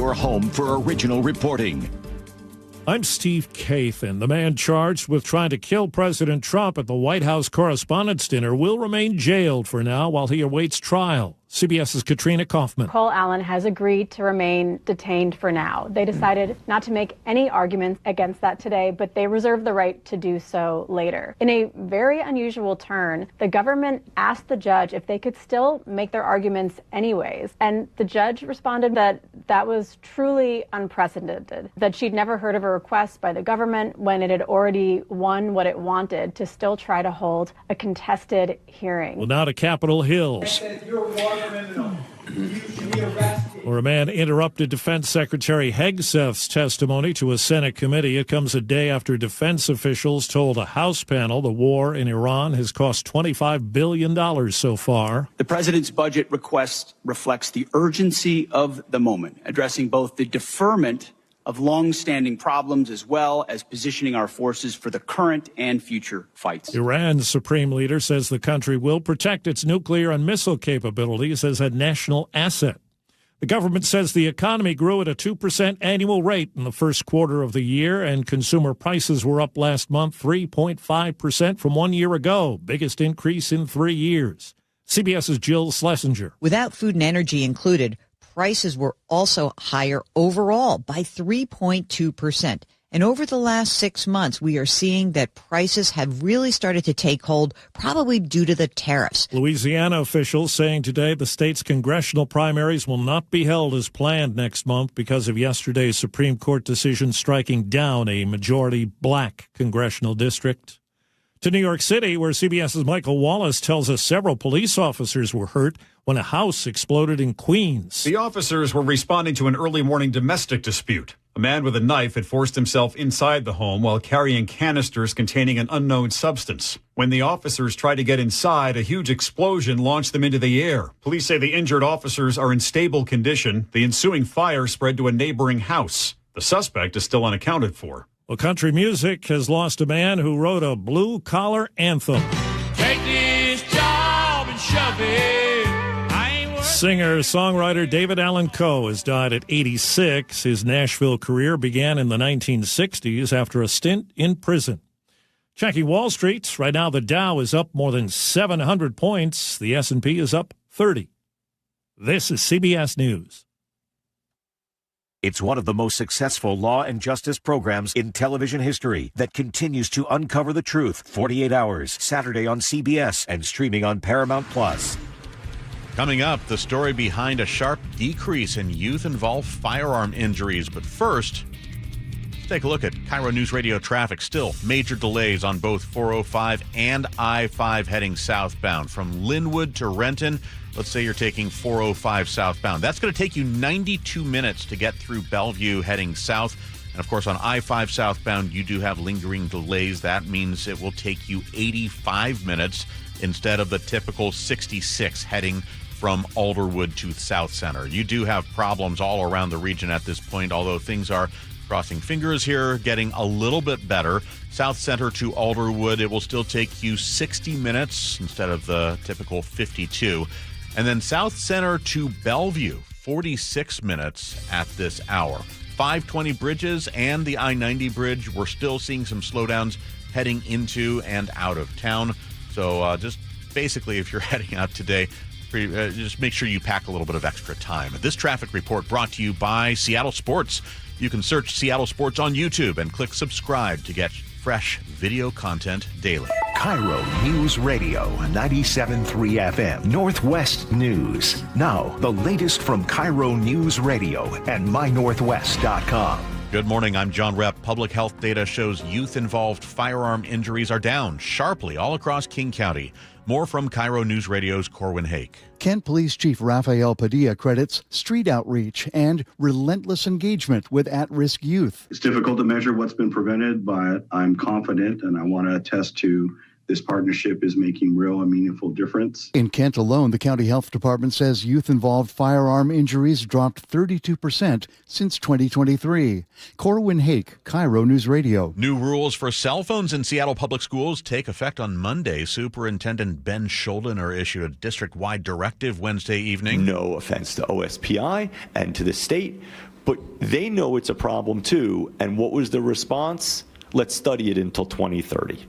your home for original reporting. I'm Steve Kathan. The man charged with trying to kill President Trump at the White House Correspondents' Dinner will remain jailed for now while he awaits trial. CBS's Katrina Kaufman. Cole Allen has agreed to remain detained for now. They decided not to make any arguments against that today, but they reserve the right to do so later. In a very unusual turn, the government asked the judge if they could still make their arguments anyways. And the judge responded that that was truly unprecedented, that she'd never heard of a request by the government when it had already won what it wanted to still try to hold a contested hearing. Well, now to Capitol Hill, where a man interrupted Defense Secretary Hegseth's testimony to a Senate committee. It comes a day after defense officials told a House panel the war in Iran has cost $25 billion so far. The president's budget request reflects the urgency of the moment, addressing both the deferment of long-standing problems as well as positioning our forces for the current and future fights. Iran's supreme leader says the country will protect its nuclear and missile capabilities as a national asset. The government says the economy grew at a 2% annual rate in the first quarter of the year, and consumer prices were up last month 3.5% from 1 year ago, biggest increase in 3 years. CBS's Jill Schlesinger. Without food and energy included, prices were also higher overall by 3.2%. And over the last 6 months, we are seeing that prices have really started to take hold, probably due to the tariffs. Louisiana officials saying today the state's congressional primaries will not be held as planned next month because of yesterday's Supreme Court decision striking down a majority black congressional district. To New York City, where CBS's Michael Wallace tells us several police officers were hurt when a house exploded in Queens. The officers were responding to an early morning domestic dispute. A man with a knife had forced himself inside the home while carrying canisters containing an unknown substance. When the officers tried to get inside, a huge explosion launched them into the air. Police say the injured officers are in stable condition. The ensuing fire spread to a neighboring house. The suspect is still unaccounted for. Well, country music has lost a man who wrote a blue-collar anthem. Take this job and shove it. Singer-songwriter David Allan Coe has died at 86. His Nashville career began in the 1960s after a stint in prison. Checking Wall Street, right now the Dow is up more than 700 points. The S&P is up 30. This is CBS News. It's one of the most successful law and justice programs in television history that continues to uncover the truth. 48 Hours, Saturday on CBS and streaming on Paramount+. Coming up, the story behind a sharp decrease in youth-involved firearm injuries. But first, let's take a look at KIRO Newsradio traffic. Still major delays on both 405 and I-5 heading southbound. From Linwood to Renton, let's say you're taking 405 southbound. That's going to take you 92 minutes to get through Bellevue heading south. And, of course, on I-5 southbound, you do have lingering delays. That means it will take you 85 minutes instead of the typical 66 heading from Alderwood to South Center. You do have problems all around the region at this point, although things are, crossing fingers here, getting a little bit better. South Center to Alderwood, it will still take you 60 minutes instead of the typical 52. And then South Center to Bellevue, 46 minutes at this hour. 520 bridges and the I-90 bridge, we're still seeing some slowdowns heading into and out of town. So just basically, if you're heading out today, just make sure you pack a little bit of extra time. This traffic report brought to you by Seattle Sports. You can search Seattle Sports on YouTube and click subscribe to get fresh video content daily. KIRO Newsradio 97.3 FM, Northwest News. Now, the latest from KIRO News Radio and mynorthwest.com. Good morning, I'm John Repp. Public health data shows youth-involved firearm injuries are down sharply all across King County. More from KIRO News Radio's Corwin Hake. Kent Police Chief Rafael Padilla credits street outreach and relentless engagement with at-risk youth. It's difficult to measure what's been prevented, but I'm confident and I want to attest to this partnership is making real and meaningful difference. In Kent alone, the county health department says youth-involved firearm injuries dropped 32% since 2023. Corwin Hake, KIRO News Radio. New rules for cell phones in Seattle Public Schools take effect on Monday. Superintendent Ben Scholdener issued a district-wide directive Wednesday evening. No offense to OSPI and to the state. But they know it's a problem too. And what was the response? Let's study it until 2030.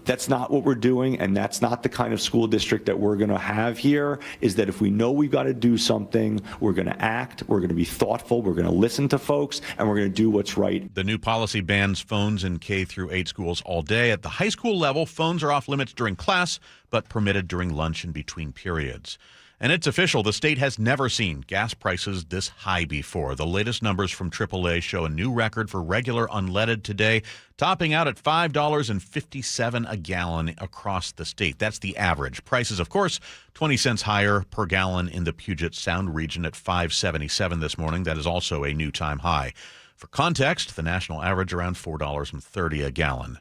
That's not what we're doing, and that's not the kind of school district that we're going to have here, is that if we know we've got to do something, we're going to act, we're going to be thoughtful, we're going to listen to folks, and we're going to do what's right. The new policy bans phones in K through 8 schools all day. At the high school level, phones are off limits during class, but permitted during lunch and between periods. And it's official, the state has never seen gas prices this high before. The latest numbers from AAA show a new record for regular unleaded today, topping out at $5.57 a gallon across the state. That's the average. Prices, of course, 20 cents higher per gallon in the Puget Sound region at $5.77 this morning. That is also a new time high. For context, the national average around $4.30 a gallon.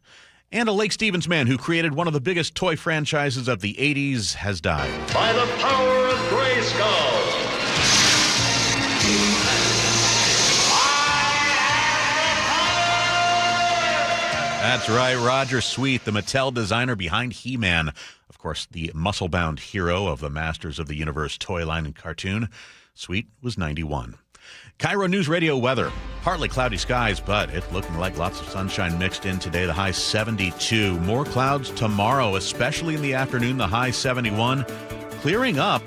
And a Lake Stevens man who created one of the biggest toy franchises of the 80s has died. By the power of Grayskull. That's right, Roger Sweet, the Mattel designer behind He-Man. Of course, the muscle-bound hero of the Masters of the Universe toy line and cartoon. Sweet was 91. KIRO Newsradio weather. Partly cloudy skies, but it's looking like lots of sunshine mixed in today. The high 72. More clouds tomorrow, especially in the afternoon. The high 71. Clearing up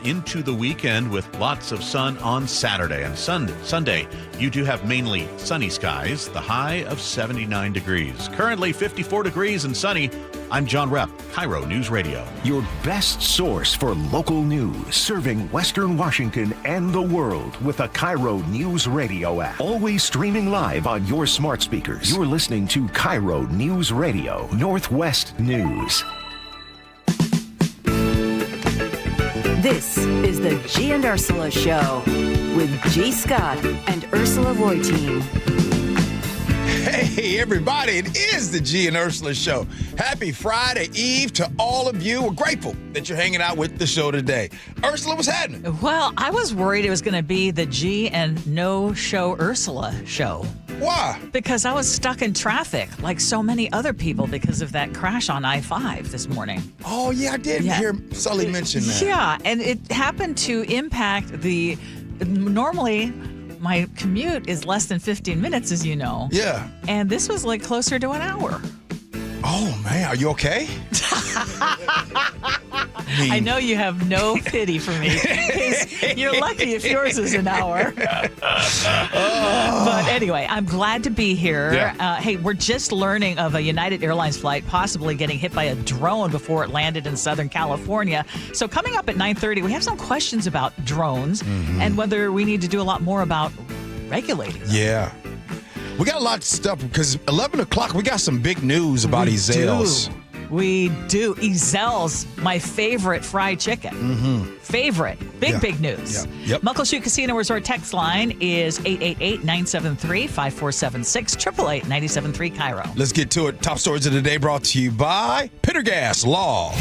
into the weekend with lots of sun on Saturday and Sunday. You do have mainly sunny skies. The high of 79 degrees. Currently 54 degrees and sunny. I'm John Repp, KIRO News Radio. Your best source for local news, serving Western Washington and the world with a KIRO News Radio app. Always streaming live on your smart speakers. You're listening to KIRO News Radio, Northwest News. This is the Gee and Ursula Show with G. Scott and Ursula Reutin. Hey, everybody, it is the Gee and Ursula Show. Happy Friday Eve to all of you. We're grateful that you're hanging out with the show today. Ursula, what's happening? Well, I was worried it was going to be the Gee and No Show Ursula show. Why? Because I was stuck in traffic like so many other people because of that crash on I-5 this morning. Oh, yeah, I did hear Sully mention that. Yeah, and it happened to impact normally my commute is less than 15 minutes, as you know. Yeah. And this was like closer to an hour. Oh, man, are you okay? I know you have no pity for me. You're lucky if yours is an hour. But anyway, I'm glad to be here. Yeah. Hey, we're just learning of a United Airlines flight possibly getting hit by a drone before it landed in Southern California. So coming up at 9:30, we have some questions about drones and whether we need to do a lot more about regulating them. Yeah. We got a lot of stuff because 11 o'clock, we got some big news about Ezell's. We do. Ezell's, my favorite fried chicken. Favorite. Big news. Yep. Muckleshoot Casino Resort text line is 888-973-5476, 888-973 KIRO. Let's get to it. Top stories of the day brought to you by Pendergast Law.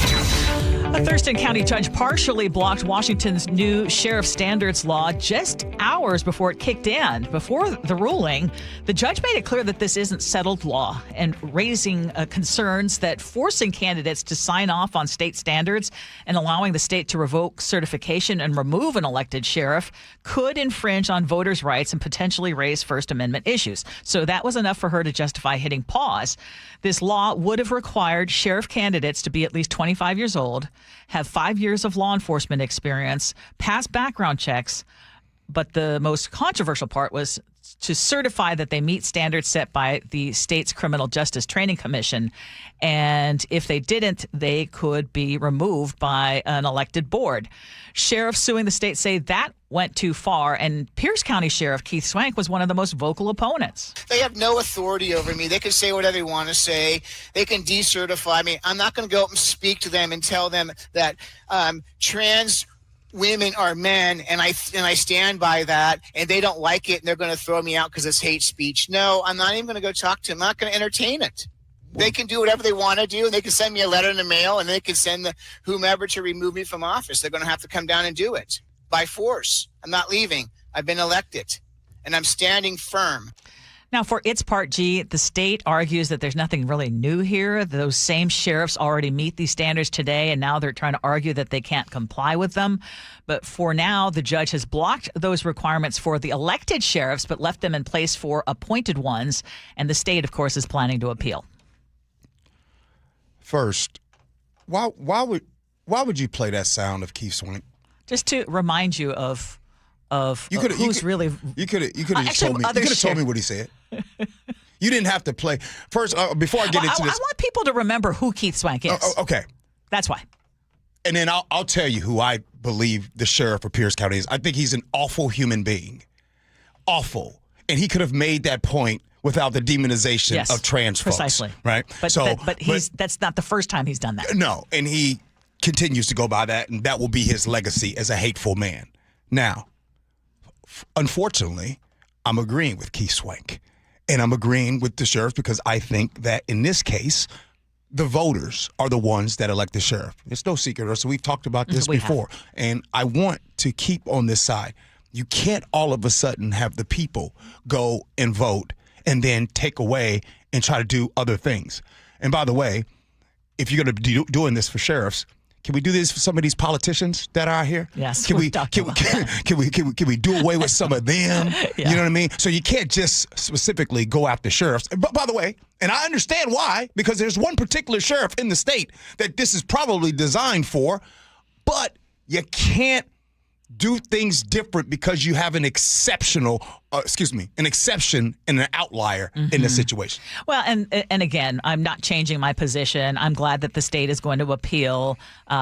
A Thurston County judge partially blocked Washington's new sheriff standards law just hours before it kicked in. Before the ruling, the judge made it clear that this isn't settled law and raising concerns that forcing candidates to sign off on state standards and allowing the state to revoke certification and remove an elected sheriff could infringe on voters' rights and potentially raise First Amendment issues. So that was enough for her to justify hitting pause. This law would have required sheriff candidates to be at least 25 years old, have 5 years of law enforcement experience, pass background checks, but the most controversial part was to certify that they meet standards set by the state's Criminal Justice Training Commission. And if they didn't, they could be removed by an elected board. Sheriffs suing the state say that went too far, and Pierce County Sheriff Keith Swank was one of the most vocal opponents. They have no authority over me. They can say whatever they want to say. They can decertify me. I'm not going to go up and speak to them and tell them that trans women are men, and I stand by that, and they don't like it, and they're going to throw me out because it's hate speech. No, I'm not even going to go talk to them. I'm not going to entertain it. They can do whatever they want to do, and they can send me a letter in the mail, and they can send whomever to remove me from office. They're going to have to come down and do it by force. I'm not leaving. I've been elected, and I'm standing firm. Now, for its part, G, the state argues that there's nothing really new here. Those same sheriffs already meet these standards today, and now they're trying to argue that they can't comply with them. But for now, the judge has blocked those requirements for the elected sheriffs, but left them in place for appointed ones. And the state, of course, is planning to appeal. First, why would you play that sound of Keith Swank? Just to remind you of who's really. You could have just told me. You could have told me what he said. You didn't have to play. First, before I get into this, I want people to remember who Keith Swank is. Okay, that's why. And then I'll tell you who I believe the sheriff of Pierce County is. I think he's an awful human being, awful, and he could have made that point without the demonization of trans folks. Precisely. Right. But that's not the first time he's done that. No, and he continues to go by that, and that will be his legacy as a hateful man. Now, unfortunately, I'm agreeing with Keith Swank, and I'm agreeing with the sheriff because I think that in this case, the voters are the ones that elect the sheriff. It's no secret, so we've talked about this before, and I want to keep on this side. You can't all of a sudden have the people go and vote and then take away and try to do other things. And by the way, if you're going to be doing this for sheriffs, can we do this for some of these politicians that are here? Yes. Can we do away with some of them? Yeah. You know what I mean? So you can't just specifically go after sheriffs. But by the way, and I understand why, because there's one particular sheriff in the state that this is probably designed for, but you can't do things different because you have an exception and an outlier in the situation. Well, and again, I'm not changing my position. I'm glad that the state is going to appeal.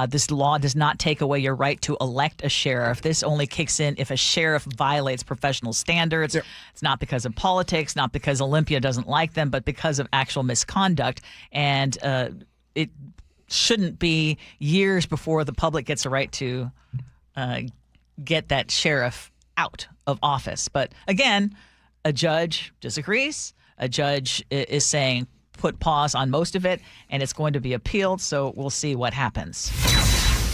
This law does not take away your right to elect a sheriff. This only kicks in if a sheriff violates professional standards. Yep. It's not because of politics, not because Olympia doesn't like them, but because of actual misconduct. And it shouldn't be years before the public gets a right to get that sheriff out of office. But again, a judge disagrees. A judge is saying put pause on most of it, and it's going to be appealed, so we'll see what happens.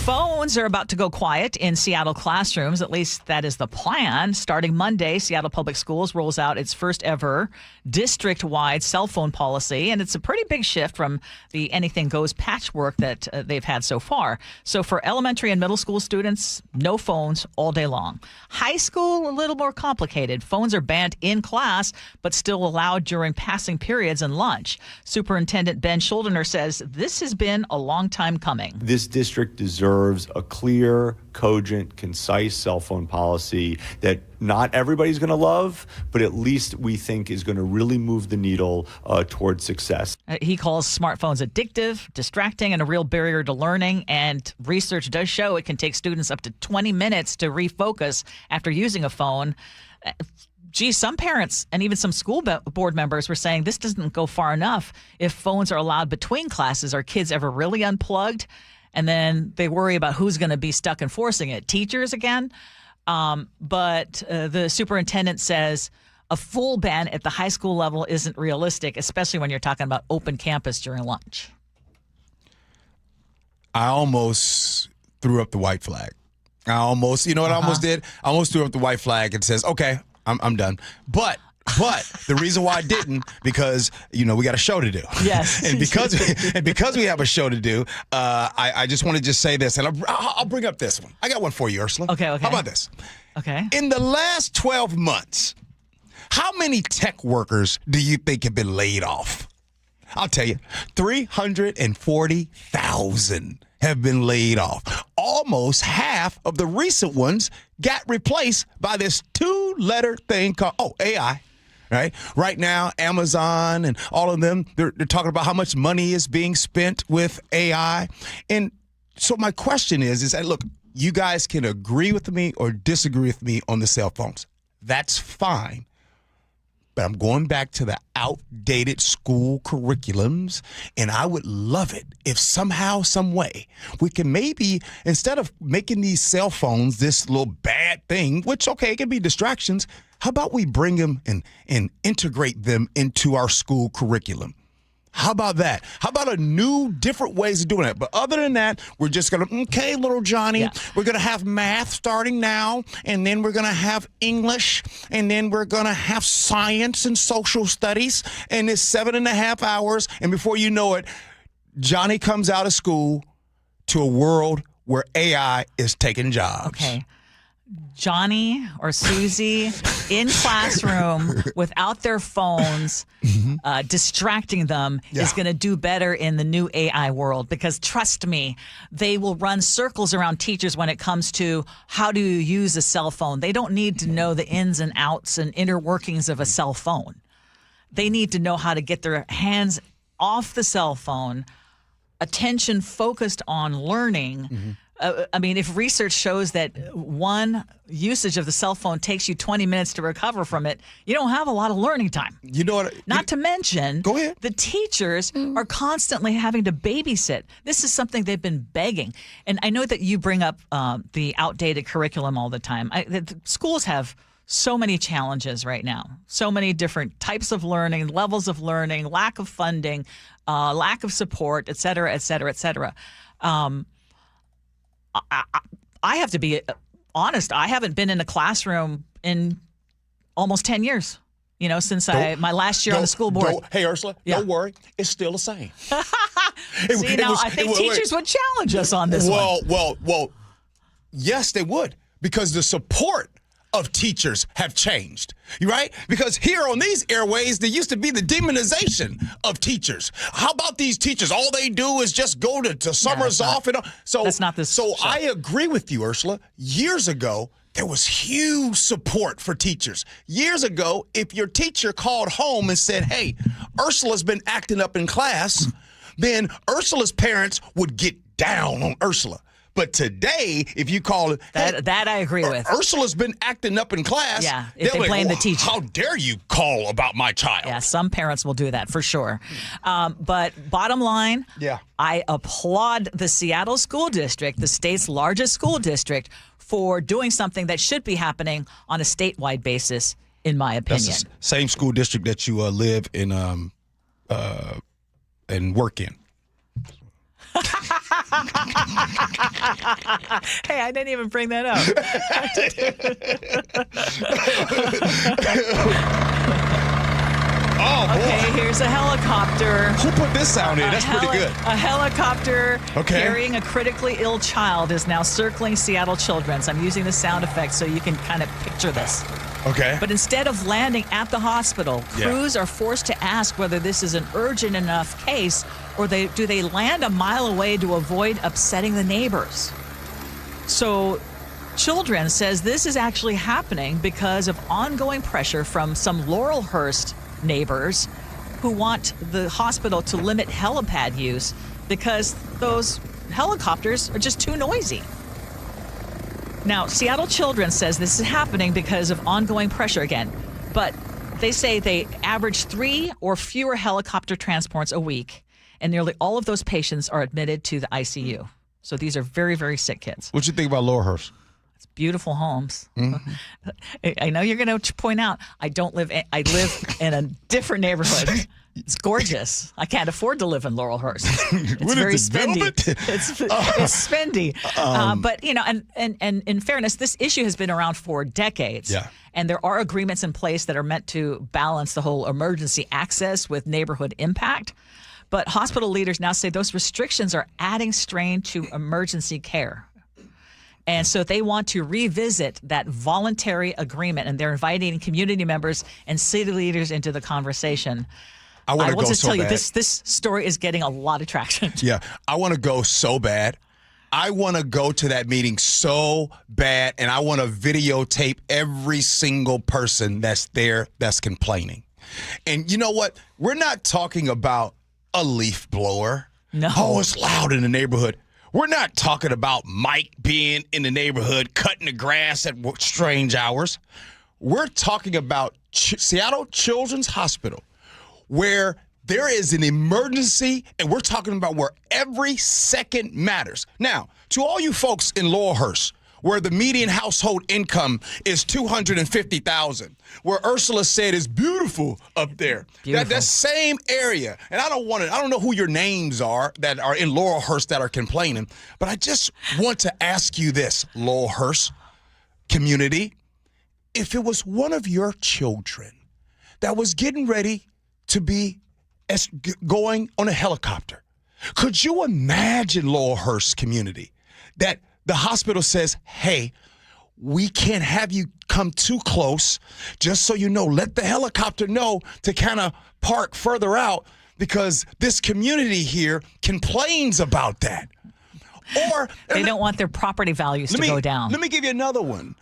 Phones are about to go quiet in Seattle classrooms. At least that is the plan. Starting Monday, Seattle Public Schools rolls out its first ever district-wide cell phone policy, and it's a pretty big shift from the anything goes patchwork that they've had so far. So for elementary and middle school students, no phones all day long. High school, a little more complicated. Phones are banned in class, but still allowed during passing periods and lunch. Superintendent Ben Schuldener says this has been a long time coming. This district deserves a clear, cogent, concise cell phone policy that not everybody's going to love, but at least we think is going to really move the needle towards success. He calls smartphones addictive, distracting, and a real barrier to learning. And research does show it can take students up to 20 minutes to refocus after using a phone. Gee, some parents and even some school board members were saying this doesn't go far enough. If phones are allowed between classes, are kids ever really unplugged? And then they worry about who's going to be stuck enforcing it. Teachers again. But the superintendent says a full ban at the high school level isn't realistic, especially when you're talking about open campus during lunch. I almost threw up the white flag. I almost did? I almost threw up the white flag and says, okay, I'm done. But the reason why I didn't, because we got a show to do. Yes. and because we have a show to do, I just want to just say this, and I'll bring up this one. I got one for you, Ursula. Okay. How about this? Okay. In the last 12 months, how many tech workers do you think have been laid off? I'll tell you, 340,000 have been laid off. Almost half of the recent ones got replaced by this 2-letter thing called AI. Right now, Amazon and all of them, they're talking about how much money is being spent with AI. And so my question is that, look, you guys can agree with me or disagree with me on the cell phones. That's fine. But I'm going back to the outdated school curriculums, and I would love it if somehow, some way, we can maybe, instead of making these cell phones this little bad thing, which, okay, it can be distractions, how about we bring them and integrate them into our school curriculum? How about that? How about a new, different ways of doing it? But other than that, we're just going to, okay, little Johnny, we're going to have math starting now, and then we're going to have English, and then we're going to have science and social studies, and it's 7.5 hours, and before you know it, Johnny comes out of school to a world where AI is taking jobs. Okay. Johnny or Susie in classroom without their phones, distracting them is going to do better in the new AI world, because trust me, they will run circles around teachers when it comes to how do you use a cell phone. They don't need to know the ins and outs and inner workings of a cell phone. They need to know how to get their hands off the cell phone, attention focused on learning. I mean, if research shows that one usage of the cell phone takes you 20 minutes to recover from it, you don't have a lot of learning time. You know what? Not to mention, go ahead. The teachers are constantly having to babysit. This is something they've been begging. And I know that you bring up the outdated curriculum all the time. The schools have so many challenges right now, so many different types of learning, levels of learning, lack of funding, lack of support, et cetera, et cetera, et cetera. I have to be honest. I haven't been in a classroom in almost 10 years, since my last year on the school board. Hey, Ursula, don't worry. It's still the same. I think teachers would challenge us on this one. Well, yes, they would, because the support of teachers have changed, right? Because here on these airways, there used to be the demonization of teachers. How about these teachers? All they do is just go to summers off. That's not this So show. I agree with you, Ursula. Years ago, there was huge support for teachers. Years ago, if your teacher called home and said, hey, Ursula's been acting up in class, then Ursula's parents would get down on Ursula. But today, if you call it... That I agree with. Ursula's been acting up in class. Yeah, if they blame the teacher. How dare you call about my child? Yeah, some parents will do that for sure. But bottom line, I applaud the Seattle School District, the state's largest school district, for doing something that should be happening on a statewide basis, in my opinion. That's the same school district that you live in and work in. Hey, I didn't even bring that up. Oh, boy. Okay, here's a helicopter. Who put this sound in? That's pretty good. A helicopter carrying a critically ill child is now circling Seattle Children's. I'm using the sound effects so you can kind of picture this. Okay. But instead of landing at the hospital, crews are forced to ask whether this is an urgent enough case, or do they land a mile away to avoid upsetting the neighbors. So Children says this is actually happening because of ongoing pressure from some Laurelhurst neighbors who want the hospital to limit helipad use because those helicopters are just too noisy. Now, Seattle Children's says this is happening because of ongoing pressure again, but they say they average 3 or fewer helicopter transports a week, and nearly all of those patients are admitted to the ICU. So these are very, very sick kids. What you think about Laurelhurst? It's beautiful homes. Mm-hmm. I know you're going to point out I live in a different neighborhood. It's gorgeous. I can't afford to live in Laurelhurst. It's very spendy. It's spendy. But, you know, and in fairness, this issue has been around for decades. Yeah. And there are agreements in place that are meant to balance the whole emergency access with neighborhood impact. But hospital leaders now say those restrictions are adding strain to emergency care. And so they want to revisit that voluntary agreement, and they're inviting community members and city leaders into the conversation. I will just so tell you, bad. this story is getting a lot of traction. Yeah, I want to go so bad. I want to go to that meeting so bad, and I want to videotape every single person that's there that's complaining. And you know what? We're not talking about a leaf blower. No. Oh, it's loud in the neighborhood. We're not talking about Mike being in the neighborhood cutting the grass at strange hours. We're talking about Seattle Children's Hospital, where there is an emergency, and we're talking about where every second matters. Now, to all you folks in Laurelhurst, where the median household income is $250,000, where Ursula said is beautiful up there. That same area. And I don't know who your names are that are in Laurelhurst that are complaining, but I just want to ask you this, Laurelhurst community. If it was one of your children that was getting ready to be going on a helicopter, could you imagine, Laurelhurst community, that the hospital says, hey, we can't have you come too close, just so you know, let the helicopter know to kind of park further out because this community here complains about that. Or they don't want their property values to go down. Let me give you another one.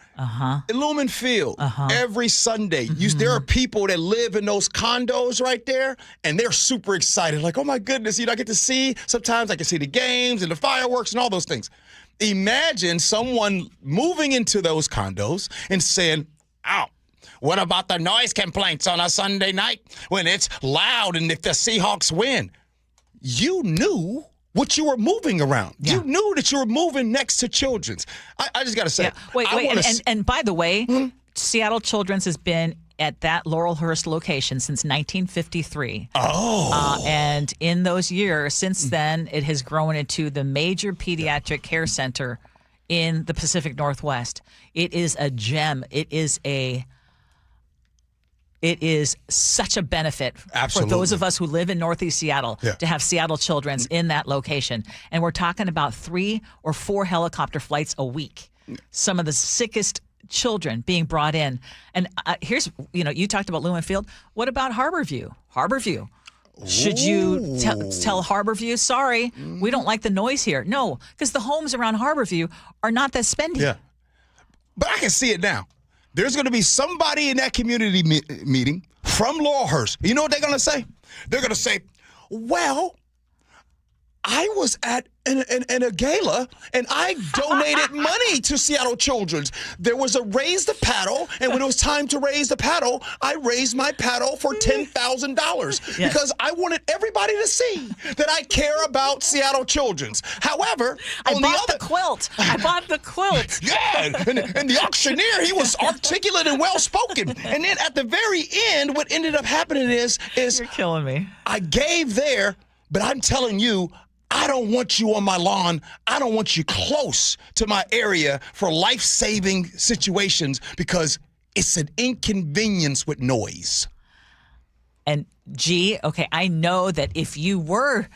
In Lumen Field, every Sunday, there are people that live in those condos right there, and they're super excited. Like, oh, my goodness, I get to see. Sometimes I can see the games and the fireworks and all those things. Imagine someone moving into those condos and saying, oh, what about the noise complaints on a Sunday night when it's loud and if the Seahawks win? You knew what you were moving around. Yeah. You knew that you were moving next to Children's. I just got to say. Yeah. Wait. And by the way, Seattle Children's has been at that Laurelhurst location since 1953. Oh. And in those years, since then, it has grown into the major pediatric care center in the Pacific Northwest. It is a gem. It is such a benefit for those of us who live in Northeast Seattle to have Seattle Children's in that location. And we're talking about 3 or 4 helicopter flights a week. Some of the sickest children being brought in. And here's, you talked about Lumen Field. What about Harborview? Harborview. Should you tell Harborview, sorry, we don't like the noise here? No, because the homes around Harborview are not that spendy. Yeah. But I can see it now. There's going to be somebody in that community meeting from Laurelhurst. You know what they're going to say? They're going to say, well, I was at in a gala, and I donated money to Seattle Children's. There was a raise the paddle, and when it was time to raise the paddle, I raised my paddle for $10,000 because I wanted everybody to see that I care about Seattle Children's. However, I bought the quilt. Yeah, and the auctioneer, he was articulate and well-spoken. And then at the very end, what ended up happening is you're killing me. I gave there, but I'm telling you, I don't want you on my lawn. I don't want you close to my area for life-saving situations because it's an inconvenience with noise. And Gee, okay, I know that if you were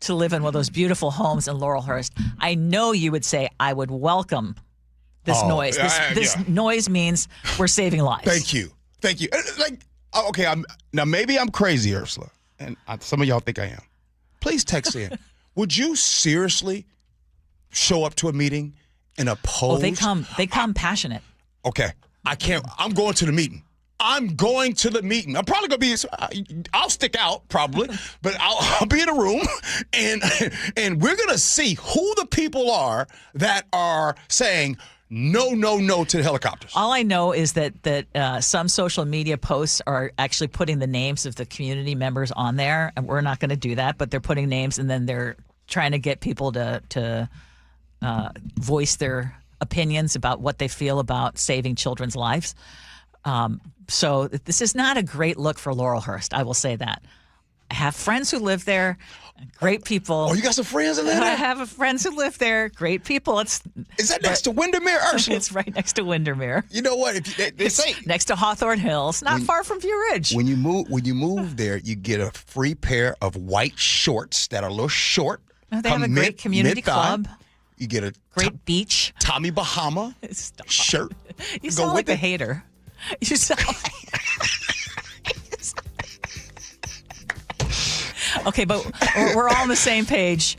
to live in one of those beautiful homes in Laurelhurst, I know you would say, I would welcome this noise. This noise means we're saving lives. Thank you. Okay, maybe I'm crazy, Ursula, and some of y'all think I am. Please text in. Would you seriously show up to a meeting and oppose? Oh, they come passionate. Okay. I can't. I'm going to the meeting. I'm probably going to be, I'll stick out probably, but I'll be in a room and we're going to see who the people are that are saying no to the helicopters. All I know is that some social media posts are actually putting the names of the community members on there, and we're not going to do that, but they're putting names, and then they're trying to get people to voice their opinions about what they feel about saving children's lives. So this is not a great look for Laurelhurst, I will say that. I have friends who live there. Great people. Oh, you got some friends in there? I have friends who live there. Great people. Is that next to Windermere, Ursula? It's right next to Windermere. You know what? It's next to Hawthorne Hills, not far from View Ridge. When you move there, you get a free pair of white shorts that are a little short. Oh, they have a great community club. You get a great beach. Tommy Bahama shirt. You sound like a hater. You sound Okay, but we're all on the same page.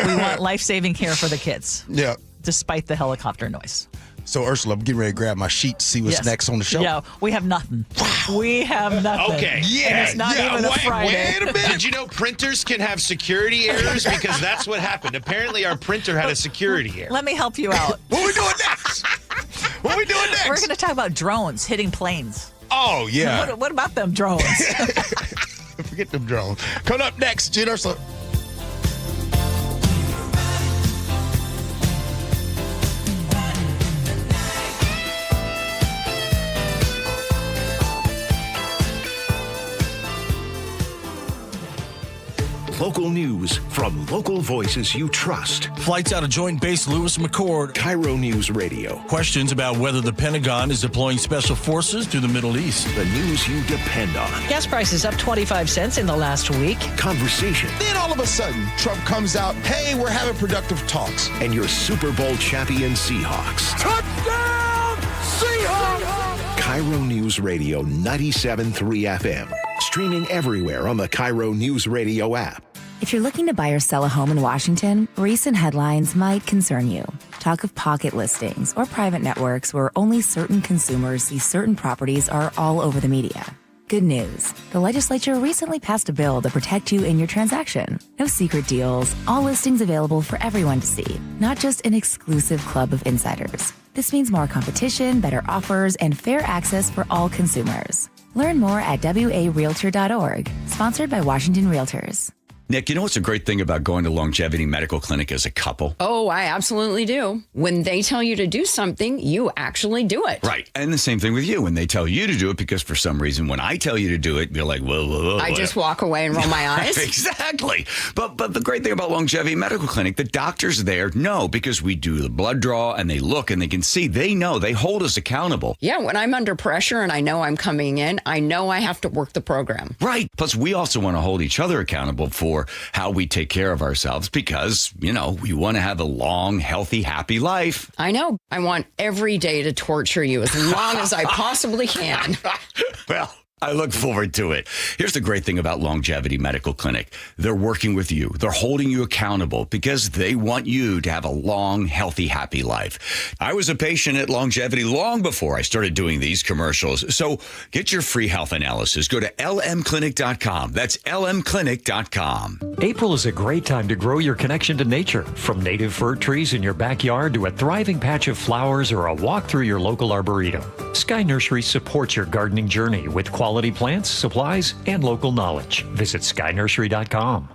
We want life-saving care for the kids. Yeah. Despite the helicopter noise. So, Ursula, I'm getting ready to grab my sheet to see what's next on the show. Yeah, we have nothing. We have nothing. Okay. Yeah. And it's not even a Friday. Wait a minute. Did you know printers can have security errors? Because that's what happened. Apparently, our printer had a security error. Let me help you out. What are we doing next? We're going to talk about drones hitting planes. Oh, yeah. What about them drones? Forget them drones. Coming up next, Gee Ursula. local news from local voices you trust. Flights out of Joint Base Lewis McChord. KIRO News Radio. Questions about whether the Pentagon is deploying special forces to the Middle East. The news you depend on. Gas prices up 25 cents in the last week. Conversation. Then all of a sudden, Trump comes out, hey, we're having productive talks. And your Super Bowl champion Seahawks. Touchdown, Seahawks! KIRO News Radio 97.3 FM. Streaming everywhere on the KIRO News Radio app. If you're looking to buy or sell a home in Washington, recent headlines might concern you. Talk of pocket listings or private networks where only certain consumers see certain properties are all over the media. Good news. The legislature recently passed a bill to protect you in your transaction. No secret deals, all listings available for everyone to see, not just an exclusive club of insiders. This means more competition, better offers, and fair access for all consumers. Learn more at warealtor.org, sponsored by Washington Realtors. Nick, you know what's a great thing about going to Longevity Medical Clinic as a couple? Oh, I absolutely do. When they tell you to do something, you actually do it. Right. And the same thing with you. When they tell you to do it, because for some reason, when I tell you to do it, you're like, whoa. I just walk away and roll my eyes. Exactly. But the great thing about Longevity Medical Clinic, the doctors there know, because we do the blood draw and they look and they can see. They know. They hold us accountable. Yeah, when I'm under pressure and I know I'm coming in, I know I have to work the program. Right. Plus, we also want to hold each other accountable for how we take care of ourselves because, we want to have a long, healthy, happy life. I know. I want every day to torture you as long as I possibly can. Well, I look forward to it. Here's the great thing about Longevity Medical Clinic. They're working with you. They're holding you accountable because they want you to have a long, healthy, happy life. I was a patient at Longevity long before I started doing these commercials. So get your free health analysis. Go to lmclinic.com. That's lmclinic.com. April is a great time to grow your connection to nature. From native fir trees in your backyard to a thriving patch of flowers or a walk through your local arboretum. Sky Nursery supports your gardening journey with quality plants, supplies, and local knowledge. Visit skynursery.com.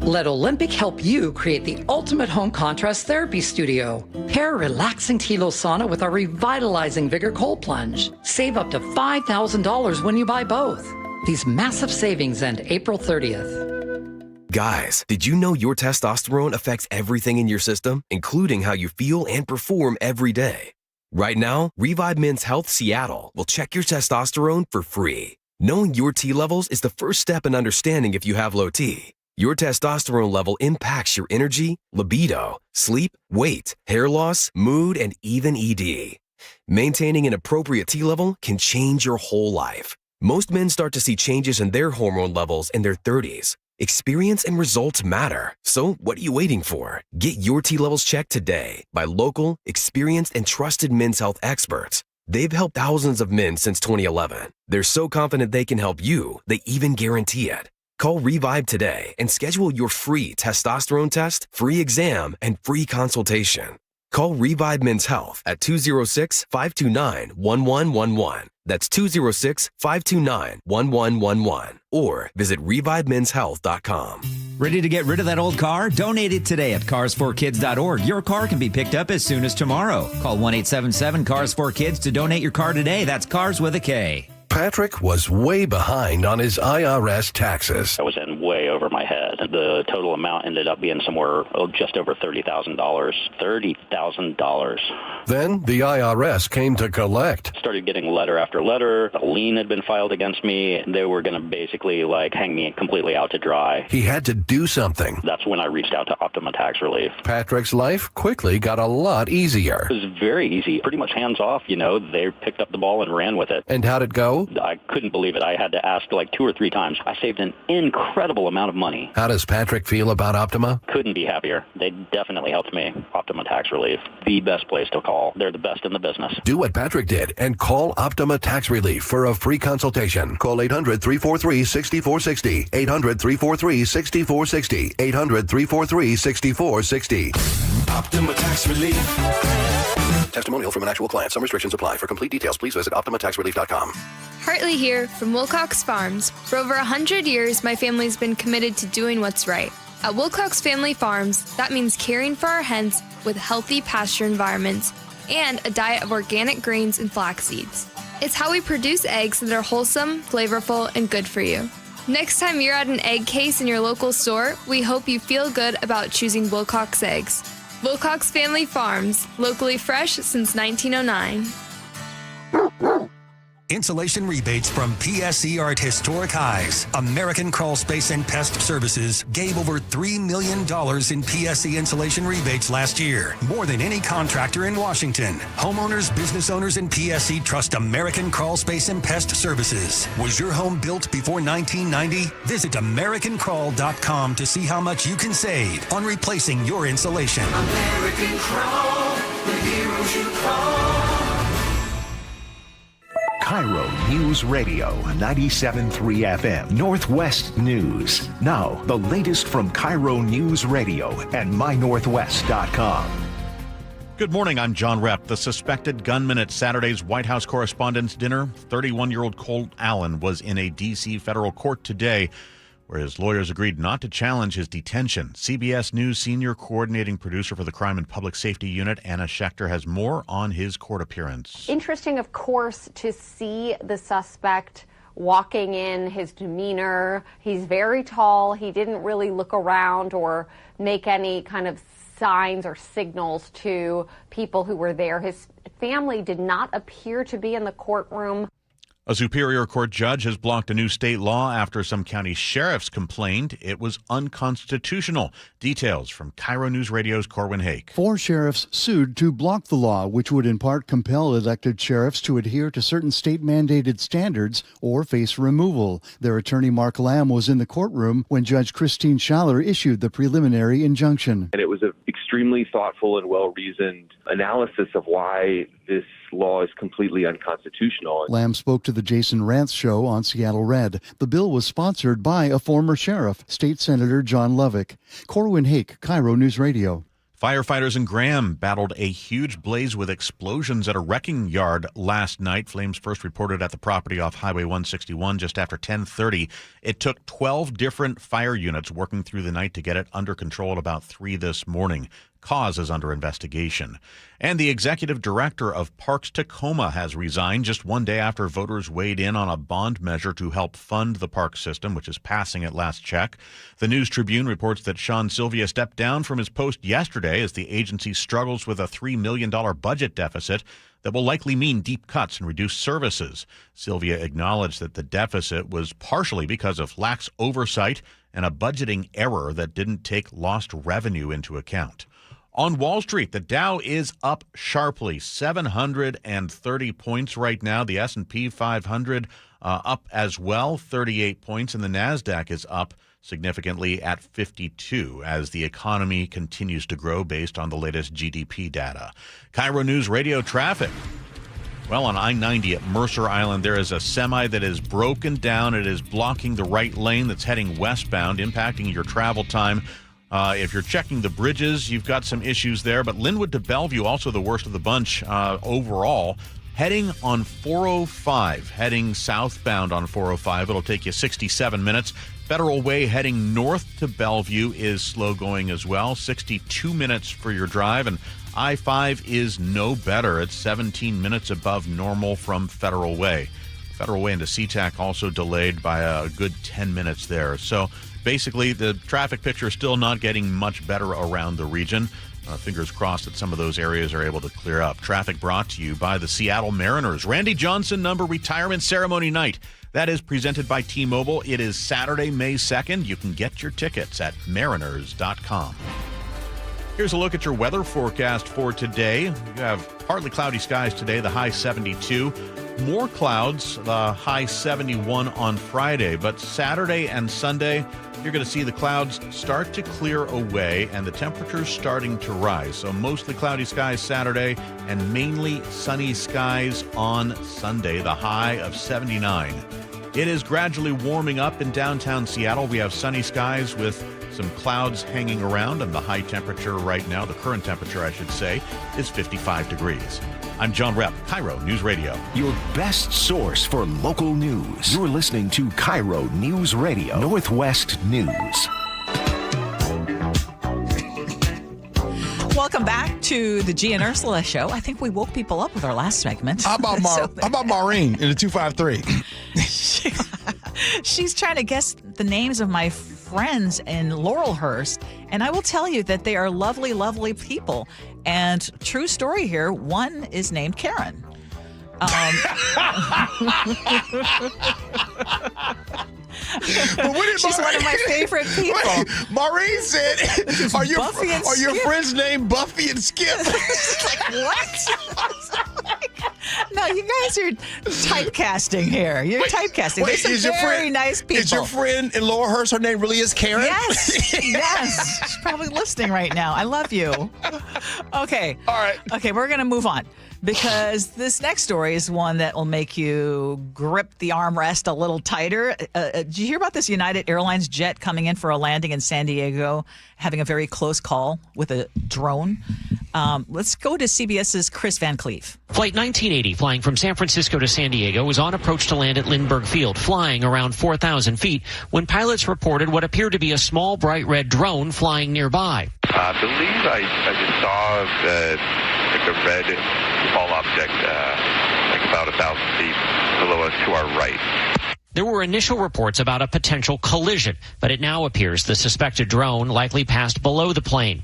Let Olympic help you create the ultimate home contrast therapy studio. Pair relaxing Tilo sauna with our revitalizing Vigor cold plunge. Save up to $5,000 when you buy both. These massive savings end April 30th. Guys, did you know your testosterone affects everything in your system, including how you feel and perform every day? Right now, Revive Men's Health Seattle will check your testosterone for free. Knowing your T levels is the first step in understanding if you have low T. Your testosterone level impacts your energy, libido, sleep, weight, hair loss, mood, and even ED. Maintaining an appropriate T level can change your whole life. Most men start to see changes in their hormone levels in their 30s. Experience and results matter. So what are you waiting for? Get your T levels checked today by local, experienced, and trusted men's health experts. They've helped thousands of men since 2011. They're so confident they can help you, they even guarantee it. Call Revive today and schedule your free testosterone test, free exam, and free consultation. Call Revive Men's Health at 206-529-1111. That's 206-529-1111. Or visit revivemenshealth.com. Ready to get rid of that old car? Donate it today at carsforkids.org. Your car can be picked up as soon as tomorrow. Call 1-877-CARS4KIDS to donate your car today. That's cars with a K. Patrick was way behind on his IRS taxes. I was in way over my head. The total amount ended up being somewhere just over $30,000. $30,000. Then the IRS came to collect. Started getting letter after letter. A lien had been filed against me. They were going to basically hang me completely out to dry. He had to do something. That's when I reached out to Optima Tax Relief. Patrick's life quickly got a lot easier. It was very easy. Pretty much hands off, They picked up the ball and ran with it. And how'd it go? I couldn't believe it. I had to ask 2 or 3 times. I saved an incredible amount of money. How does Patrick feel about Optima? Couldn't be happier. They definitely helped me. Optima Tax Relief, the best place to call. They're the best in the business. Do what Patrick did and call Optima Tax Relief for a free consultation. Call 800-343-6460. 800-343-6460. 800-343-6460. Optima Tax Relief. Testimonial from an actual client. Some restrictions apply. For complete details, please visit OptimaTaxRelief.com. Hartley here from Wilcox Farms. For over 100 years, my family's been committed to doing what's right. At Wilcox Family Farms, that means caring for our hens with healthy pasture environments and a diet of organic grains and flax seeds. It's how we produce eggs that are wholesome, flavorful, and good for you. Next time you're at an egg case in your local store, we hope you feel good about choosing Wilcox eggs. Wilcox Family Farms, locally fresh since 1909. Insulation rebates from PSE are at historic highs. American Crawl Space and Pest Services gave over $3 million in PSE insulation rebates last year, more than any contractor in Washington. Homeowners, business owners, and PSE trust American Crawl Space and Pest Services. Was your home built before 1990? Visit AmericanCrawl.com to see how much you can save on replacing your insulation. American Crawl, the heroes you call. KIRO News Radio 97.3 FM Northwest News. Now, the latest from KIRO News Radio and mynorthwest.com. Good morning, I'm John Repp. The suspected gunman at Saturday's White House Correspondents' Dinner, 31-year-old Cole Allen, was in a D.C. federal court today, where his lawyers agreed not to challenge his detention. CBS News senior coordinating producer for the Crime and Public Safety Unit, Anna Schechter, has more on his court appearance. Interesting, of course, to see the suspect walking in, his demeanor. He's very tall. He didn't really look around or make any kind of signs or signals to people who were there. His family did not appear to be in the courtroom. A Superior Court judge has blocked a new state law after some county sheriffs complained it was unconstitutional. Details from KIRO News Radio's Corwin Hake. 4 sheriffs sued to block the law, which would in part compel elected sheriffs to adhere to certain state-mandated standards or face removal. Their attorney, Mark Lamb, was in the courtroom when Judge Christine Schaller issued the preliminary injunction. And it was an extremely thoughtful and well-reasoned analysis of why this law is completely unconstitutional. Lamb spoke to the Jason Rantz Show on Seattle Red. The bill was sponsored by a former sheriff, State Senator John Lovick. Corwin Hake, KIRO News Radio. Firefighters in Graham battled a huge blaze with explosions at a wrecking yard last night. Flames first reported at the property off Highway 161 just after 10:30. It took 12 different fire units working through the night to get it under control at about 3 this morning. Cause is under investigation. And the executive director of Parks Tacoma has resigned just one day after voters weighed in on a bond measure to help fund the park system, which is passing at last check. The News Tribune reports that Sean Sylvia stepped down from his post yesterday as the agency struggles with a $3 million budget deficit that will likely mean deep cuts and reduced services. Sylvia acknowledged that the deficit was partially because of lax oversight and a budgeting error that didn't take lost revenue into account. On Wall Street, the Dow is up sharply, 730 points right now. The S&P 500 up as well, 38 points, and the NASDAQ is up significantly at 52 as the economy continues to grow based on the latest GDP data. KIRO News Radio traffic. Well, on I-90 at Mercer Island, there is a semi that is broken down. It is blocking the right lane that's heading westbound, impacting your travel time. If you're checking the bridges, you've got some issues there. But Linwood to Bellevue, also the worst of the bunch overall. Heading on 405, heading southbound on 405, it'll take you 67 minutes. Federal Way heading north to Bellevue is slow going as well, 62 minutes for your drive. And I-5 is no better. It's 17 minutes above normal from Federal Way. Federal Way into SeaTac also delayed by a good 10 minutes there. So basically, the traffic picture is still not getting much better around the region. Fingers crossed that some of those areas are able to clear up. Traffic brought to you by the Seattle Mariners. Randy Johnson number retirement ceremony night. That is presented by T-Mobile. It is Saturday, May 2nd. You can get your tickets at mariners.com. Here's a look at your weather forecast for today. You have partly cloudy skies today, the high 72. More clouds, the high 71 on Friday. But Saturday and Sunday, you're going to see the clouds start to clear away and the temperatures starting to rise. So mostly cloudy skies Saturday and mainly sunny skies on Sunday, the high of 79. It is gradually warming up in downtown Seattle. We have sunny skies with some clouds hanging around, and the high temperature right now, the current temperature, I should say, is 55 degrees. I'm John Repp, KIRO News Radio. Your best source for local news. You're listening to KIRO News Radio, Northwest News. Welcome back to the Gee and Ursula Show. I think we woke people up with our last segment. How about Maureen in the 253? She's trying to guess the names of my friends in Laurelhurst, and I will tell you that they are lovely, lovely people. And true story here, one is named Karen. She's one of my favorite people. Wait, Maureen said, "Are your Skip. friends named Buffy and Skip?" Like, what? No, you guys are typecasting here. You're typecasting. Wait, There's some very nice people. Is your friend in Laurelhurst, her name really is Karen? Yes. Yes. She's probably listening right now. I love you. Okay. All right. Okay, we're going to move on because this next story is one that will make you grip the armrest a little tighter. Did you hear about this United Airlines jet coming in for a landing in San Diego, having a very close call with a drone? Let's go to CBS's Chris Van Cleef. Flight 1980 flying from San Francisco to San Diego was on approach to land at Lindbergh Field, flying around 4,000 feet when pilots reported what appeared to be a small bright red drone flying nearby. I believe I just saw like a red small object like about 1,000 feet below us to our right. There were initial reports about a potential collision, but it now appears the suspected drone likely passed below the plane.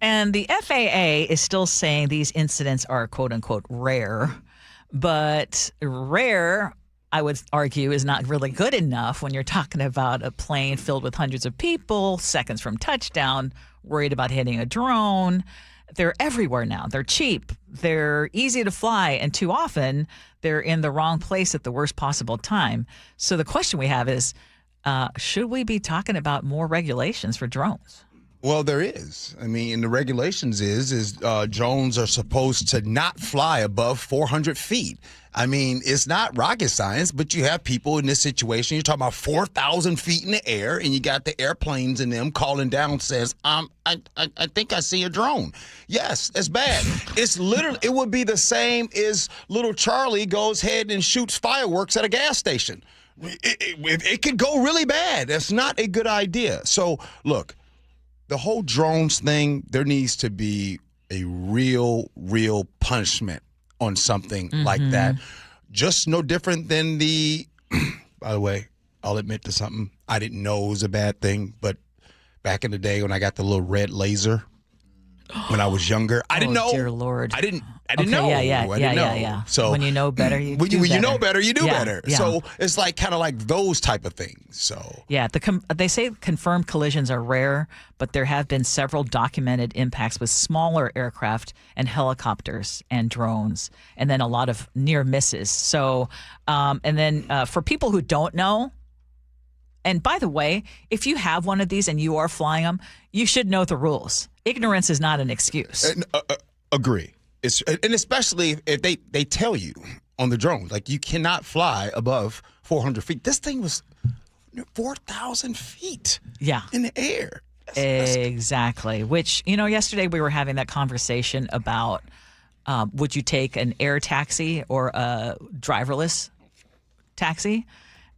And the FAA is still saying these incidents are quote unquote rare, but rare, I would argue, is not really good enough when you're talking about a plane filled with hundreds of people, seconds from touchdown, worried about hitting a drone. They're everywhere now. They're cheap. They're easy to fly. And too often they're in the wrong place at the worst possible time. So the question we have is, should we be talking about more regulations for drones? Well, there is. I mean, and the regulations is drones are supposed to not fly above 400 feet. I mean, it's not rocket science, but you have people in this situation. You're talking about 4,000 feet in the air, and you got the airplanes in them calling down says, I think I see a drone. Yes, it's bad. It's literally, it would be the same as little Charlie goes ahead and shoots fireworks at a gas station. It could go really bad. That's not a good idea. So, look. The whole drones thing, there needs to be a real punishment on something like that. Just no different than by the way, I'll admit to something. I didn't know it was a bad thing, but back in the day when I got the little red laser when I was younger, I didn't know. Dear Lord. I didn't Okay, know. Yeah. So when you know better, you when do you better. know better, you do Yeah, better. yeah. So it's like kind of like those type of things. So yeah, they say confirmed collisions are rare, but there have been several documented impacts with smaller aircraft and helicopters and drones, and then a lot of near misses. So, and then for people who don't know, and by the way, if you have one of these and you are flying them, you should know the rules. Ignorance is not an excuse. Agree. And especially if they tell you on the drone, like you cannot fly above 400 feet. This thing was 4,000 feet in the air. Exactly. Which, yesterday we were having that conversation about would you take an air taxi or a driverless taxi?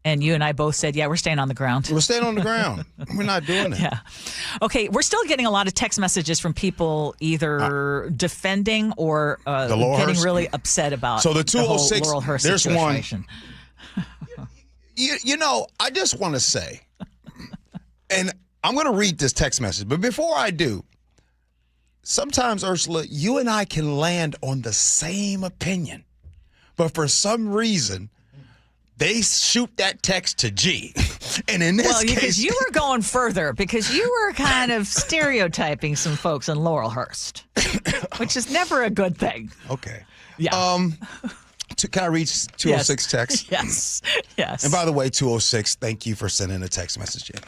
And you and I both said, yeah, we're staying on the ground. We're staying on the ground. We're not doing it. Yeah. Okay, we're still getting a lot of text messages from people either defending or getting really upset about so the 206, the whole Laurelhurst there's situation. One. I just want to say, and I'm going to read this text message, but before I do, sometimes, Ursula, you and I can land on the same opinion, but for some reason, they shoot that text to G. And in this case... because you were going further, because you were kind of stereotyping some folks in Laurelhurst, which is never a good thing. Okay. Yeah. Can I read 206 text? Yes. And by the way, 206, thank you for sending a text message in.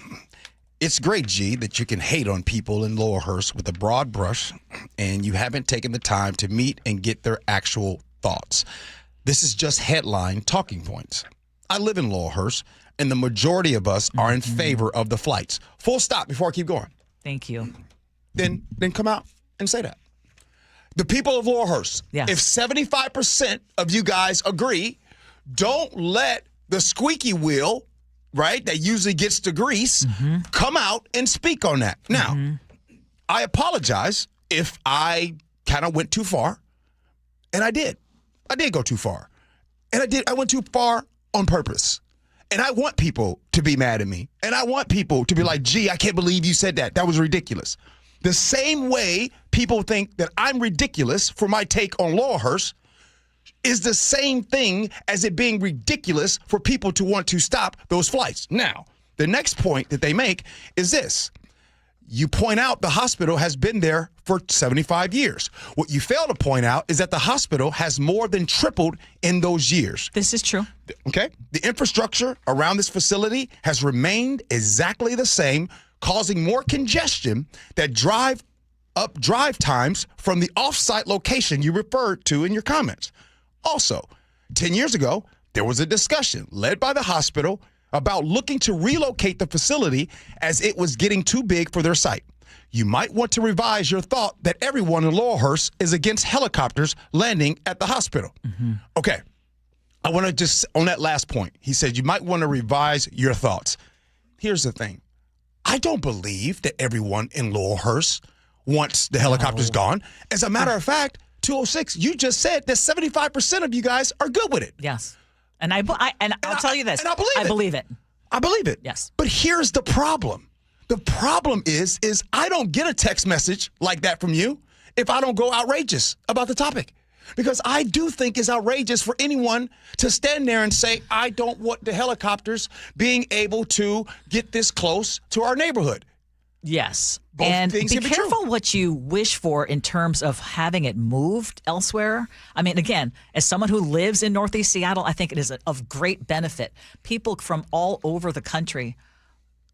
It's great, G, that you can hate on people in Laurelhurst with a broad brush, and you haven't taken the time to meet and get their actual thoughts. This is just headline talking points. I live in Laurelhurst, and the majority of us are in favor of the flights. Full stop before I keep going. Thank you. Then come out and say that. The people of Laurelhurst, if 75% of you guys agree, don't let the squeaky wheel, right, that usually gets the grease, come out and speak on that. Now, I apologize if I kind of went too far, and I did. I did go too far. And I went too far on purpose. And I want people to be mad at me. And I want people to be like, gee, I can't believe you said that. That was ridiculous. The same way people think that I'm ridiculous for my take on Lawhurst is the same thing as it being ridiculous for people to want to stop those flights. Now, the next point that they make is this. You point out the hospital has been there for 75 years. What you fail to point out is that the hospital has more than tripled in those years. This is true. Okay? The infrastructure around this facility has remained exactly the same, causing more congestion that drive up drive times from the off-site location you referred to in your comments. Also, 10 years ago, there was a discussion led by the hospital about looking to relocate the facility as it was getting too big for their site. You might want to revise your thought that everyone in Lawhurst is against helicopters landing at the hospital. Mm-hmm. Okay, I want to just, on that last point, he said you might want to revise your thoughts. Here's the thing. I don't believe that everyone in Lawhurst wants the helicopters gone. As a matter of fact, 206, you just said that 75% of you guys are good with it. Yes. And I'll tell you this. And I believe it. I believe it. Yes. But here's the problem. The problem is I don't get a text message like that from you if I don't go outrageous about the topic. Because I do think it's outrageous for anyone to stand there and say, I don't want the helicopters being able to get this close to our neighborhood. Yes. Both and things be can be careful true. what you wish for in terms of having it moved elsewhere. I mean, again, as someone who lives in Northeast Seattle, I think it is of great benefit. People from all over the country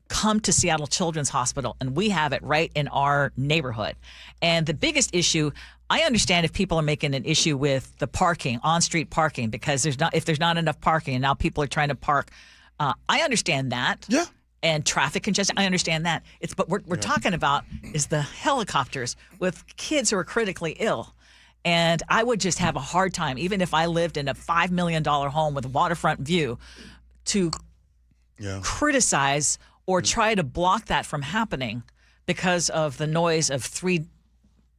come to Seattle Children's Hospital, and we have it right in our neighborhood. And the biggest issue, I understand if people are making an issue with the parking, on-street parking, because if there's not enough parking and now people are trying to park. I understand that. Yeah. And traffic congestion, I understand that. But we're talking about is the helicopters with kids who are critically ill. And I would just have a hard time, even if I lived in a $5 million home with a waterfront view, to criticize or try to block that from happening because of the noise of three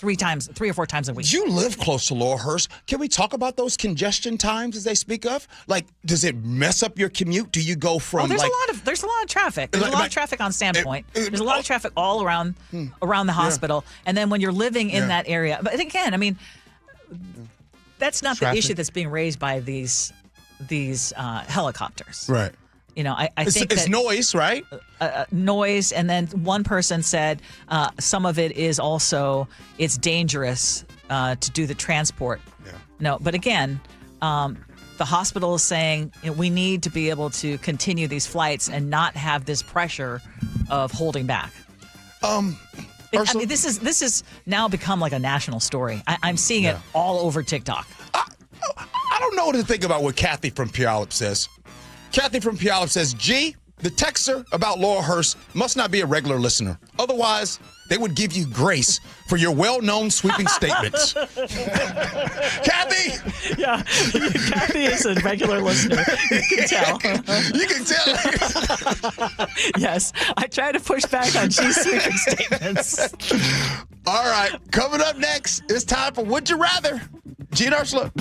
or four times a week. You live close to Lawhurst. Can we talk about those congestion times as they speak of? Like, does it mess up your commute? Do you go from there's a lot of traffic. There's a lot of traffic on Sandpoint. There's a lot of traffic all around the hospital. And then when you're living in that area, but again, I mean, that's not the issue that's being raised by these helicopters. Right. You know, I think it's noise, right? Noise, and then one person said some of it is also it's dangerous to do the transport. Yeah. No, but again, the hospital is saying we need to be able to continue these flights and not have this pressure of holding back. I mean, this is now become like a national story. I'm seeing it all over TikTok. I don't know what to think about what Kathy from Puyallup says. Kathy from Puyallup says, Gee, the texter about Lawhurst must not be a regular listener. Otherwise, they would give you grace for your well-known sweeping statements. Kathy! Yeah, Kathy is a regular listener. You can tell. You can tell. Yes, I try to push back on G's sweeping statements. All right, coming up next, it's time for Would You Rather? Gee and Ursula.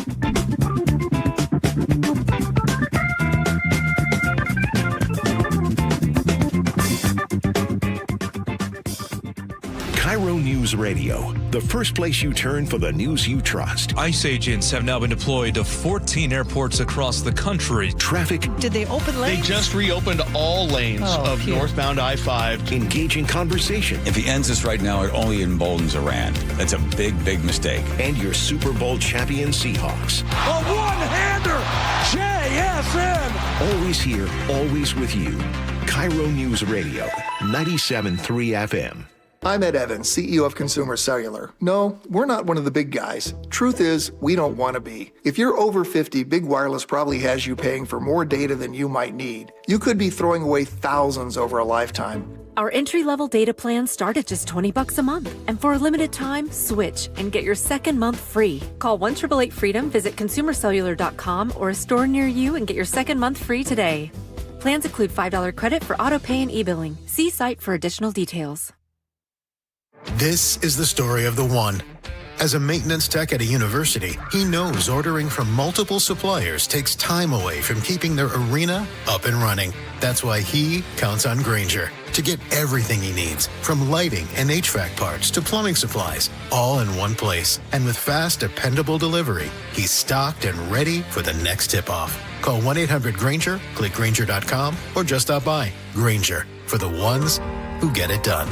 KIRO Newsradio, the first place you turn for the news you trust. ICE agents have now been deployed to 14 airports across the country. Traffic. Did they open lanes? They just reopened all lanes of northbound I-5. Engaging conversation. If he ends this right now, it only emboldens Iran. That's a big, big mistake. And your Super Bowl champion Seahawks. A one-hander! JSN! Always here, always with you. KIRO Newsradio, 97.3 FM. I'm Ed Evans, CEO of Consumer Cellular. No, we're not one of the big guys. Truth is, we don't want to be. If you're over 50, Big Wireless probably has you paying for more data than you might need. You could be throwing away thousands over a lifetime. Our entry-level data plans start at just $20 a month. And for a limited time, switch and get your second month free. Call 1-888-FREEDOM, visit consumercellular.com or a store near you and get your second month free today. Plans include $5 credit for auto pay and e-billing. See site for additional details. This is the story of the one. As a maintenance tech at a university, he knows ordering from multiple suppliers takes time away from keeping their arena up and running. That's why he counts on Grainger to get everything he needs, from lighting and HVAC parts to plumbing supplies, all in one place. And with fast, dependable delivery, he's stocked and ready for the next tip-off. Call 1-800-GRAINGER, click Grainger.com, or just stop by. Grainger, for the ones who get it done.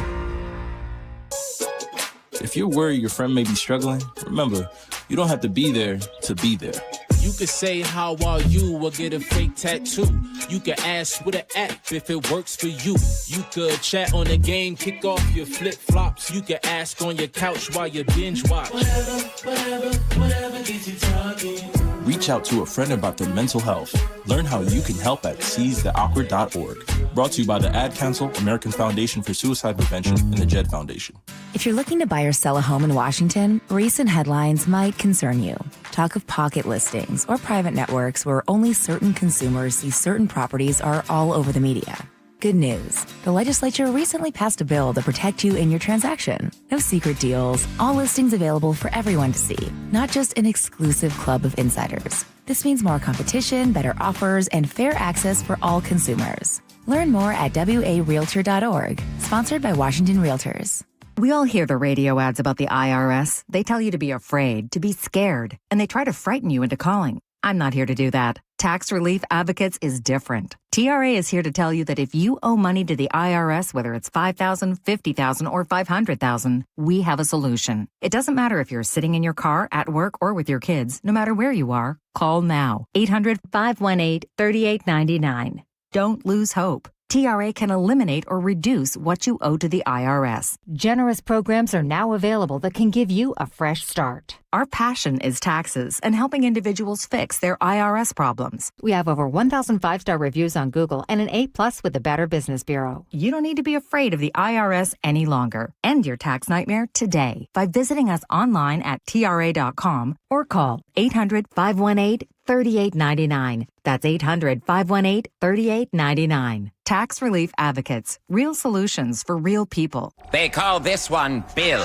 If you're worried your friend may be struggling, remember, you don't have to be there to be there. You could say, how are you, or get a fake tattoo. You could ask with an app if it works for you. You could chat on the game, kick off your flip-flops. You could ask on your couch while you binge watch. Whatever gets you talking. Reach out to a friend about their mental health. Learn how you can help at seizetheawkward.org. Brought to you by the Ad Council, American Foundation for Suicide Prevention, and the JED Foundation. If you're looking to buy or sell a home in Washington, recent headlines might concern you. Talk of pocket listings or private networks where only certain consumers see certain properties are all over the media. Good news. The legislature recently passed a bill to protect you in your transaction. No secret deals, all listings available for everyone to see, not just an exclusive club of insiders. This means more competition, better offers, and fair access for all consumers. Learn more at warealtor.org, sponsored by Washington Realtors. We all hear the radio ads about the IRS. They tell you to be afraid, to be scared, and they try to frighten you into calling. I'm not here to do that. Tax Relief Advocates is different. TRA is here to tell you that if you owe money to the IRS, whether it's $5,000, $50,000, or $500,000, we have a solution. It doesn't matter if you're sitting in your car, at work, or with your kids. No matter where you are, call now. 800-518-3899. Don't lose hope. TRA can eliminate or reduce what you owe to the IRS. Generous programs are now available that can give you a fresh start. Our passion is taxes and helping individuals fix their IRS problems. We have over 1,000 5-star reviews on Google and an A+ with the Better Business Bureau. You don't need to be afraid of the IRS any longer. End your tax nightmare today by visiting us online at TRA.com or call 800-518-3899. That's 800-518-3899. Tax Relief Advocates. Real solutions for real people. They call this one Bill.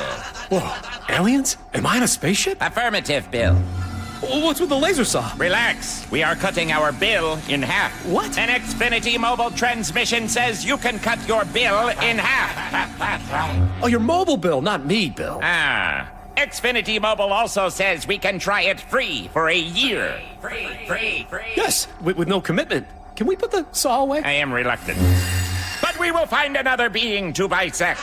Whoa, aliens? Am I in a spaceship? Affirmative, Bill. What's with the laser saw? Relax. We are cutting our bill in half. What? An Xfinity mobile transmission says you can cut your bill in half. Oh, your mobile bill, not me, Bill. Xfinity Mobile also says we can try it free for a year. Free. Yes, with no commitment. Can we put the saw away? I am reluctant. But we will find another being to bisect.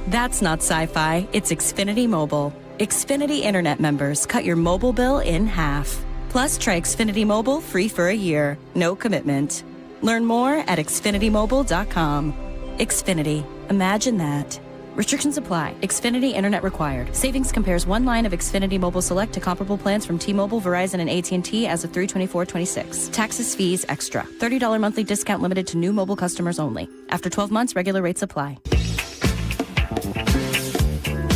That's not sci-fi. It's Xfinity Mobile. Xfinity Internet members cut your mobile bill in half. Plus, try Xfinity Mobile free for a year. No commitment. Learn more at xfinitymobile.com. Xfinity. Imagine that. Restrictions apply. Xfinity Internet required. Savings compares one line of Xfinity Mobile Select to comparable plans from T-Mobile, Verizon, and AT&T as of 3/24/26. Taxes, fees, extra. $30 monthly discount limited to new mobile customers only. After 12 months, regular rates apply.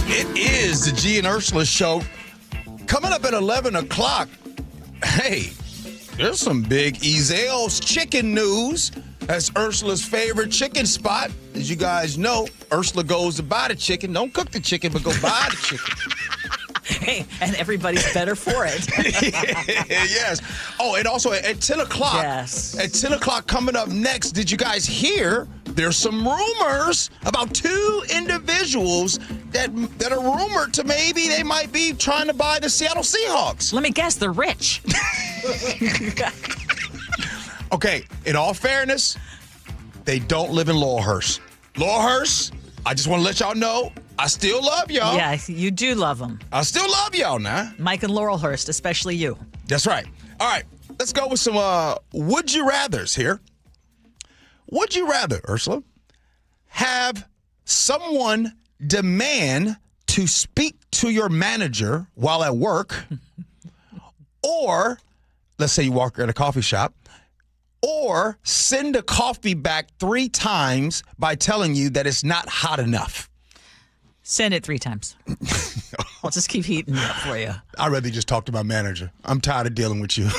It is the Gee and Ursula Show. Coming up at 11 o'clock, hey, there's some big Ezel's chicken news. That's Ursula's favorite chicken spot. As you guys know, Ursula goes to buy the chicken. Don't cook the chicken, but go buy the chicken. Hey, and everybody's better for it. Yes. Oh, and also at 10 o'clock. Yes. At 10 o'clock coming up next, did you guys hear there's some rumors about two individuals that are rumored to maybe they might be trying to buy the Seattle Seahawks. Let me guess, they're rich. Okay, in all fairness, they don't live in Laurelhurst. Laurelhurst, I just want to let y'all know, I still love y'all. Yeah, you do love them. I still love y'all now. Mike and Laurelhurst, especially you. That's right. All right, let's go with some would you rathers here. Would you rather, Ursula, have someone demand to speak to your manager while at work, or let's say you walk at a coffee shop, or send a coffee back 3 times by telling you that it's not hot enough? Send it 3 times. I'll just keep heating it up for you. I'd rather just talk to my manager. I'm tired of dealing with you.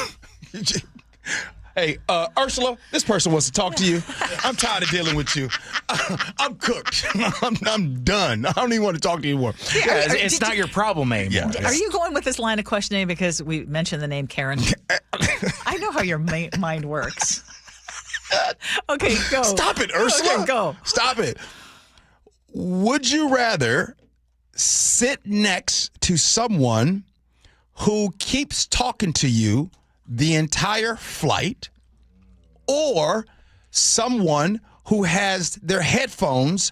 Hey, Ursula, this person wants to talk to you. I'm tired of dealing with you. I'm cooked. I'm done. I don't even want to talk to you anymore. Yeah, it's not your problem anymore. Are you going with this line of questioning because we mentioned the name Karen? I know how your mind works. Okay, go. Stop it, Ursula. Okay, go. Stop it. Would you rather sit next to someone who keeps talking to you the entire flight, or someone who has their headphones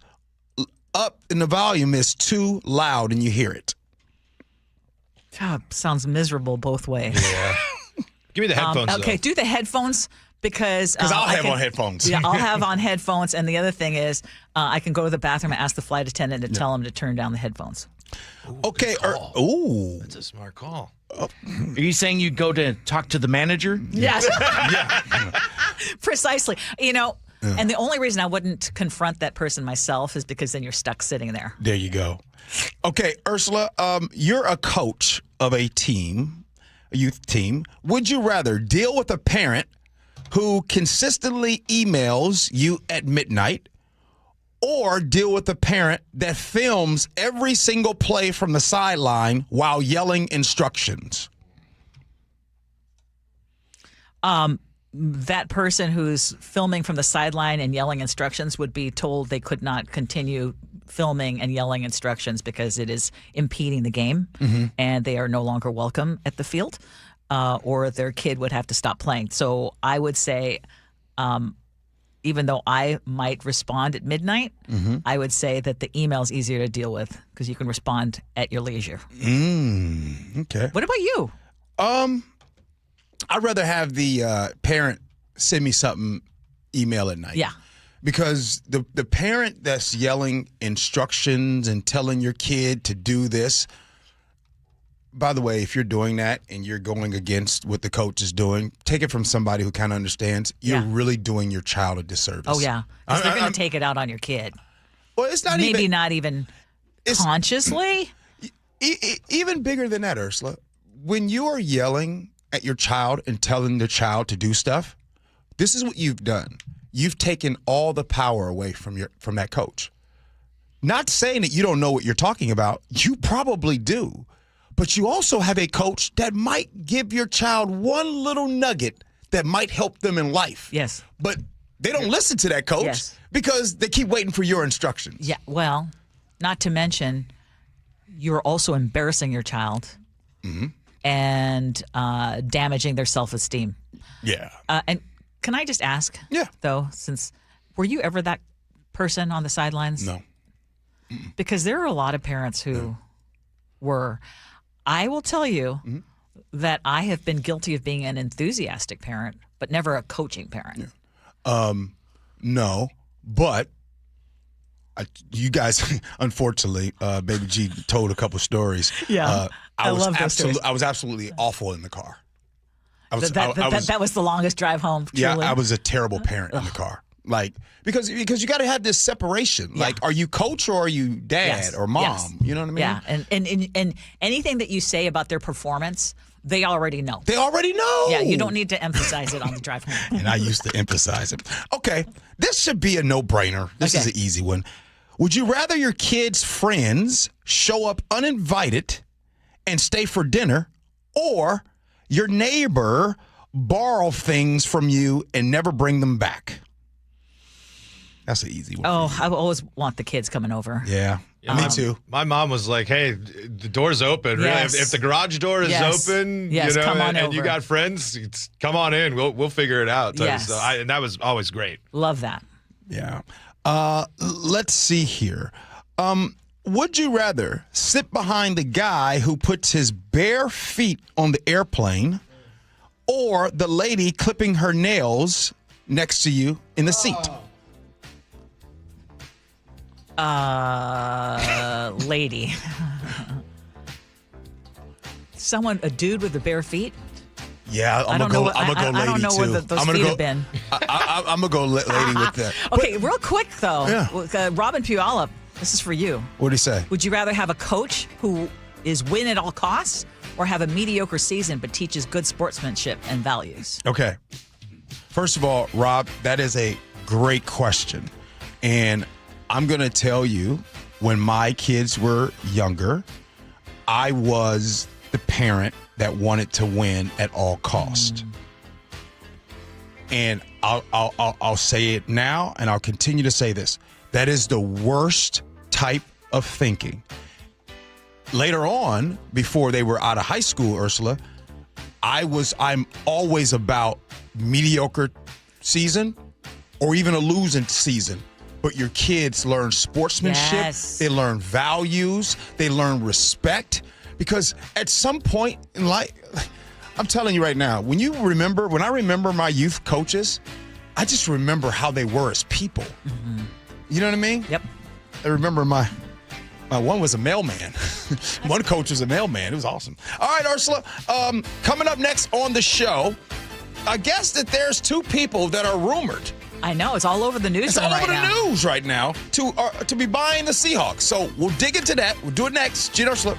up and the volume is too loud and you hear it? Sounds miserable both ways. Yeah. Give me the headphones. Okay, do the headphones because I'll have on headphones. Yeah, I'll have on headphones. And the other thing is I can go to the bathroom and ask the flight attendant to tell him to turn down the headphones. Okay. That's a smart call. Are you saying you'd go to talk to the manager? Yes. Precisely. And the only reason I wouldn't confront that person myself is because then you're stuck sitting there. There you go. Okay, Ursula, you're a coach of a team, a youth team. Would you rather deal with a parent who consistently emails you at midnight, or deal with a parent that films every single play from the sideline while yelling instructions? That person who's filming from the sideline and yelling instructions would be told they could not continue filming and yelling instructions because it is impeding the game, and they are no longer welcome at the field, or their kid would have to stop playing. So I would say, even though I might respond at midnight, I would say that the email is easier to deal with because you can respond at your leisure. Okay. What about you? I'd rather have the parent send me something email at night. Yeah. Because the parent that's yelling instructions and telling your kid to do this, by the way, if you're doing that and you're going against what the coach is doing, take it from somebody who kind of understands. You're really doing your child a disservice. Oh, yeah. Because they're going to take it out on your kid. Well, it's not Maybe not even consciously. Even bigger than that, Ursula. When you are yelling at your child and telling the child to do stuff, this is what you've done. You've taken all the power away from that coach. Not saying that you don't know what you're talking about. You probably do. But you also have a coach that might give your child one little nugget that might help them in life. Yes. But they don't listen to that coach because they keep waiting for your instructions. Yeah, well, not to mention, you're also embarrassing your child and damaging their self-esteem. Yeah. And can I just ask, though, were you ever that person on the sidelines? No. Because there are a lot of parents who were. I will tell you that I have been guilty of being an enthusiastic parent, but never a coaching parent. No, but you guys, unfortunately, Baby G told a couple stories. Yeah, I love those stories. I was absolutely awful in the car. That was the longest drive home. Truly. Yeah, I was a terrible parent in the car. Like because you got to have this separation. Yeah. Like, are you coach or are you dad or mom? Yes. You know what I mean? Yeah, and anything that you say about their performance, they already know. They already know. Yeah, you don't need to emphasize it on the drive home. And I used to emphasize it. Okay, this should be a no-brainer. This is an easy one. Would you rather your kids' friends show up uninvited and stay for dinner, or your neighbor borrow things from you and never bring them back? That's an easy one. Oh, I always want the kids coming over. Yeah, me too. My mom was like, "Hey, the door's open. Yes. Really, if the garage door is open, come on and over. you got friends, come on in. We'll figure it out." Yes. So and that was always great. Love that. Yeah. Let's see here. Would you rather sit behind the guy who puts his bare feet on the airplane, or the lady clipping her nails next to you in the seat? Lady. A dude with the bare feet? Yeah, I'm gonna go lady too. I don't know where those feet have been. I'm gonna go lady with that. Okay, real quick though. Yeah. Robin Puyallup, this is for you. What'd he say? Would you rather have a coach who is win at all costs, or have a mediocre season but teaches good sportsmanship and values? Okay. First of all, Rob, that is a great question. And I'm going to tell you, when my kids were younger, I was the parent that wanted to win at all cost. And I'll say it now, and I'll continue to say this. That is the worst type of thinking. Later on, before they were out of high school, Ursula, I'm always about mediocre season or even a losing season. But your kids learn sportsmanship, Yes. They learn values, they learn respect. Because at some point in life, I'm telling you right now, when I remember my youth coaches, I just remember how they were as people. Mm-hmm. You know what I mean? Yep. I remember my one was a mailman. One coach was a mailman. It was awesome. All right, Ursula, coming up next on the show, I guess that there's two people that are rumored. I know, it's all over the news. It's all over the news right now to be buying the Seahawks. So we'll dig into that. We'll do it next. Gee Ursula.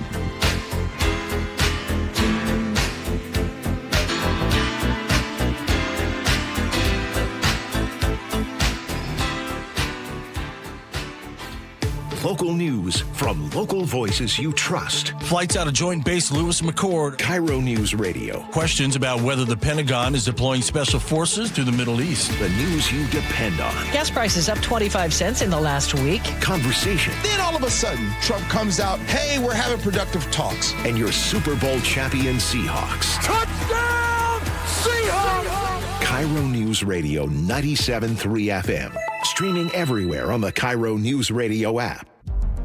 Local news from local voices you trust. Flights out of Joint Base Lewis McChord. KIRO Newsradio. Questions about whether the Pentagon is deploying special forces to the Middle East. The news you depend on. Gas prices up 25 cents in the last week. Conversation. Then all of a sudden, Trump comes out, hey, we're having productive talks. And your Super Bowl champion Seahawks. Touchdown, Seahawks! KIRO Newsradio 97.3 FM. Streaming everywhere on the KIRO Newsradio app.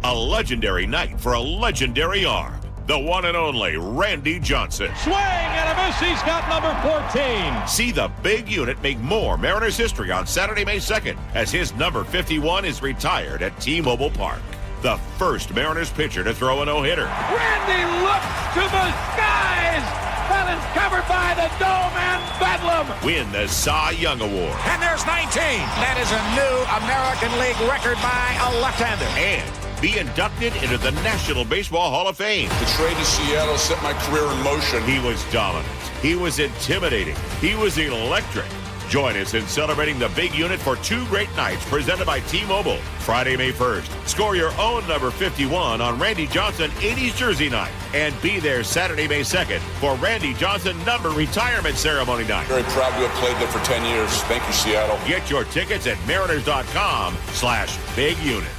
A legendary night for a legendary arm. The one and only Randy Johnson. Swing and a miss. He's got number 14. See the big unit make more Mariners history on Saturday, May 2nd, as his number 51 is retired at T-Mobile Park. The first Mariners pitcher to throw a no-hitter. Randy looks to the skies. That is covered by the dome and bedlam. Win the Cy Young Award. And there's 19. That is a new American League record by a left-hander. And be inducted into the National Baseball Hall of Fame. The trade to Seattle set my career in motion. He was dominant. He was intimidating. He was electric. Join us in celebrating the big unit for two great nights presented by T-Mobile. Friday, May 1st. Score your own number 51 on Randy Johnson 80s Jersey Night. And be there Saturday, May 2nd for Randy Johnson number retirement ceremony night. Very proud to have played there for 10 years. Thank you, Seattle. Get your tickets at mariners.com/big unit.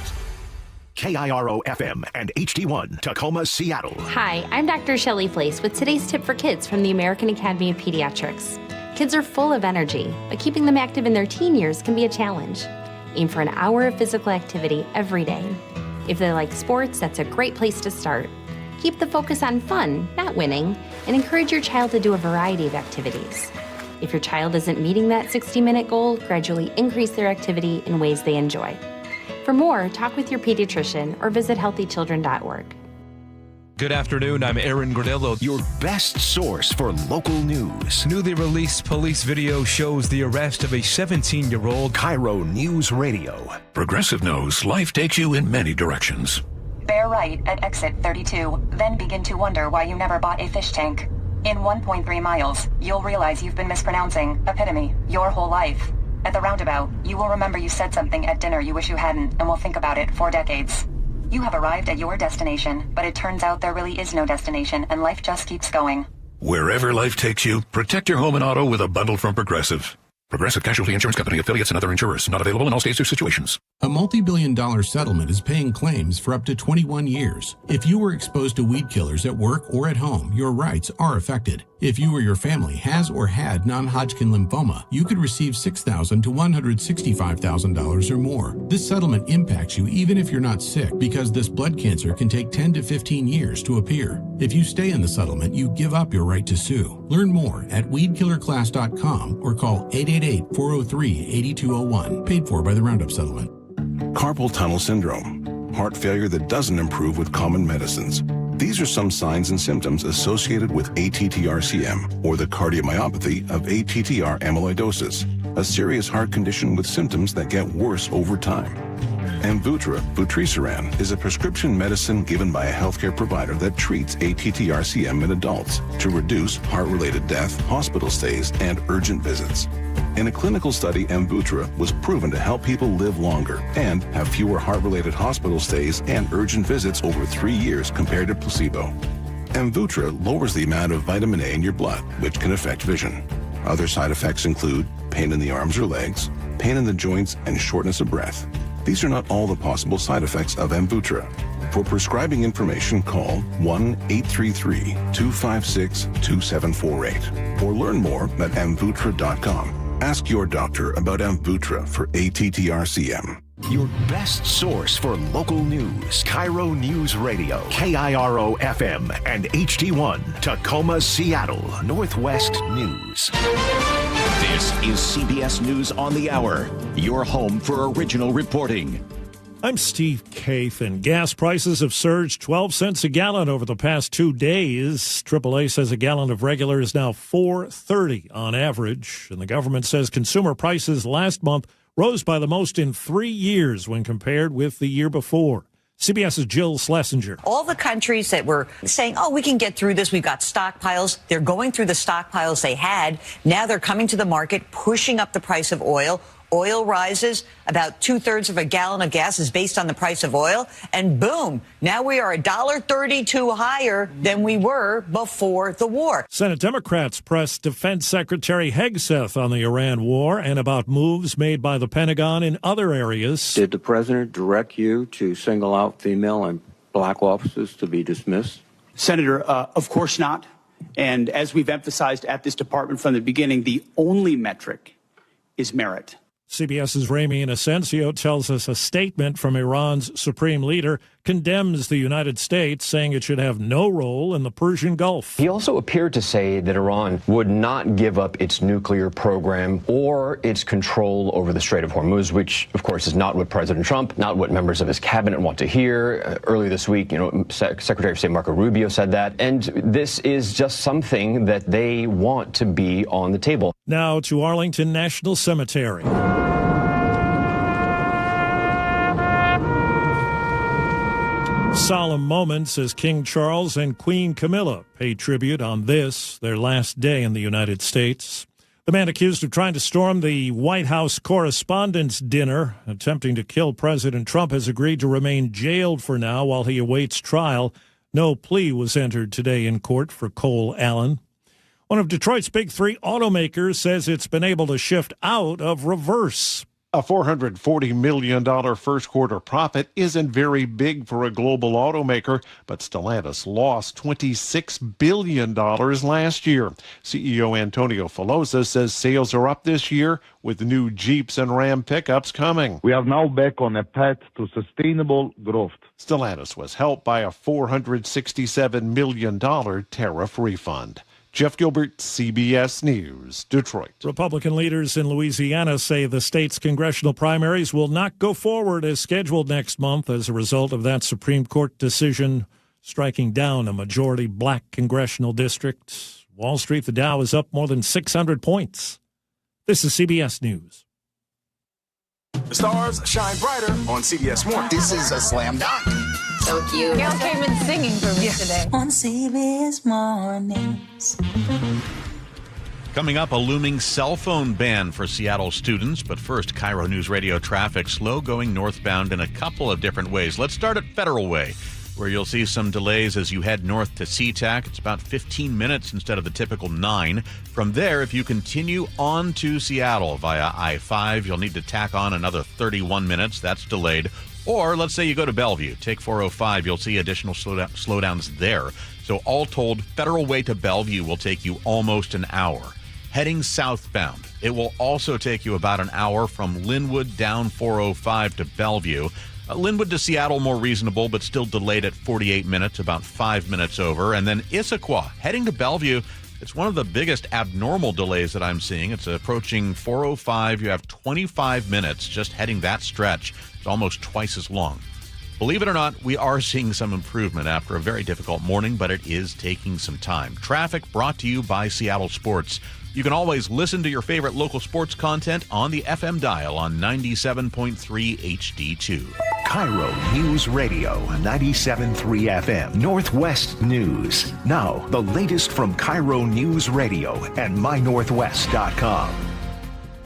KIRO FM and HD1 Tacoma, Seattle. Hi, I'm Dr. Shelley Flace with today's tip for kids from the American Academy of Pediatrics. Kids are full of energy, but keeping them active in their teen years can be a challenge. Aim for an hour of physical activity every day. If they like sports, that's a great place to start. Keep the focus on fun, not winning, and encourage your child to do a variety of activities. If your child isn't meeting that 60-minute goal, gradually increase their activity in ways they enjoy. For more, talk with your pediatrician or visit healthychildren.org. Good afternoon, I'm Aaron Granillo. Your best source for local news. Newly released police video shows the arrest of a 17-year-old. KIRO Newsradio. Progressive knows life takes you in many directions. Bear right at exit 32, then begin to wonder why you never bought a fish tank. In 1.3 miles, you'll realize you've been mispronouncing epitome your whole life. At the roundabout, you will remember you said something at dinner you wish you hadn't and will think about it for decades. You have arrived at your destination, but it turns out there really is no destination and life just keeps going. Wherever life takes you, protect your home and auto with a bundle from Progressive. Progressive Casualty Insurance Company, affiliates, and other insurers. Not available in all states or situations. A multi-billion-dollar settlement is paying claims for up to 21 years. If you were exposed to weed killers at work or at home, your rights are affected. If you or your family has or had non-Hodgkin lymphoma, you could receive $6,000 to $165,000 or more. This settlement impacts you even if you're not sick, because this blood cancer can take 10 to 15 years to appear. If you stay in the settlement, you give up your right to sue. Learn more at weedkillerclass.com or call 888-403-8201. Paid for by the Roundup Settlement. Carpal tunnel syndrome, heart failure that doesn't improve with common medicines. These are some signs and symptoms associated with ATTR-CM, or the cardiomyopathy of ATTR amyloidosis, a serious heart condition with symptoms that get worse over time. Amvuttra, vutrisiran, is a prescription medicine given by a healthcare provider that treats ATTR-CM in adults to reduce heart-related death, hospital stays, and urgent visits. In a clinical study, Amvuttra was proven to help people live longer and have fewer heart-related hospital stays and urgent visits over 3 years compared to placebo. Amvuttra lowers the amount of vitamin A in your blood, which can affect vision. Other side effects include pain in the arms or legs, pain in the joints, and shortness of breath. These are not all the possible side effects of Amvuttra. For prescribing information, call 1-833-256-2748 or learn more at amvuttra.com. Ask your doctor about Amvuttra for ATTRCM. Your best source for local news. KIRO News Radio, KIRO FM and HD1, Tacoma, Seattle, Northwest News. This is CBS News on the Hour, your home for original reporting. I'm Steve Kaith, and gas prices have surged 12 cents a gallon over the past 2 days. AAA says a gallon of regular is now $4.30 on average, and the government says consumer prices last month rose by the most in 3 years when compared with the year before. CBS's Jill Schlesinger. All the countries that were saying, oh, we can get through this, we've got stockpiles, they're going through the stockpiles they had. Now they're coming to the market, pushing up the price of oil. Oil rises. About 2/3 of a gallon of gas is based on the price of oil. And boom, now we are $1.32 higher than we were before the war. Senate Democrats pressed Defense Secretary Hegseth on the Iran war and about moves made by the Pentagon in other areas. Did the president direct you to single out female and black officers to be dismissed? Senator, of course not. And as we've emphasized at this department from the beginning, the only metric is merit. CBS's Ramy Inocencio tells us a statement from Iran's supreme leader condemns the United States, saying it should have no role in the Persian Gulf. He also appeared to say that Iran would not give up its nuclear program or its control over the Strait of Hormuz, which, of course, is not what President Trump, not what members of his cabinet want to hear. Earlier this week, Secretary of State Marco Rubio said that. And this is just something that they want to be on the table. Now to Arlington National Cemetery. Solemn moments as King Charles and Queen Camilla pay tribute on this, their last day in the United States. The man accused of trying to storm the White House Correspondents' Dinner, attempting to kill President Trump, has agreed to remain jailed for now while he awaits trial. No plea was entered today in court for Cole Allen. One of Detroit's big three automakers says it's been able to shift out of reverse. A $440 million first quarter profit isn't very big for a global automaker, but Stellantis lost $26 billion last year. CEO Antonio Filosa says sales are up this year with new Jeeps and Ram pickups coming. We are now back on a path to sustainable growth. Stellantis was helped by a $467 million tariff refund. Jeff Gilbert, CBS News, Detroit. Republican leaders in Louisiana say the state's congressional primaries will not go forward as scheduled next month as a result of that Supreme Court decision striking down a majority black congressional district. Wall Street, the Dow is up more than 600 points. This is CBS News. The stars shine brighter on CBS Morning. This is a slam dunk. So cute. Gail came in singing for me today. On CBS Mornings. Coming up, a looming cell phone ban for Seattle students. But first, KIRO News Radio traffic slow going northbound in a couple of different ways. Let's start at Federal Way, where you'll see some delays as you head north to SeaTac. It's about 15 minutes instead of the typical 9. From there, if you continue on to Seattle via I-5, you'll need to tack on another 31 minutes. That's delayed. Or let's say you go to Bellevue, take 405, you'll see additional slowdowns there. So all told, Federal Way to Bellevue will take you almost an hour. Heading southbound, it will also take you about an hour from Linwood down 405 to Bellevue. Linwood to Seattle, more reasonable, but still delayed at 48 minutes, about 5 minutes over. And then Issaquah, heading to Bellevue, it's one of the biggest abnormal delays that I'm seeing. It's approaching 405. You have 25 minutes just heading that stretch. It's almost twice as long. Believe it or not, we are seeing some improvement after a very difficult morning, but it is taking some time. Traffic brought to you by Seattle Sports. You can always listen to your favorite local sports content on the FM dial on 97.3 HD2. KIRO News Radio, 97.3 FM, Northwest News. Now, the latest from KIRO News Radio and MyNorthwest.com.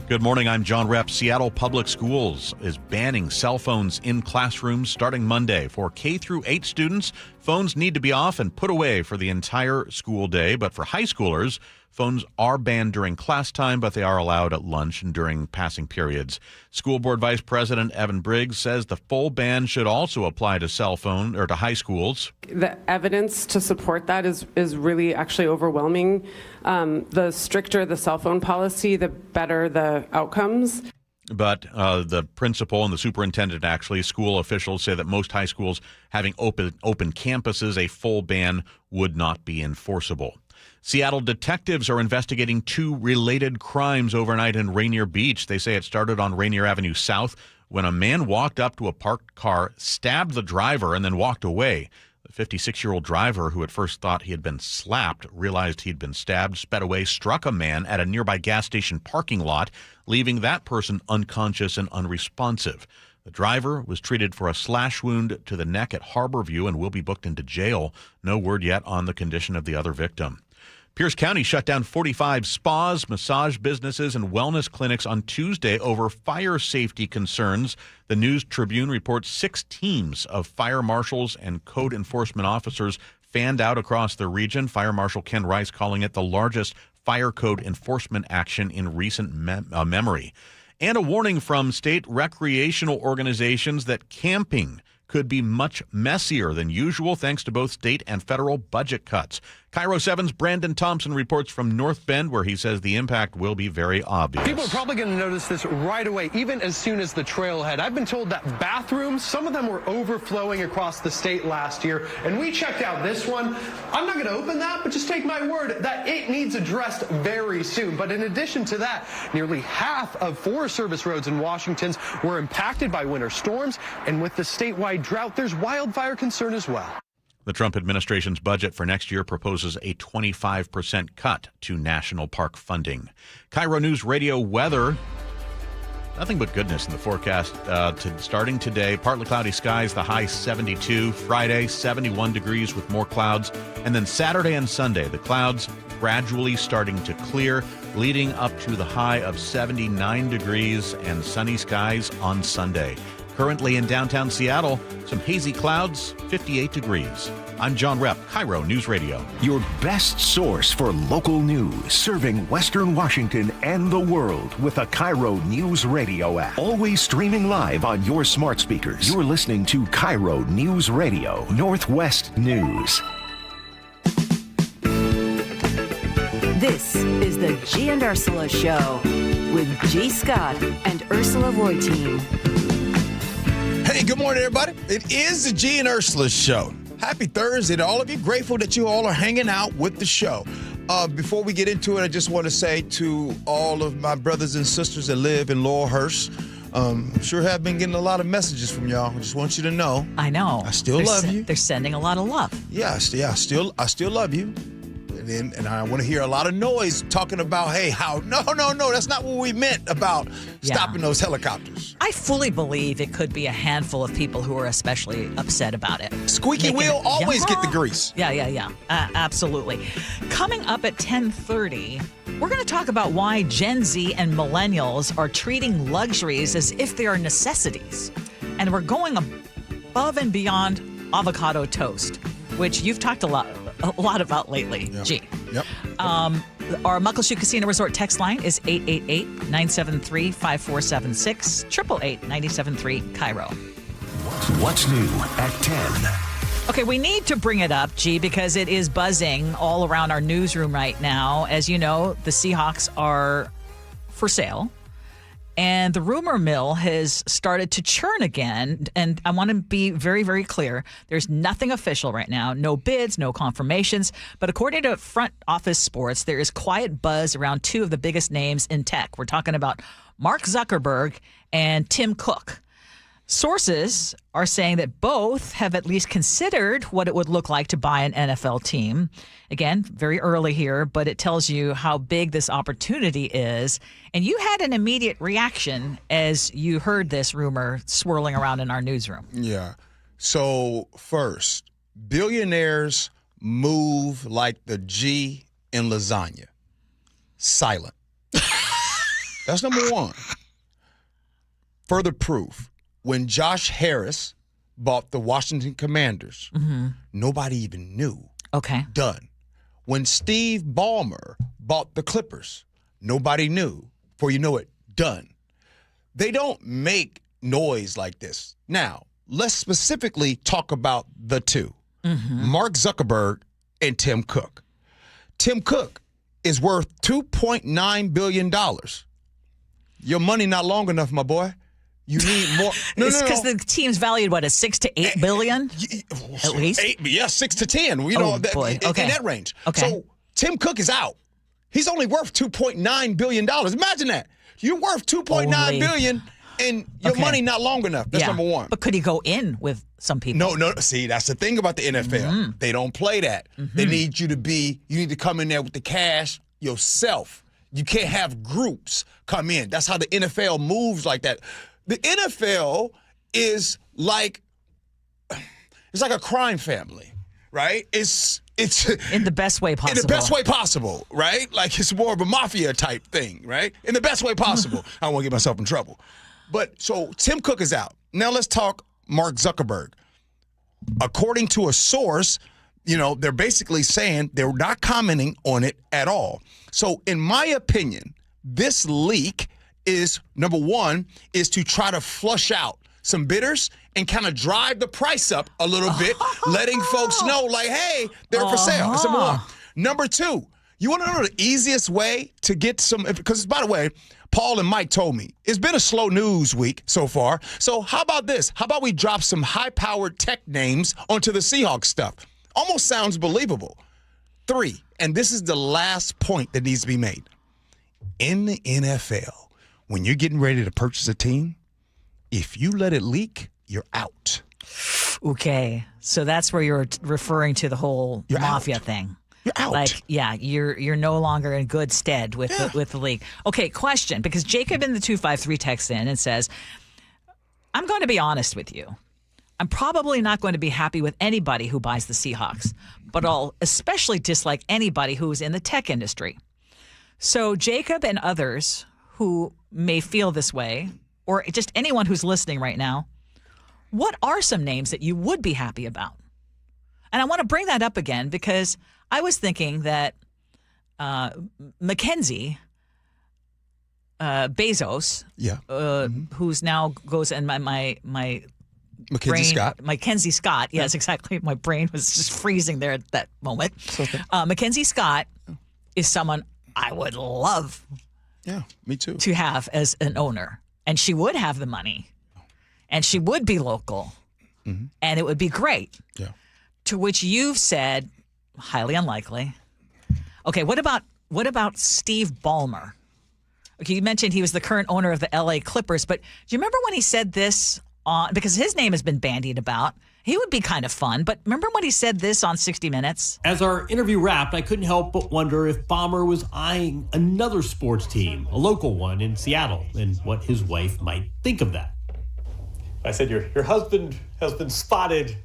Good morning, I'm John Repp. Seattle Public Schools is banning cell phones in classrooms starting Monday. For K through 8 students, phones need to be off and put away for the entire school day. But for high schoolers, phones are banned during class time, but they are allowed at lunch and during passing periods. School Board Vice President Evan Briggs says the full ban should also apply to cell phone or to high schools. The evidence to support that is really actually overwhelming. The stricter the cell phone policy, the better the outcomes. But the principal and the superintendent, actually, school officials say that most high schools having open campuses, a full ban would not be enforceable. Seattle detectives are investigating 2 related crimes overnight in Rainier Beach. They say it started on Rainier Avenue South when a man walked up to a parked car, stabbed the driver, and then walked away. The 56-year-old driver, who at first thought he had been slapped, realized he'd been stabbed, sped away, struck a man at a nearby gas station parking lot, leaving that person unconscious and unresponsive. The driver was treated for a slash wound to the neck at Harborview and will be booked into jail. No word yet on the condition of the other victim. Pierce County shut down 45 spas, massage businesses, and wellness clinics on Tuesday over fire safety concerns. The News Tribune reports 6 teams of fire marshals and code enforcement officers fanned out across the region. Fire Marshal Ken Rice calling it the largest fire code enforcement action in recent memory. And a warning from state recreational organizations that camping could be much messier than usual thanks to both state and federal budget cuts. KIRO 7's Brandon Thompson reports from North Bend, where he says the impact will be very obvious. People are probably going to notice this right away, even as soon as the trailhead. I've been told that bathrooms, some of them were overflowing across the state last year, and we checked out this one. I'm not going to open that, but just take my word that it needs addressed very soon. But in addition to that, nearly half of Forest Service roads in Washington were impacted by winter storms, and with the statewide drought, there's wildfire concern as well. The Trump administration's budget for next year proposes a 25% cut to national park funding. KIRO Newsradio weather. Nothing but goodness in the forecast starting today. Partly cloudy skies, the high 72. Friday, 71 degrees with more clouds. And then Saturday and Sunday, the clouds gradually starting to clear, leading up to the high of 79 degrees and sunny skies on Sunday. Currently in downtown Seattle, some hazy clouds, 58 degrees. I'm John Repp, KIRO News Radio. Your best source for local news, serving Western Washington and the world with a KIRO News Radio app. Always streaming live on your smart speakers. You're listening to KIRO News Radio, Northwest News. This is the Gee and Ursula Show with G. Scott and Ursula Reutin. Hey, good morning, everybody. It is the Gee and Ursula Show. Happy Thursday to all of you. Grateful that you all are hanging out with the show. Before we get into it, I just want to say to all of my brothers and sisters that live in Laurelhurst, sure have been getting a lot of messages from y'all. I just want you to know. I know. I still love you. They're sending a lot of love. Yeah, I still love you. And I want to hear a lot of noise talking about, hey, no, that's not what we meant about stopping those helicopters. I fully believe it could be a handful of people who are especially upset about it. Squeaky wheel always get the grease. Yeah. Absolutely. Coming up at 10:30, we're going to talk about why Gen Z and millennials are treating luxuries as if they are necessities. And we're going above and beyond avocado toast, which you've talked a lot about lately, Gee. Yep. Our Muckleshoot Casino Resort text line is 888-973-5476, 888-973-KIRO. What's new at 10? Okay, we need to bring it up, Gee, because it is buzzing all around our newsroom right now. As you know, the Seahawks are for sale. And the rumor mill has started to churn again. And I want to be very, very clear. There's nothing official right now. No bids, no confirmations. But according to Front Office Sports, there is quiet buzz around 2 of the biggest names in tech. We're talking about Mark Zuckerberg and Tim Cook. Sources are saying that both have at least considered what it would look like to buy an NFL team. Again, very early here, but it tells you how big this opportunity is. And you had an immediate reaction as you heard this rumor swirling around in our newsroom. Yeah. So first, billionaires move like the G in lasagna. Silent. That's number one. Further proof, when Josh Harris bought the Washington Commanders, nobody even knew. Okay. Done. When Steve Ballmer bought the Clippers, nobody knew. Before you know it, done. They don't make noise like this. Now, let's specifically talk about the two, Mark Zuckerberg and Tim Cook. Tim Cook is worth $2.9 billion. Your money not long enough, my boy. You need more. It's because the team's valued, what, at $6 to $8 billion? At least? 6 to 10. You know, boy. Okay. In that range. Okay. So Tim Cook is out. He's only worth $2.9 billion. Imagine that. You're worth $2.9 billion and your money not long enough. That's number one. But could he go in with some people? No. See, that's the thing about the NFL. They don't play that. They need you need to come in there with the cash yourself. You can't have groups come in. That's how the NFL moves like that. The NFL is like a crime family, right? It's in the best way possible. In the best way possible, right? Like it's more of a mafia type thing, right? In the best way possible. I don't want to get myself in trouble. But so Tim Cook is out. Now let's talk Mark Zuckerberg. According to a source, they're basically saying they're not commenting on it at all. So in my opinion, this leak is, number one, is to try to flush out some bidders and kind of drive the price up a little bit, letting folks know, like, hey, they're for sale. That's number one. Number two, you want to know the easiest way to get some, because, by the way, Paul and Mike told me, it's been a slow news week so far. So how about this? How about we drop some high-powered tech names onto the Seahawks stuff? Almost sounds believable. 3, and this is the last point that needs to be made. In the NFL, when you're getting ready to purchase a team, if you let it leak, you're out. Okay. So that's where you're referring to the whole mafia out. thing. You're out. Like, you're no longer in good stead with the league. Okay, question, because Jacob in the 253 texts in and says, I'm going to be honest with you. I'm probably not going to be happy with anybody who buys the Seahawks, but I'll especially dislike anybody who's in the tech industry. So Jacob and others who may feel this way, or just anyone who's listening right now, what are some names that you would be happy about? And I want to bring that up again because I was thinking that Mackenzie Bezos, who's now goes in my Mackenzie Scott. Yes, exactly. My brain was just freezing there at that moment. Okay. Mackenzie Scott is someone I would love. Yeah, me too. To have as an owner. And she would have the money. And she would be local. And it would be great. Yeah. To which you've said, highly unlikely. Okay, what about Steve Ballmer? Okay, you mentioned he was the current owner of the LA Clippers, but do you remember when he said this on, because his name has been bandied about? He would be kind of fun, but remember when he said this on 60 Minutes? As our interview wrapped, I couldn't help but wonder if Ballmer was eyeing another sports team, a local one in Seattle, and what his wife might think of that. I said, your husband has been spotted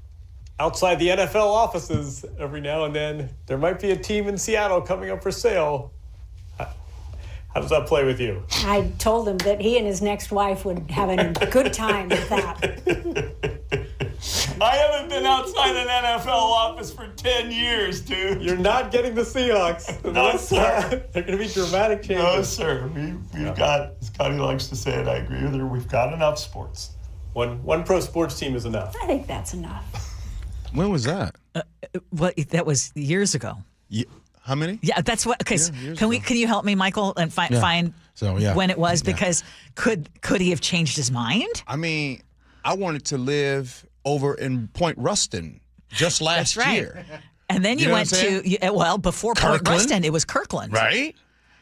outside the NFL offices every now and then. There might be a team in Seattle coming up for sale. How does that play with you? I told him that he and his next wife would have a good time with that. I haven't been outside an NFL office for 10 years, dude. You're not getting the Seahawks. No, sir. They're going to be dramatic changes. No, sir. We've got, as Scotty likes to say it, I agree with her, we've got enough sports. One pro sports team is enough. I think that's enough. When was that? That was years ago. How many? Yeah, that's what. Okay, can you help me, Michael, and find when it was? Because could he have changed his mind? I mean, I wanted to live over in Point Ruston just last year. And then you went to before Point Ruston, it was Kirkland, right?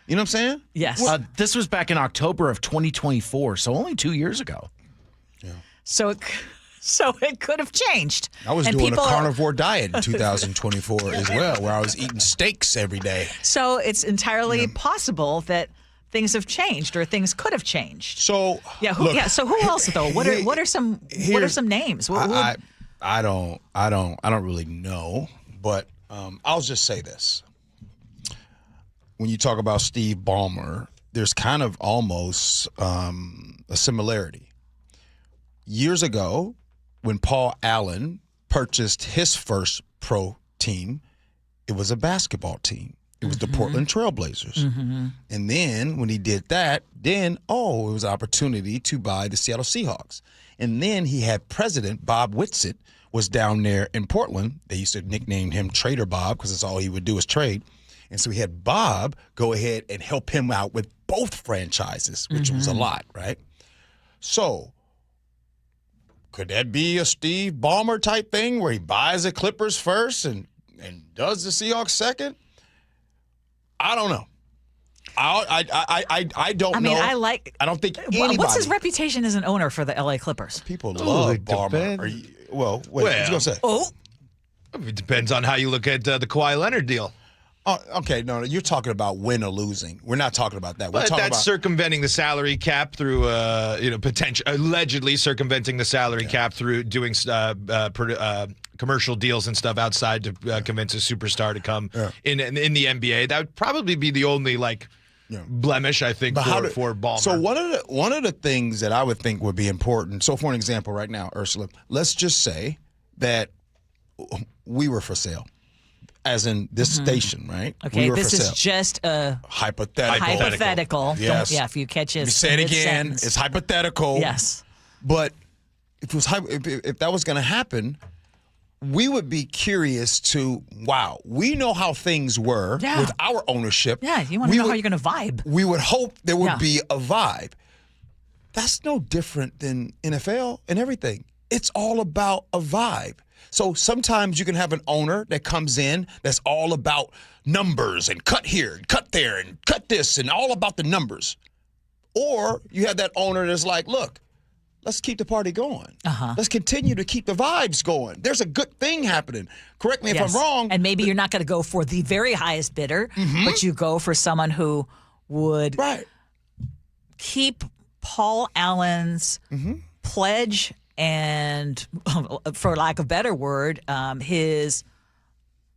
You know what I'm saying? Yes. This was back in October of 2024, so only 2 years ago. Yeah. So it could have changed. I was doing a carnivore diet in 2024 as well, where I was eating steaks every day. So it's entirely possible that things have changed, or things could have changed. So So who else though? What are some names? I don't really know, but I'll just say this: when you talk about Steve Ballmer, there's kind of almost a similarity. Years ago, when Paul Allen purchased his first pro team, it was a basketball team. It was the Portland Trailblazers. And then when he did that, it was an opportunity to buy the Seattle Seahawks. And then he had President Bob Whitsitt was down there in Portland. They used to nickname him Trader Bob because that's all he would do is trade. And so he had Bob go ahead and help him out with both franchises, which was a lot, right? So could that be a Steve Ballmer type thing where he buys the Clippers first and does the Seahawks second? I don't know. I don't know. I don't think anybody. What's his reputation as an owner for the LA Clippers? People love Ballmer. Wait, what you gonna say? It depends on how you look at the Kawhi Leonard deal. Oh, okay, no, you're talking about win or losing. We're not talking about that. We're But talking that's about circumventing the salary cap through, allegedly circumventing the salary cap through doing commercial deals and stuff outside to convince a superstar to come in the NBA. That would probably be the only blemish, I think, for Ballmer. So one of the things that I would think would be important. So for an example, right now, Ursula, let's just say that we were for sale. As in this station, right? Okay, this is just a hypothetical. Yes. If you catch it. You say it again. Sentence. It's hypothetical. Yes. But if that was going to happen, we would be curious to, we know how things were with our ownership. Yeah, you want to know how you're going to vibe. We would hope there would be a vibe. That's no different than NFL and everything. It's all about a vibe. So sometimes you can have an owner that comes in that's all about numbers and cut here and cut there and cut this and all about the numbers. Or you have that owner that's like, look, let's keep the party going. Let's continue to keep the vibes going. There's a good thing happening. Correct me if I'm wrong. And maybe you're not going to go for the very highest bidder, but you go for someone who would keep Paul Allen's pledge and, for lack of a better word, his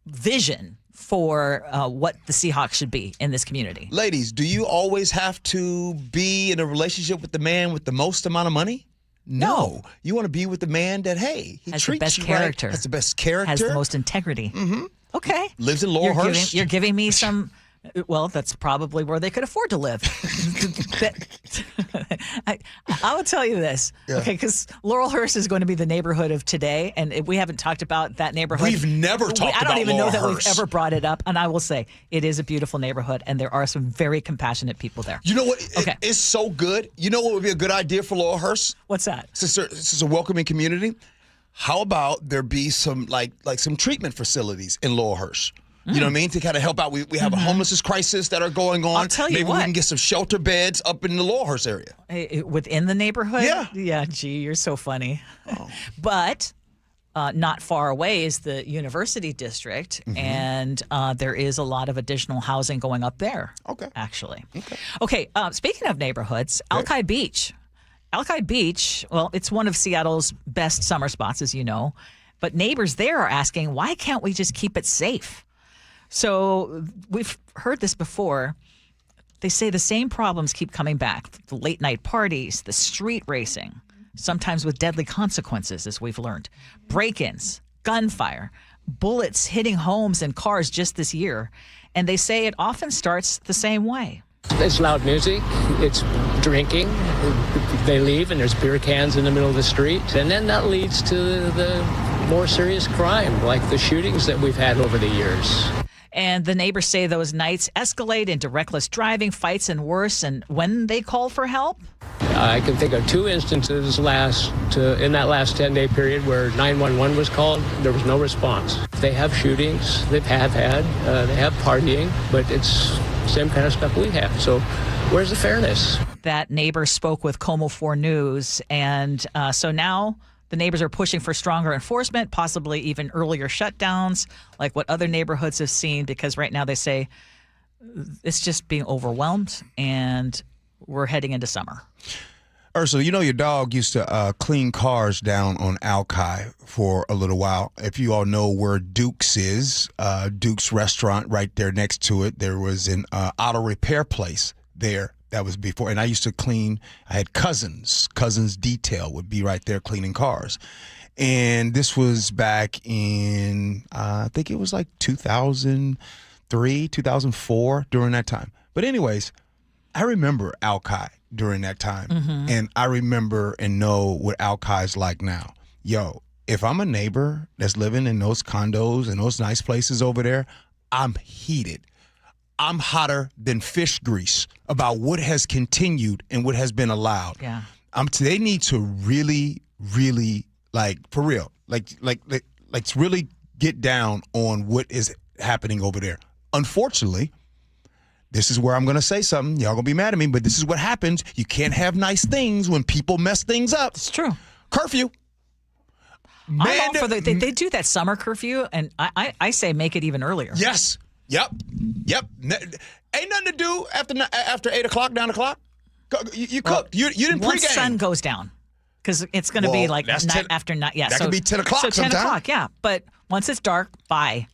vision for what the Seahawks should be in this community. Ladies, do you always have to be in a relationship with the man with the most amount of money? No. You want to be with the man that, he has treats the best you character. Has the best character. Has the most integrity. Okay. Lives in Laurelhurst. You're giving me some... Well, that's probably where they could afford to live. I will tell you this, okay, because Laurelhurst is going to be the neighborhood of today, and we haven't talked about that neighborhood. We've never talked about Laurelhurst. I don't even know that we've ever brought it up, and I will say it is a beautiful neighborhood, and there are some very compassionate people there. You know what? Okay. It's so good. You know what would be a good idea for Laurelhurst? What's that? Since it's a welcoming community, how about there be some like some treatment facilities in Laurelhurst? You know what I mean? To kind of help out. We have a homelessness crisis that are going on. I'll tell you Maybe we can get some shelter beds up in the Laurelhurst area. Within the neighborhood? Yeah. Yeah, gee, you're so funny. But not far away is the University District, and there is a lot of additional housing going up there, actually. Okay, speaking of neighborhoods, Alki Beach. Alki Beach, well, it's one of Seattle's best summer spots, as you know, but neighbors there are asking, why can't we just keep it safe? So we've heard this before. They say the same problems keep coming back. The late night parties, the street racing, sometimes with deadly consequences, as we've learned. Break-ins, gunfire, bullets hitting homes and cars just this year. And they say it often starts the same way. It's loud music, it's drinking, they leave and there's beer cans in the middle of the street, and then that leads to the more serious crime, like the shootings that we've had over the years. And the neighbors say those nights escalate into reckless driving, fights, and worse. And when they call for help? I can think of 2 instances in that last 10-day period where 911 was called. There was no response. They have shootings, they have partying, but it's the same kind of stuff we have. So where's the fairness? That neighbor spoke with Como 4 News. And so now the neighbors are pushing for stronger enforcement, possibly even earlier shutdowns, like what other neighborhoods have seen, because right now they say it's just being overwhelmed and we're heading into summer. Ursula, you know your dog used to clean cars down on Alki for a little while. If you all know where Duke's is, Duke's restaurant right there next to it, there was an auto repair place there That was before. And I used to clean. I had cousins. Cousins Detail would be right there cleaning cars. And this was back in, I think it was like 2003, 2004, during that time. But anyways, I remember Al-Kai during that time. And I remember and know what Al-Kai's like now. Yo, if I'm a neighbor that's living in those condos and those nice places over there, I'm heated. I'm hotter than fish grease about what has continued and what has been allowed. Yeah. They need to really, really, like, for real, like really get down on what is happening over there. Unfortunately, this is where I'm going to say something. Y'all going to be mad at me, but this is what happens. You can't have nice things when people mess things up. It's true. Curfew. I'm all for they do that summer curfew, and I say make it even earlier. Yes. Yep. Ain't nothing to do after 8 o'clock, 9 o'clock. You cooked. You didn't pregame. Once sun goes down, because it's going to be like after night. Yeah, that could be 10 o'clock. So 10 sometime. o'clock, yeah. But once it's dark, bye.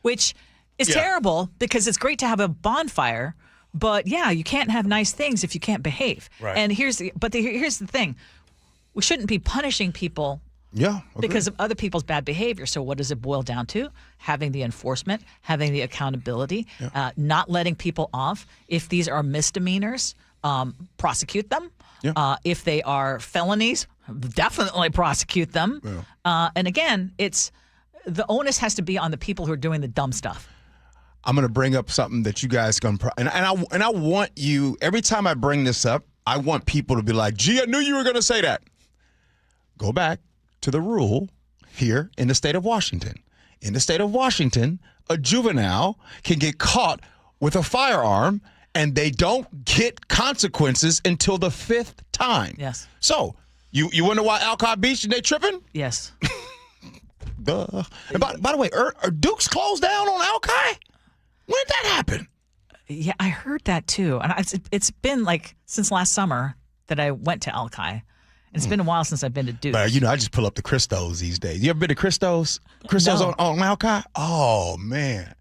Which is terrible because it's great to have a bonfire, but yeah, you can't have nice things if you can't behave. Right. And here's the thing: we shouldn't be punishing people. Yeah, because of other people's bad behavior. So what does it boil down to? Having the enforcement, having the accountability, not letting people off. If these are misdemeanors, prosecute them. Yeah. If they are felonies, definitely prosecute them. Yeah. And again, the onus has to be on the people who are doing the dumb stuff. I'm going to bring up something that you guys can, and I want you, every time I bring this up, I want people to be like, gee, I knew you were going to say that. Go back to the rule here in the state of Washington. In the state of Washington, a juvenile can get caught with a firearm and they don't get consequences until the 5th time. Yes. So, you wonder why Alcott Beach, they tripping? Yes. Duh. And by the way, are Duke's closed down on Alki? When did that happen? Yeah, I heard that too. And it's been like since last summer that I went to Alki. And it's been a while since I've been to Duke. But I just pull up the Christos these days. You ever been to Christos? Christos No. on Alki? Oh, man.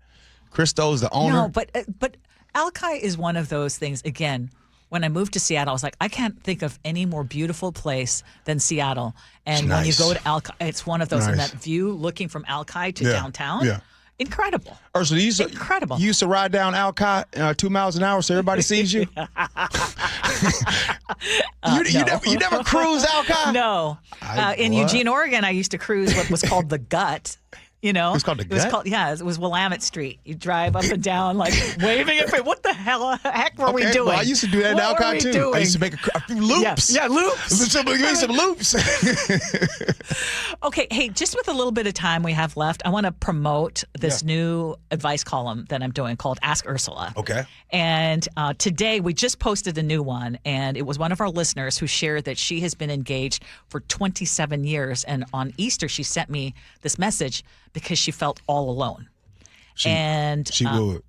Christos, the owner. No, but Alki is one of those things, again, when I moved to Seattle, I was like, I can't think of any more beautiful place than Seattle. And when you go to Alki, it's one of those. And that view looking from Alki to downtown, incredible. Ursula, incredible. You used to ride down Alki 2 miles an hour so everybody sees you? You never cruised Alki? No. In Eugene, Oregon, I used to cruise what was called the Gut. You know, It's called the Gut? It was Willamette Street. You drive up and down, like waving at what the heck were we doing? Well, I used to do that in Alki too. Doing? I used to make a few loops. Yeah, loops. Give me some loops. Okay, hey, just with a little bit of time we have left, I want to promote this new advice column that I'm doing called Ask Ursula. Okay. And today we just posted a new one, and it was one of our listeners who shared that she has been engaged for 27 years. And on Easter, she sent me this message because she felt all alone. I know.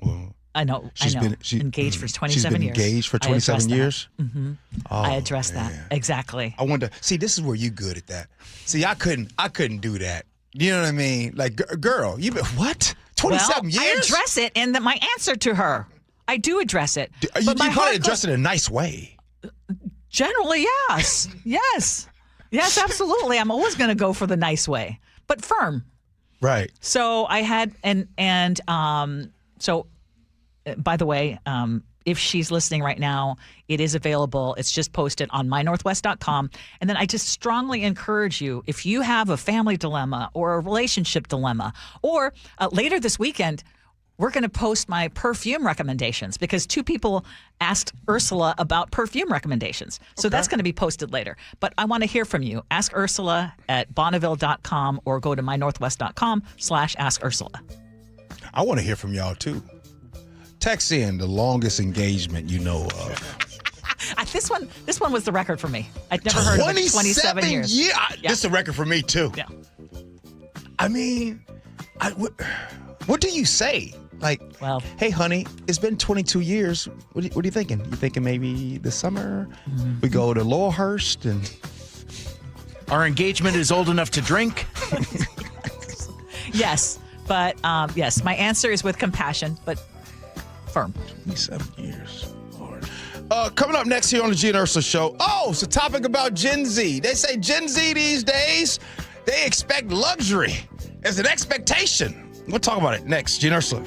Been engaged for 27 years. She's been engaged for 27 years? Mm-hmm. Oh, I addressed that. Exactly. I wonder. See, this is where you good at that. See, I couldn't do that. You know what I mean? Like, girl, you been what? 27 years? I address it in my answer to her. I do address it. You probably address it in a nice way. Generally, yes. Yes, absolutely. I'm always going to go for the nice way, but firm. Right. So I had, so by the way, if she's listening right now, it is available. It's just posted on mynorthwest.com. And then I just strongly encourage you, if you have a family dilemma or a relationship dilemma, or later this weekend, we're going to post my perfume recommendations because 2 people asked Ursula about perfume recommendations. So that's going to be posted later. But I want to hear from you. Ask Ursula at Bonneville.com or go to mynorthwest.com/Ask Ursula. I want to hear from y'all too. Text in the longest engagement you know of. This one was the record for me. I'd never heard of it. 27 years. Yeah, this is a record for me too. Yeah. I mean, what do you say? Like, well, hey, honey, it's been 22 years. What are you thinking? You thinking maybe this summer we go to Laurelhurst and our engagement is old enough to drink? Yes, but yes, my answer is with compassion, but firm. 27 years. Lord. Coming up next here on the Gee and Ursula Show. Oh, it's a topic about Gen Z. They say Gen Z these days, they expect luxury as an expectation. We'll talk about it next. Gee and Ursula.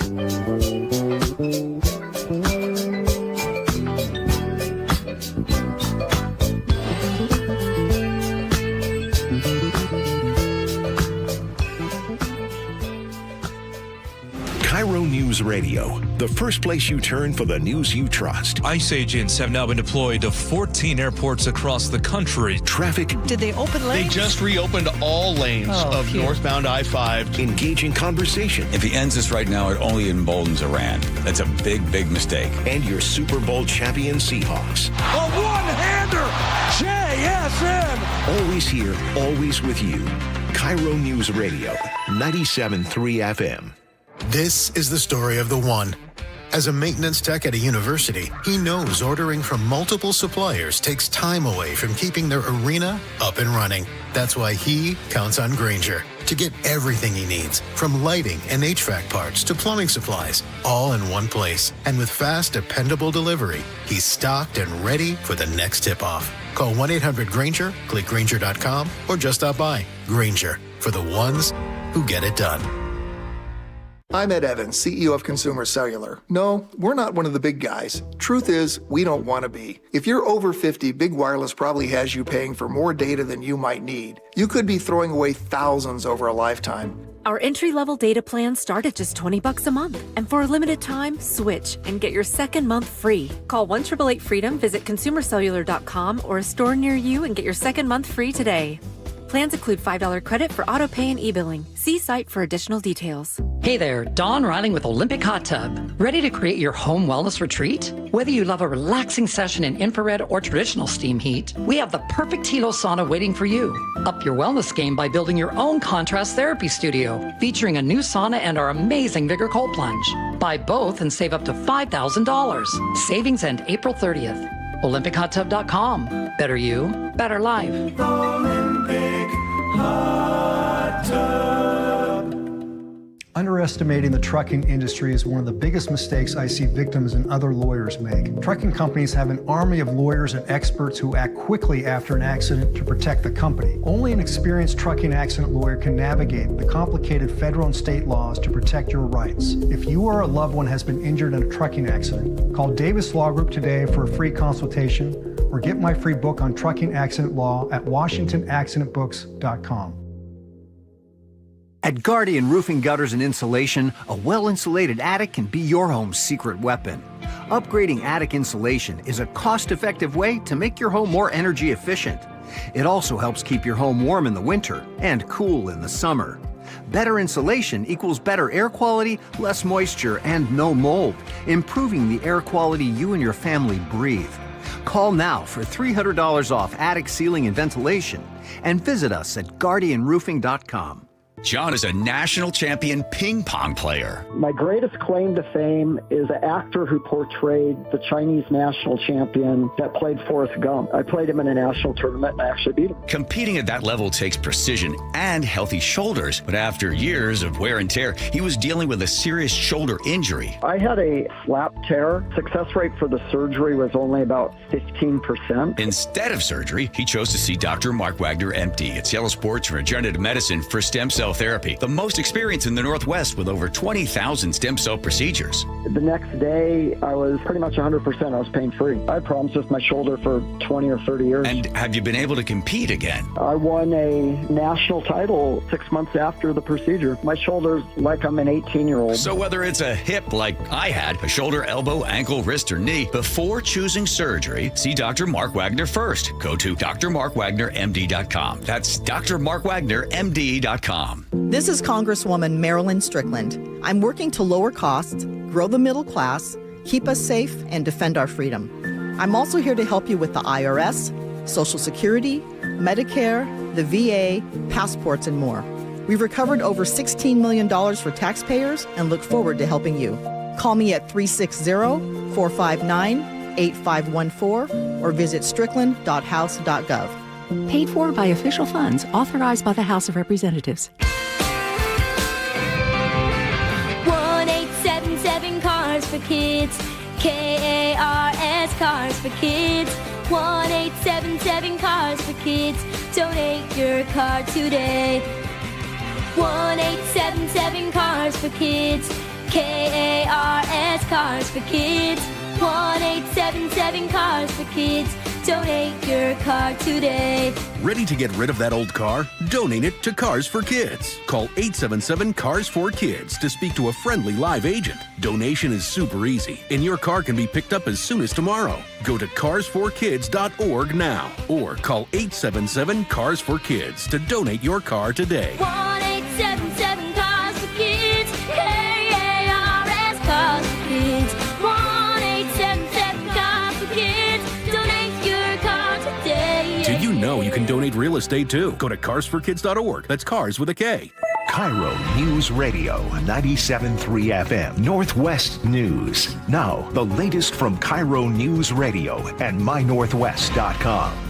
KIRO Newsradio, the first place you turn for the news you trust. ICE agents have now been deployed to 14 airports across the country. Traffic. Did they open lanes? They just reopened all lanes of northbound I-5. Engaging conversation. If he ends this right now, it only emboldens Iran. That's a big, big mistake. And your Super Bowl champion Seahawks. A one-hander! JSN! Always here, always with you. KIRO Newsradio, 97.3 FM. This is the story of the one. As a maintenance tech at a university, he knows ordering from multiple suppliers takes time away from keeping their arena up and running. That's why he counts on Grainger to get everything he needs, from lighting and HVAC parts to plumbing supplies, all in one place. And with fast, dependable delivery, he's stocked and ready for the next tip-off. Call 1-800-GRAINGER, click Grainger.com, or just stop by. Grainger, for the ones who get it done. I'm Ed Evans, CEO of Consumer Cellular. No, we're not one of the big guys. Truth is, we don't want to be. If you're over 50, Big Wireless probably has you paying for more data than you might need. You could be throwing away thousands over a lifetime. Our entry-level data plans start at just $20 a month. And for a limited time, switch and get your second month free. Call 1-888-FREEDOM, visit consumercellular.com or a store near you and get your second month free today. Plans include $5 credit for auto pay and e-billing. See site for additional details. Hey there, Dawn Riley with Olympic Hot Tub. Ready to create your home wellness retreat? Whether you love a relaxing session in infrared or traditional steam heat, we have the perfect Tilo sauna waiting for you. Up your wellness game by building your own contrast therapy studio, featuring a new sauna and our amazing Vigor Cold Plunge. Buy both and save up to $5,000. Savings end April 30th. OlympicHotTub.com. Better you, better life. Olympic Hot Tub. Underestimating the trucking industry is one of the biggest mistakes I see victims and other lawyers make. Trucking companies have an army of lawyers and experts who act quickly after an accident to protect the company. Only an experienced trucking accident lawyer can navigate the complicated federal and state laws to protect your rights. If you or a loved one has been injured in a trucking accident, call Davis Law Group today for a free consultation or get my free book on trucking accident law at WashingtonAccidentBooks.com. At Guardian Roofing, Gutters, and Insulation, a well-insulated attic can be your home's secret weapon. Upgrading attic insulation is a cost-effective way to make your home more energy efficient. It also helps keep your home warm in the winter and cool in the summer. Better insulation equals better air quality, less moisture, and no mold, improving the air quality you and your family breathe. Call now for $300 off attic sealing and ventilation, and visit us at GuardianRoofing.com. John is a national champion ping pong player. My greatest claim to fame is an actor who portrayed the Chinese national champion that played Forrest Gump. I played him in a national tournament and I actually beat him. Competing at that level takes precision and healthy shoulders, but after years of wear and tear, he was dealing with a serious shoulder injury. I had a slap tear. Success rate for the surgery was only about 15%. Instead of surgery, he chose to see Dr. Mark Wagner, MD, at Seattle Sports Regenerative Medicine for stem cell therapy, the most experience in the Northwest with over 20,000 stem cell procedures. The next day, I was pretty much 100%. I was pain-free. I had problems with my shoulder for 20 or 30 years. And have you been able to compete again? I won a national title 6 months after the procedure. My shoulder's like I'm an 18-year-old. So whether it's a hip like I had, a shoulder, elbow, ankle, wrist, or knee, before choosing surgery, see Dr. Mark Wagner first. Go to drmarkwagnermd.com. That's drmarkwagnermd.com. This is Congresswoman Marilyn Strickland. I'm working to lower costs, grow the middle class, keep us safe, and defend our freedom. I'm also here to help you with the IRS, Social Security, Medicare, the VA, passports, and more. We've recovered over $16 million for taxpayers and look forward to helping you. Call me at 360-459-8514 or visit strickland.house.gov. Paid for by official funds authorized by the House of Representatives. 1-877 Cars for Kids. KARS, Cars for Kids. 1-877 Cars for Kids. Donate your car today. 1-877 Cars for Kids. KARS, Cars for Kids. 1-877 Cars for Kids. Donate your car today. Ready to get rid of that old car? Donate it to Cars for Kids. Call 877-CARS-4-KIDS to speak to a friendly live agent. Donation is super easy, and your car can be picked up as soon as tomorrow. Go to carsforkids.org now, or call 877-CARS-4-KIDS to donate your car today. 1-877 Cars for Kids. KARS, Cars for Kids. 1-877 Cars for Kids. Donate your car today. Did you know you can donate real estate too? Go to carsforkids.org. That's cars with a K. KIRO News Radio 97.3 FM Northwest News. Now, the latest from KIRO News Radio and mynorthwest.com.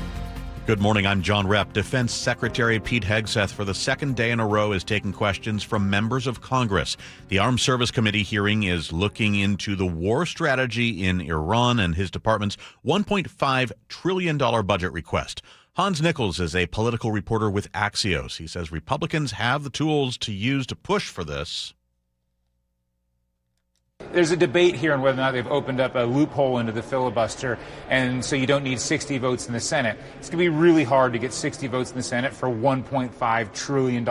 Good morning, I'm John Repp. Defense Secretary Pete Hegseth for the second day in a row is taking questions from members of Congress. The Armed Service Committee hearing is looking into the war strategy in Iran and his department's $1.5 trillion budget request. Hans Nichols is a political reporter with Axios. He says Republicans have the tools to use to push for this. There's a debate here on whether or not they've opened up a loophole into the filibuster, and so you don't need 60 votes in the Senate. It's going to be really hard to get 60 votes in the Senate for $1.5 trillion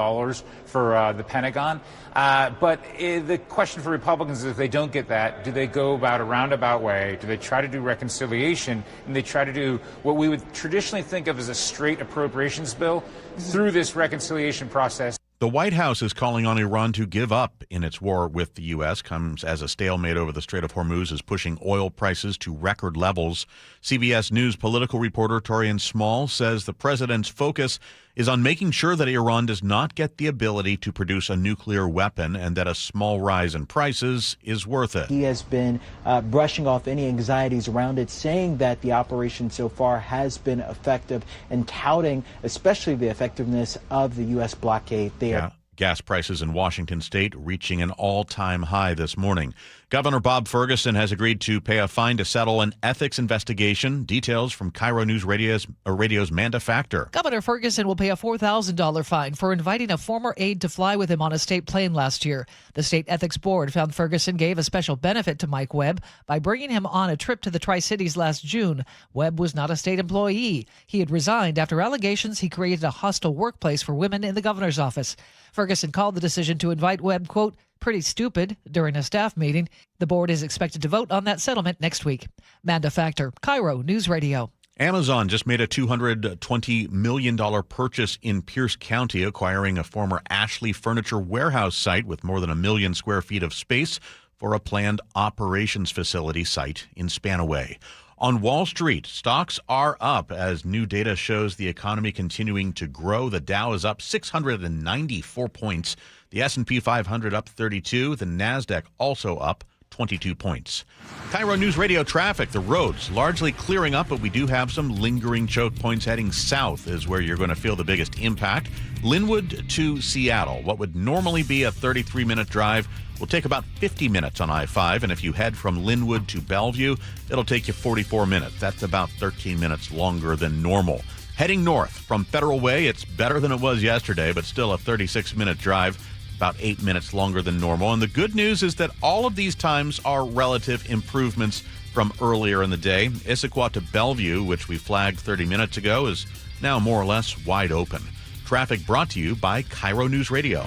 for the Pentagon. But the question for Republicans is, if they don't get that, do they go about a roundabout way? Do they try to do reconciliation? And they try to do what we would traditionally think of as a straight appropriations bill through this reconciliation process? The White House is calling on Iran to give up in its war with the U.S. Comes as a stalemate over the Strait of Hormuz is pushing oil prices to record levels. CBS News political reporter Torian Small says the president's focus is on making sure that Iran does not get the ability to produce a nuclear weapon and that a small rise in prices is worth it. He has been brushing off any anxieties around it, saying that the operation so far has been effective and touting especially the effectiveness of the U.S. blockade there. Gas prices in Washington state reaching an all-time high this morning. Governor Bob Ferguson has agreed to pay a fine to settle an ethics investigation. Details from KIRO News Radio's Manda Factor. Governor Ferguson will pay a $4,000 fine for inviting a former aide to fly with him on a state plane last year. The state ethics board found Ferguson gave a special benefit to Mike Webb by bringing him on a trip to the Tri-Cities last June. Webb was not a state employee. He had resigned after allegations he created a hostile workplace for women in the governor's office. Ferguson called the decision to invite Webb, quote, pretty stupid, during a staff meeting. The board is expected to vote on that settlement next week. Manda Factor, KIRO News Radio. Amazon just made a $220 million purchase in Pierce County, acquiring a former Ashley Furniture warehouse site with more than 1 million square feet of space for a planned operations facility site in Spanaway. On Wall Street, stocks are up as new data shows the economy continuing to grow. The Dow is up 694 points. The S&P 500 up 32. The NASDAQ also up 22 points. KIRO News Radio traffic. The roads largely clearing up, but we do have some lingering choke points. Heading south is where you're going to feel the biggest impact. Linwood to Seattle. What would normally be a 33-minute drive will take about 50 minutes on I-5, and if you head from Linwood to Bellevue, it'll take you 44 minutes. That's about 13 minutes longer than normal. Heading north from Federal Way, it's better than it was yesterday, but still a 36-minute drive, about 8 minutes longer than normal. And the good news is that all of these times are relative improvements from earlier in the day. Issaquah to Bellevue, which we flagged 30 minutes ago, is now more or less wide open. Traffic brought to you by KIRO News Radio.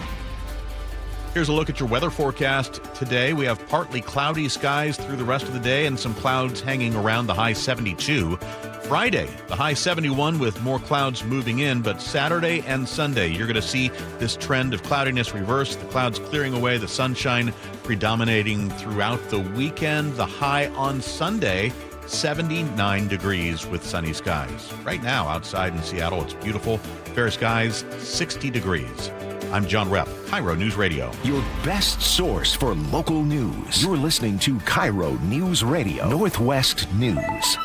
Here's a look at your weather forecast today. We have partly cloudy skies through the rest of the day and some clouds hanging around, the high 72. Friday, the high 71 with more clouds moving in, but Saturday and Sunday, you're going to see this trend of cloudiness reverse, the clouds clearing away, the sunshine predominating throughout the weekend. The high on Sunday, 79 degrees with sunny skies. Right now, outside in Seattle, it's beautiful. Fair skies, 60 degrees. I'm John Repp, KIRO News Radio. Your best source for local news. You're listening to KIRO News Radio, Northwest News.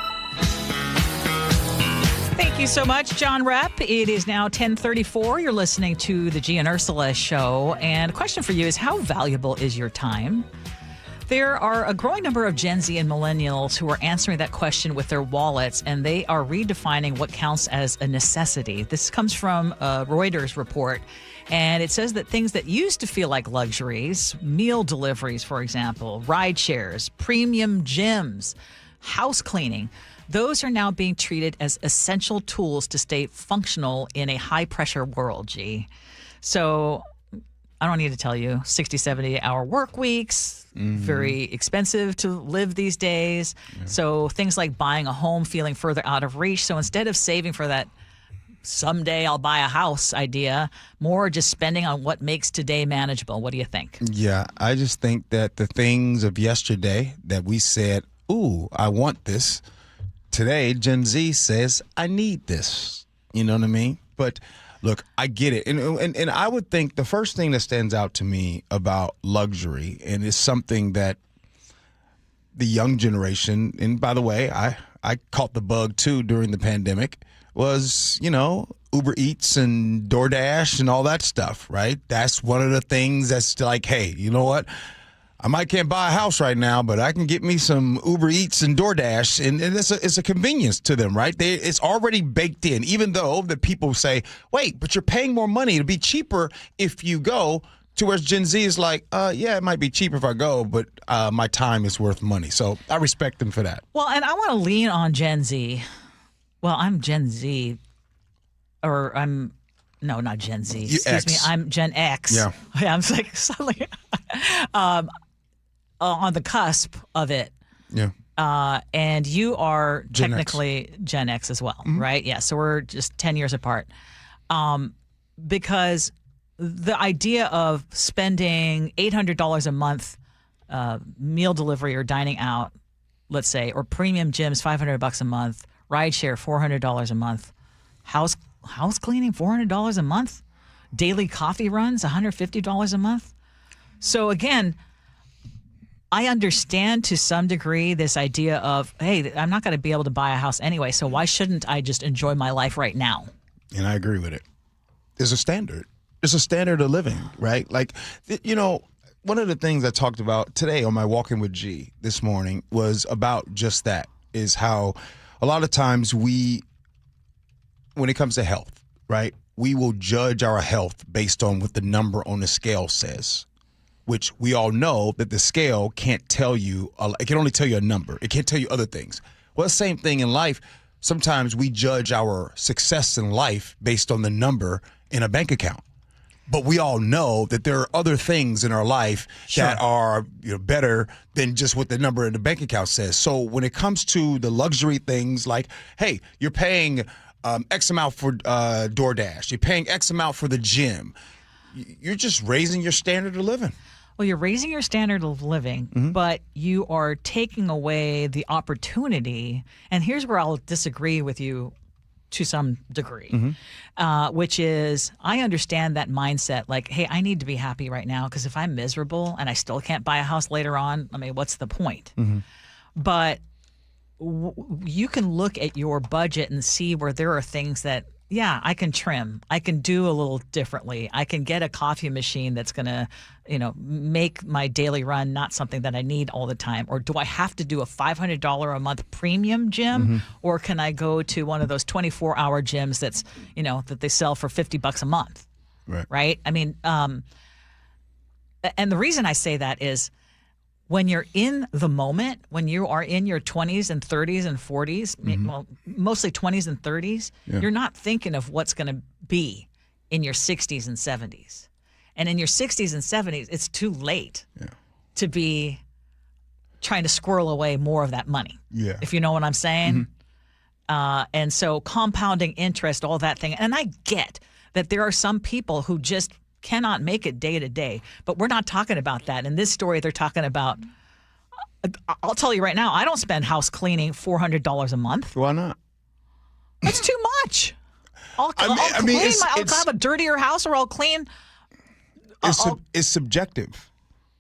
Thank you so much, John Repp. It is now 10:34. You're listening to the Gee and Ursula Show. And a question for you is, how valuable is your time? There are a growing number of Gen Z and millennials who are answering that question with their wallets, and they are redefining what counts as a necessity. This comes from a Reuters report, and it says that things that used to feel like luxuries, meal deliveries, for example, ride shares, premium gyms, house cleaning, those are now being treated as essential tools to stay functional in a high-pressure world, G. So I don't need to tell you, 60, 70-hour work weeks, very expensive to live these days. Yeah. So things like buying a home feeling further out of reach. So instead of saving for that someday I'll buy a house idea, more just spending on what makes today manageable. What do you think? Yeah, I just think that the things of yesterday that we said, ooh, I want this, today Gen Z says, I need this. You know what I mean? But look, I get it. And I would think the first thing that stands out to me about luxury, and it's something that the young generation, and by the way, I caught the bug too during the pandemic, was, Uber Eats and DoorDash and all that stuff, right? That's one of the things that's like, hey, you know what? I might can't buy a house right now, but I can get me some Uber Eats and DoorDash, and it's a convenience to them, right? It's already baked in, even though the people say, wait, but you're paying more money. It'll be cheaper if you go, to where Gen Z is like, yeah, it might be cheaper if I go, but my time is worth money. So I respect them for that. Well, and I want to lean on Gen Z. Well, I'm Gen Z, or no, not Gen Z. Excuse me, I'm Gen X. Yeah. I'm like suddenly on the cusp of it. Yeah. And you are Gen technically X. Gen X as well, right? Yeah. So we're just 10 years apart. Because the idea of spending $800 a month meal delivery or dining out, let's say, or premium gyms, $500 a month, rideshare, $400 a month, house cleaning, $400 a month, daily coffee runs, $150 a month. So again, I understand to some degree this idea of, hey, I'm not going to be able to buy a house anyway, so why shouldn't I just enjoy my life right now? And I agree with it. There's a standard. There's a standard of living, right? Like, one of the things I talked about today on my Walking with G this morning was about just that, is how a lot of times when it comes to health, right, we will judge our health based on what the number on the scale says, which we all know that the scale can't tell you, it can only tell you a number. It can't tell you other things. Well, the same thing in life. Sometimes we judge our success in life based on the number in a bank account. But we all know that there are other things in our life that are better than just what the number in the bank account says. So when it comes to the luxury things like, hey, you're paying X amount for DoorDash, you're paying X amount for the gym, you're just raising your standard of living. Well, you're raising your standard of living, but you are taking away the opportunity. And here's where I'll disagree with you to some degree, which is I understand that mindset. Like, hey, I need to be happy right now because if I'm miserable and I still can't buy a house later on, I mean, what's the point? But you can look at your budget and see where there are things that, yeah, I can trim. I can do a little differently. I can get a coffee machine that's going to, make my daily run not something that I need all the time. Or do I have to do a $500 a month premium gym? Or can I go to one of those 24-hour gyms that's, that they sell for $50 a month? Right? I mean, and the reason I say that is when you're in the moment, when you are in your 20s and 30s and 40s, well, mostly 20s and 30s, you're not thinking of what's going to be in your 60s and 70s. And in your 60s and 70s, it's too late to be trying to squirrel away more of that money, if you know what I'm saying. And so compounding interest, all that thing. And I get that there are some people who just cannot make it day to day, but we're not talking about that. In this story, they're talking about, I'll tell you right now, I don't spend house cleaning $400 a month. Why not? That's too much. I'll have a dirtier house, or I'll clean. It's subjective.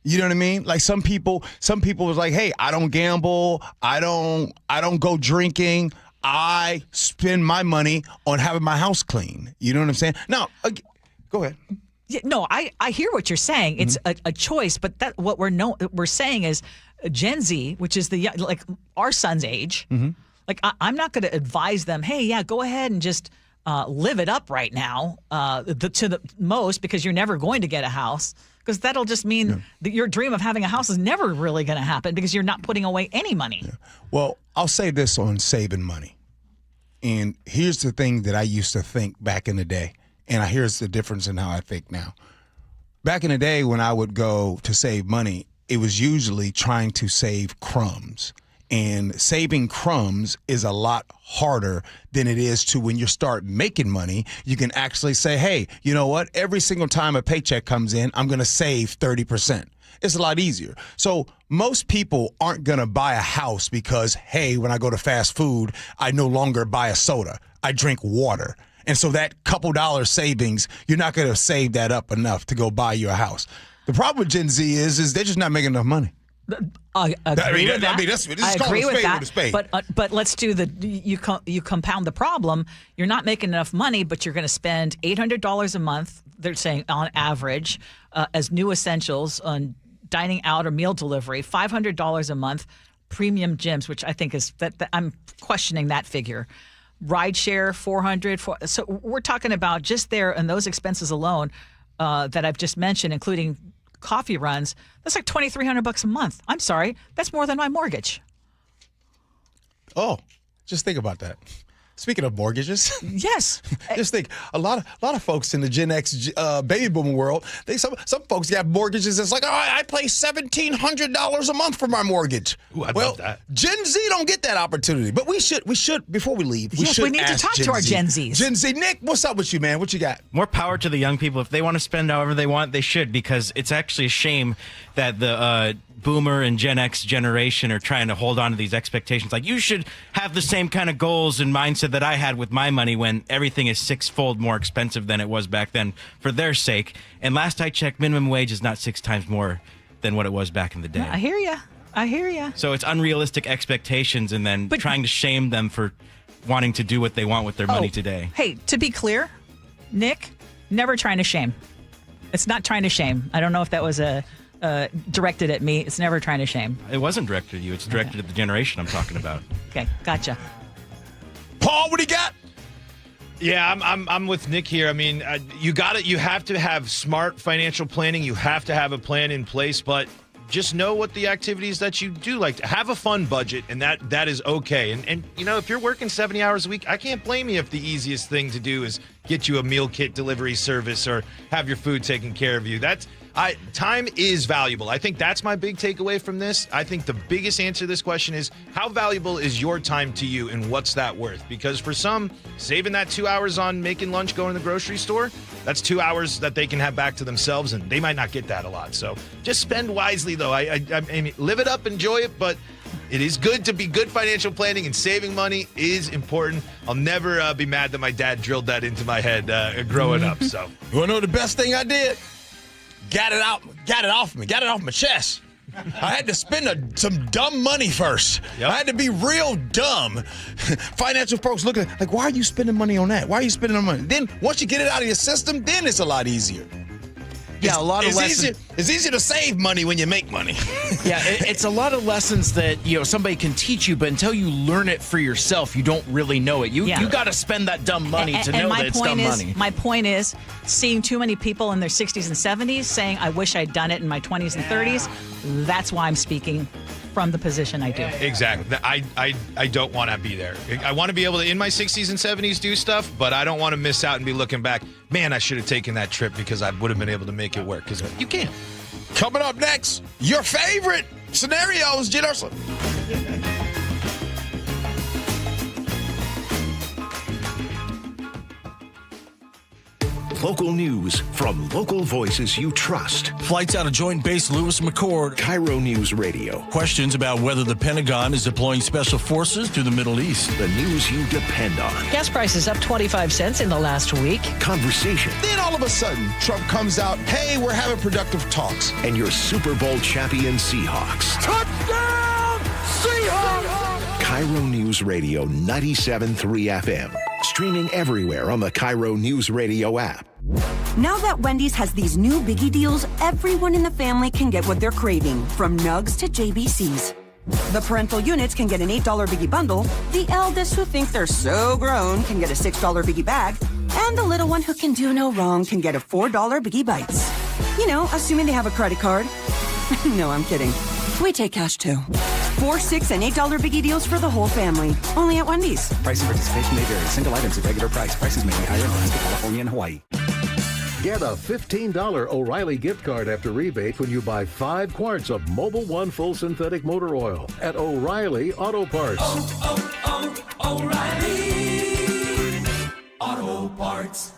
You know what I mean? Like some people was like, hey, I don't gamble. I don't go drinking. I spend my money on having my house clean. You know what I'm saying? Now, go ahead. Yeah, no, I hear what you're saying. It's a choice, but that what we're saying is Gen Z, which is like our son's age. Like I'm not going to advise them, hey, yeah, go ahead and just live it up right now to the most, because you're never going to get a house, because that'll just mean that your dream of having a house is never really going to happen because you're not putting away any money. Yeah. Well, I'll say this on saving money. And here's the thing that I used to think back in the day. And here's the difference in how I think now. Back in the day when I would go to save money, it was usually trying to save crumbs. And saving crumbs is a lot harder than it is to when you start making money. You can actually say, hey, you know what? Every single time a paycheck comes in, I'm going to save 30%. It's a lot easier. So most people aren't going to buy a house because, hey, when I go to fast food, I no longer buy a soda. I drink water. And so that couple dollar savings, you're not going to save that up enough to go buy you a house. The problem with Gen Z is they're just not making enough money. I agree with that. I agree with that. But let's do you compound the problem. You're not making enough money, but you're going to spend $800 a month. They're saying on average as new essentials on dining out or meal delivery, $500 a month, premium gyms, which I think is that I'm questioning that figure. Rideshare, $400. So we're talking about just there and those expenses alone that I've just mentioned, including coffee runs. That's like $2,300 a month. I'm sorry, that's more than my mortgage. Oh, just think about that. Speaking of mortgages, yes, just think a lot of folks in the Gen X baby boomer world. Some folks got mortgages. It's like, I pay $1,700 a month for my mortgage. Ooh, I'd love that. Gen Z don't get that opportunity, but we should before we leave. We need to talk to our Gen Zs. Gen Z, Nick, what's up with you, man? What you got? More power to the young people. If they want to spend however they want, they should, because it's actually a shame that the Boomer and Gen X generation are trying to hold on to these expectations. Like, you should have the same kind of goals and mindset that I had with my money, when everything is sixfold more expensive than it was back then for their sake. And last I checked, minimum wage is not 6 times more than what it was back in the day. I hear you. So it's unrealistic expectations, and then trying to shame them for wanting to do what they want with their money today. Hey, to be clear, Nick, never trying to shame. It's not trying to shame. I don't know if that was directed at me. It's never trying to shame. It wasn't directed at you. It's directed at the generation I'm talking about. Okay, gotcha. Paul, what do you got? Yeah, I'm with Nick here. I mean, you have to have smart financial planning. You have to have a plan in place, but just know what the activities that you do like to have a fun budget, and that is okay. And you know, if you're working 70 hours a week, I can't blame you if the easiest thing to do is get you a meal kit delivery service or have your food taken care of you. Time is valuable. I think that's my big takeaway from this. I think the biggest answer to this question is, how valuable is your time to you, and what's that worth? Because for some, saving that 2 hours on making lunch, going to the grocery store, that's 2 hours that they can have back to themselves, and they might not get that a lot. So just spend wisely, though. I mean, live it up, enjoy it, but it is good to be good financial planning, and saving money is important. I'll never be mad that my dad drilled that into my head growing up. So, you want to know the best thing I did? Got it off my chest. I had to spend some dumb money first. Yep. I had to be real dumb. Financial folks looking like, why are you spending money on that? Why are you spending on money? Then once you get it out of your system, then it's a lot easier. Yeah, a lot of lessons. It's easier to save money when you make money. Yeah, it's a lot of lessons that somebody can teach you, but until you learn it for yourself, you don't really know it. You got to spend that dumb money to know that it's dumb money. My point is, seeing too many people in their 60s and 70s saying, I wish I'd done it in my 20s and 30s, that's why I'm speaking from the position I do. Exactly. I don't want to be there. I want to be able to, in my 60s and 70s, do stuff, but I don't want to miss out and be looking back, man, I should have taken that trip because I would have been able to make it work, because you can't. Coming up next, your favorite scenarios, Gee Ursula. Local news from local voices you trust. Flights out of Joint Base Lewis McChord. KIRO News Radio. Questions about whether the Pentagon is deploying special forces to the Middle East. The news you depend on. Gas prices up 25 cents in the last week. Conversation. Then all of a sudden, Trump comes out, hey, we're having productive talks. And your Super Bowl champion Seahawks. Touchdown, Seahawks! KIRO News Radio 97.3 FM. Streaming everywhere on the KIRO News Radio app. Now that Wendy's has these new biggie deals, everyone in the family can get what they're craving, from nugs to JBCs. The parental units can get an $8 biggie bundle, the eldest who think they're so grown can get a $6 biggie bag, and the little one who can do no wrong can get a $4 biggie bites. You know, assuming they have a credit card. No, I'm kidding. We take cash too. $4, $6, and $8 biggie deals for the whole family. Only at Wendy's. Price and participation may vary. Single items at regular price. Prices may be higher in Alaska, California, and Hawaii. Get a $15 O'Reilly gift card after rebate when you buy 5 quarts of Mobil 1 full synthetic motor oil at O'Reilly Auto Parts. O'Reilly Auto Parts.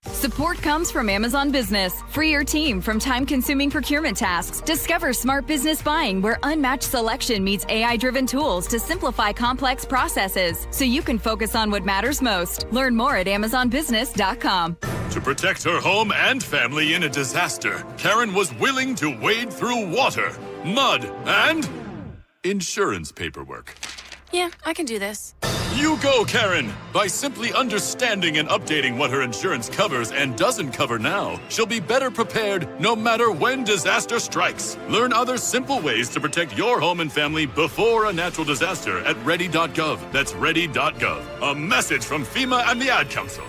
Support comes from Amazon Business. Free your team from time-consuming procurement tasks. Discover smart business buying where unmatched selection meets AI-driven tools to simplify complex processes so you can focus on what matters most. Learn more at AmazonBusiness.com. To protect her home and family in a disaster, Karen was willing to wade through water, mud, and insurance paperwork. Yeah, I can do this. You go, Karen! By simply understanding and updating what her insurance covers and doesn't cover now, she'll be better prepared no matter when disaster strikes. Learn other simple ways to protect your home and family before a natural disaster at ready.gov. That's ready.gov. A message from FEMA and the Ad Council.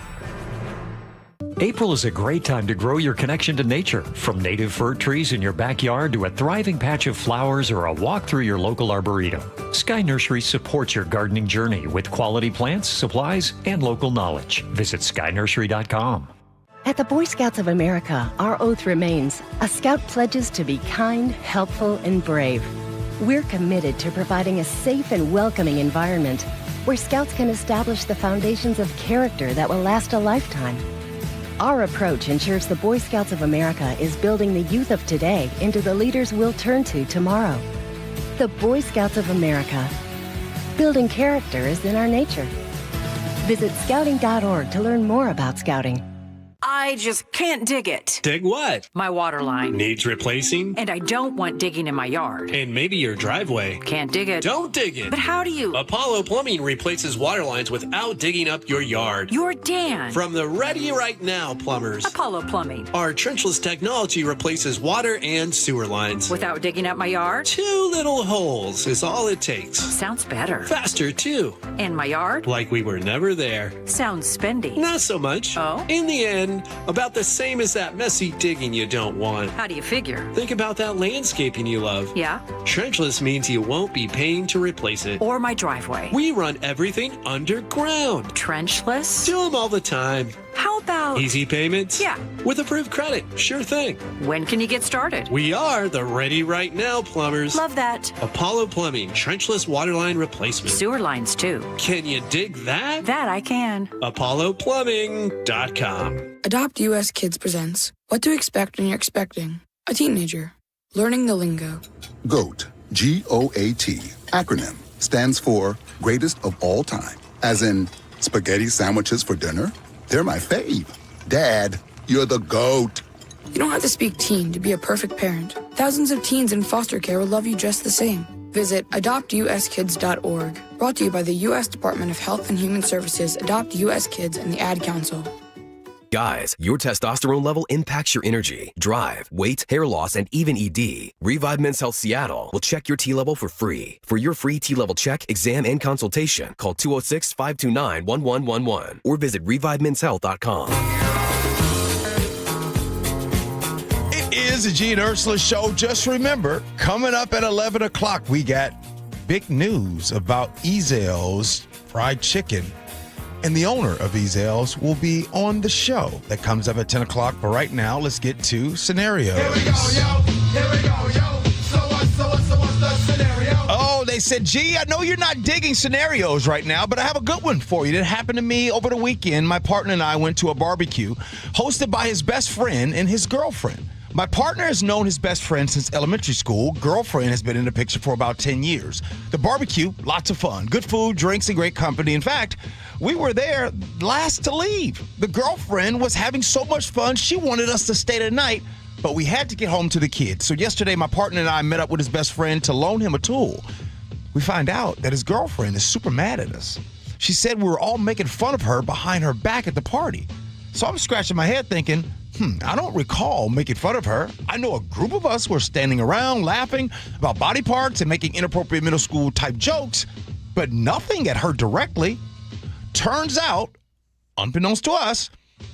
April is a great time to grow your connection to nature. From native fir trees in your backyard to a thriving patch of flowers or a walk through your local arboretum, Sky Nursery supports your gardening journey with quality plants, supplies, and local knowledge. Visit skynursery.com. At the Boy Scouts of America, our oath remains. A Scout pledges to be kind, helpful, and brave. We're committed to providing a safe and welcoming environment where Scouts can establish the foundations of character that will last a lifetime. Our approach ensures the Boy Scouts of America is building the youth of today into the leaders we'll turn to tomorrow. The Boy Scouts of America. Building character is in our nature. Visit scouting.org to learn more about scouting. I just can't dig it. Dig what? My water line. Needs replacing? And I don't want digging in my yard. And maybe your driveway. Can't dig it. Don't dig it. But how do you? Apollo Plumbing replaces water lines without digging up your yard. You're Dan. From the Ready Right Now plumbers. Apollo Plumbing. Our trenchless technology replaces water and sewer lines. Without digging up my yard? 2 little holes is all it takes. Sounds better. Faster, too. And my yard? Like we were never there. Sounds spendy. Not so much. Oh? In the end, about the same as that messy digging you don't want. How do you figure? Think about that landscaping you love. Yeah? Trenchless means you won't be paying to replace it. Or my driveway. We run everything underground. Trenchless? Do them all the time. How about... Easy payments? Yeah. With approved credit. Sure thing. When can you get started? We are the Ready Right Now plumbers. Love that. Apollo Plumbing, trenchless waterline replacement. Sewer lines, too. Can you dig that? That I can. ApolloPlumbing.com. Adopt US Kids presents What to Expect When You're Expecting a Teenager. Learning the lingo. GOAT, G-O-A-T, acronym, stands for Greatest of All Time. As in, spaghetti sandwiches for dinner? They're my fave. Dad, you're the GOAT. You don't have to speak teen to be a perfect parent. Thousands of teens in foster care will love you just the same. Visit adoptuskids.org. Brought to you by the U.S. Department of Health and Human Services, Adopt U.S. Kids, and the Ad Council. Guys, your testosterone level impacts your energy, drive, weight, hair loss, and even ED. Revive Men's Health Seattle will check your T level for free. For your free T level check, exam, and consultation, call 206-529-1111 or visit revivemen'shealth.com. It is the Gee and Ursula Show. Just remember, coming up at 11 o'clock, we got big news about Ezel's fried chicken. And the owner of Ezel's will be on the show. That comes up at 10 o'clock. But right now, let's get to scenarios. Here we go, yo. Here we go, yo. So what's the scenario? Oh, they said, Gee, I know you're not digging scenarios right now, but I have a good one for you. That happened to me over the weekend. My partner and I went to a barbecue hosted by his best friend and his girlfriend. My partner has known his best friend since elementary school. Girlfriend has been in the picture for about 10 years. The barbecue, lots of fun. Good food, drinks, and great company. In fact, we were there last to leave. The girlfriend was having so much fun, she wanted us to stay the night, but we had to get home to the kids. So yesterday, my partner and I met up with his best friend to loan him a tool. We find out that his girlfriend is super mad at us. She said we were all making fun of her behind her back at the party. So I'm scratching my head thinking, I don't recall making fun of her. I know a group of us were standing around laughing about body parts and making inappropriate middle school type jokes, but nothing at her directly. Turns out, unbeknownst to us,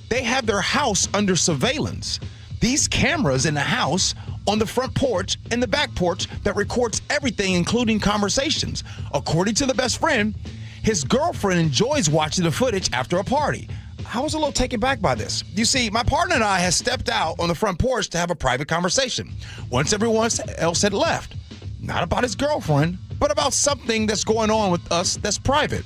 they have their house under surveillance. These cameras in the house on the front porch and the back porch that records everything, including conversations. According to the best friend, his girlfriend enjoys watching the footage after a party. I was a little taken back by this. You see, my partner and I had stepped out on the front porch to have a private conversation once everyone else had left. Not about his girlfriend, but about something that's going on with us that's private.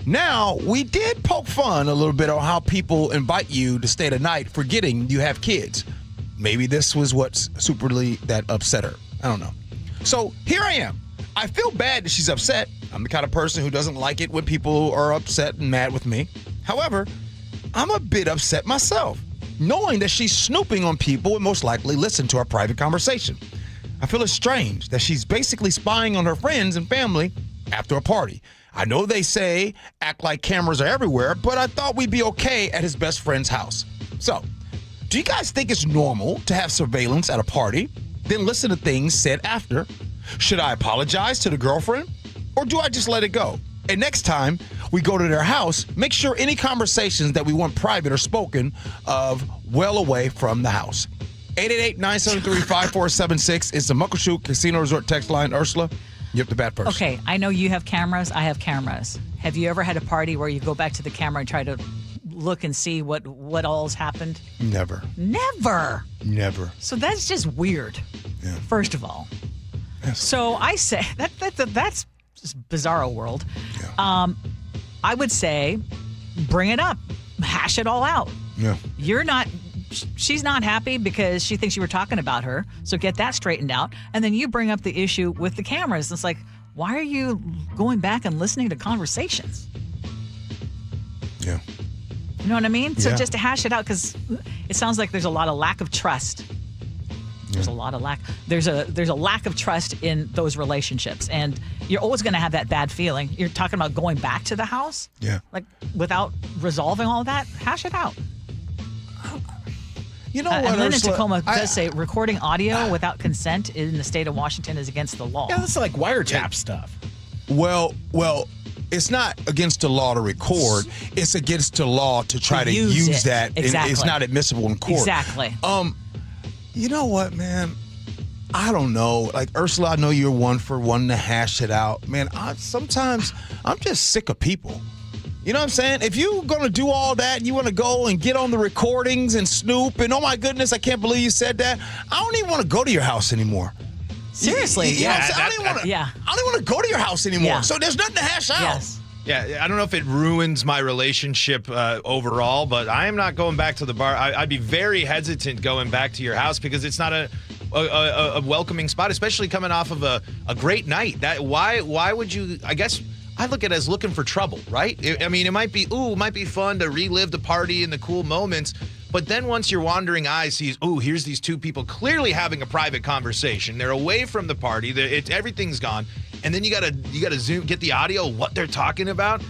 Now, we did poke fun a little bit on how people invite you to stay the night forgetting you have kids. Maybe this was what's superly that upset her. I don't know. So here I am. I feel bad that she's upset. I'm the kind of person who doesn't like it when people are upset and mad with me. However, I'm a bit upset myself, knowing that she's snooping on people and most likely listen to our private conversation. I feel it's strange that she's basically spying on her friends and family after a party. I know they say act like cameras are everywhere, but I thought we'd be okay at his best friend's house. So, do you guys think it's normal to have surveillance at a party, then listen to things said after? Should I apologize to the girlfriend, or do I just let it go? And next time we go to their house, make sure any conversations that we want private are spoken of well away from the house. 888-973-5476 is the Muckleshoot Casino Resort text line. Ursula, you have to bat first. Okay, I know you have cameras. I have cameras. Have you ever had a party where you go back to the camera and try to look and see what all's happened? Never. Never. Never. So that's just weird. Yeah. First of all. Yes. So I say that's just bizarro world. Yeah. I would say bring it up. Hash it all out. Yeah. She's not happy because she thinks you were talking about her. So get that straightened out. And then you bring up the issue with the cameras. It's like, why are you going back and listening to conversations? Yeah. You know what I mean? So Yeah. just to hash it out, because it sounds like there's a lot of lack of trust. There's a lot of lack. There's a lack of trust in those relationships, and you're always going to have that bad feeling. You're talking about going back to the house, Yeah. like without resolving all that. Hash it out. You know what, And Lynn in Ursula? Tacoma does say recording audio without consent in the state of Washington is against the law. Yeah, that's like wiretap stuff. Well, it's not against the law to record. It's against the law to try to use that. Exactly. And it's not admissible in court. Exactly. You know what, man? I don't know. Like, Ursula, I know you're one for wanting to hash it out. Man, sometimes I'm just sick of people. You know what I'm saying? If you're going to do all that, you want to go and get on the recordings and snoop, and oh my goodness, I can't believe you said that. I don't even want to go to your house anymore. Seriously. You know what I'm saying? I don't even want to go to your house anymore. Yeah. So there's nothing to hash out. Yes. Yeah, I don't know if it ruins my relationship overall, but I am not going back to the bar. I'd be very hesitant going back to your house because it's not a welcoming spot, especially coming off of a great night. Why would you? I guess I look at it as looking for trouble, right? It might be fun to relive the party and the cool moments. But then once your wandering eye sees, here's these two people clearly having a private conversation. They're away from the party. Everything's gone. And then you gotta zoom, get the audio, what they're talking about.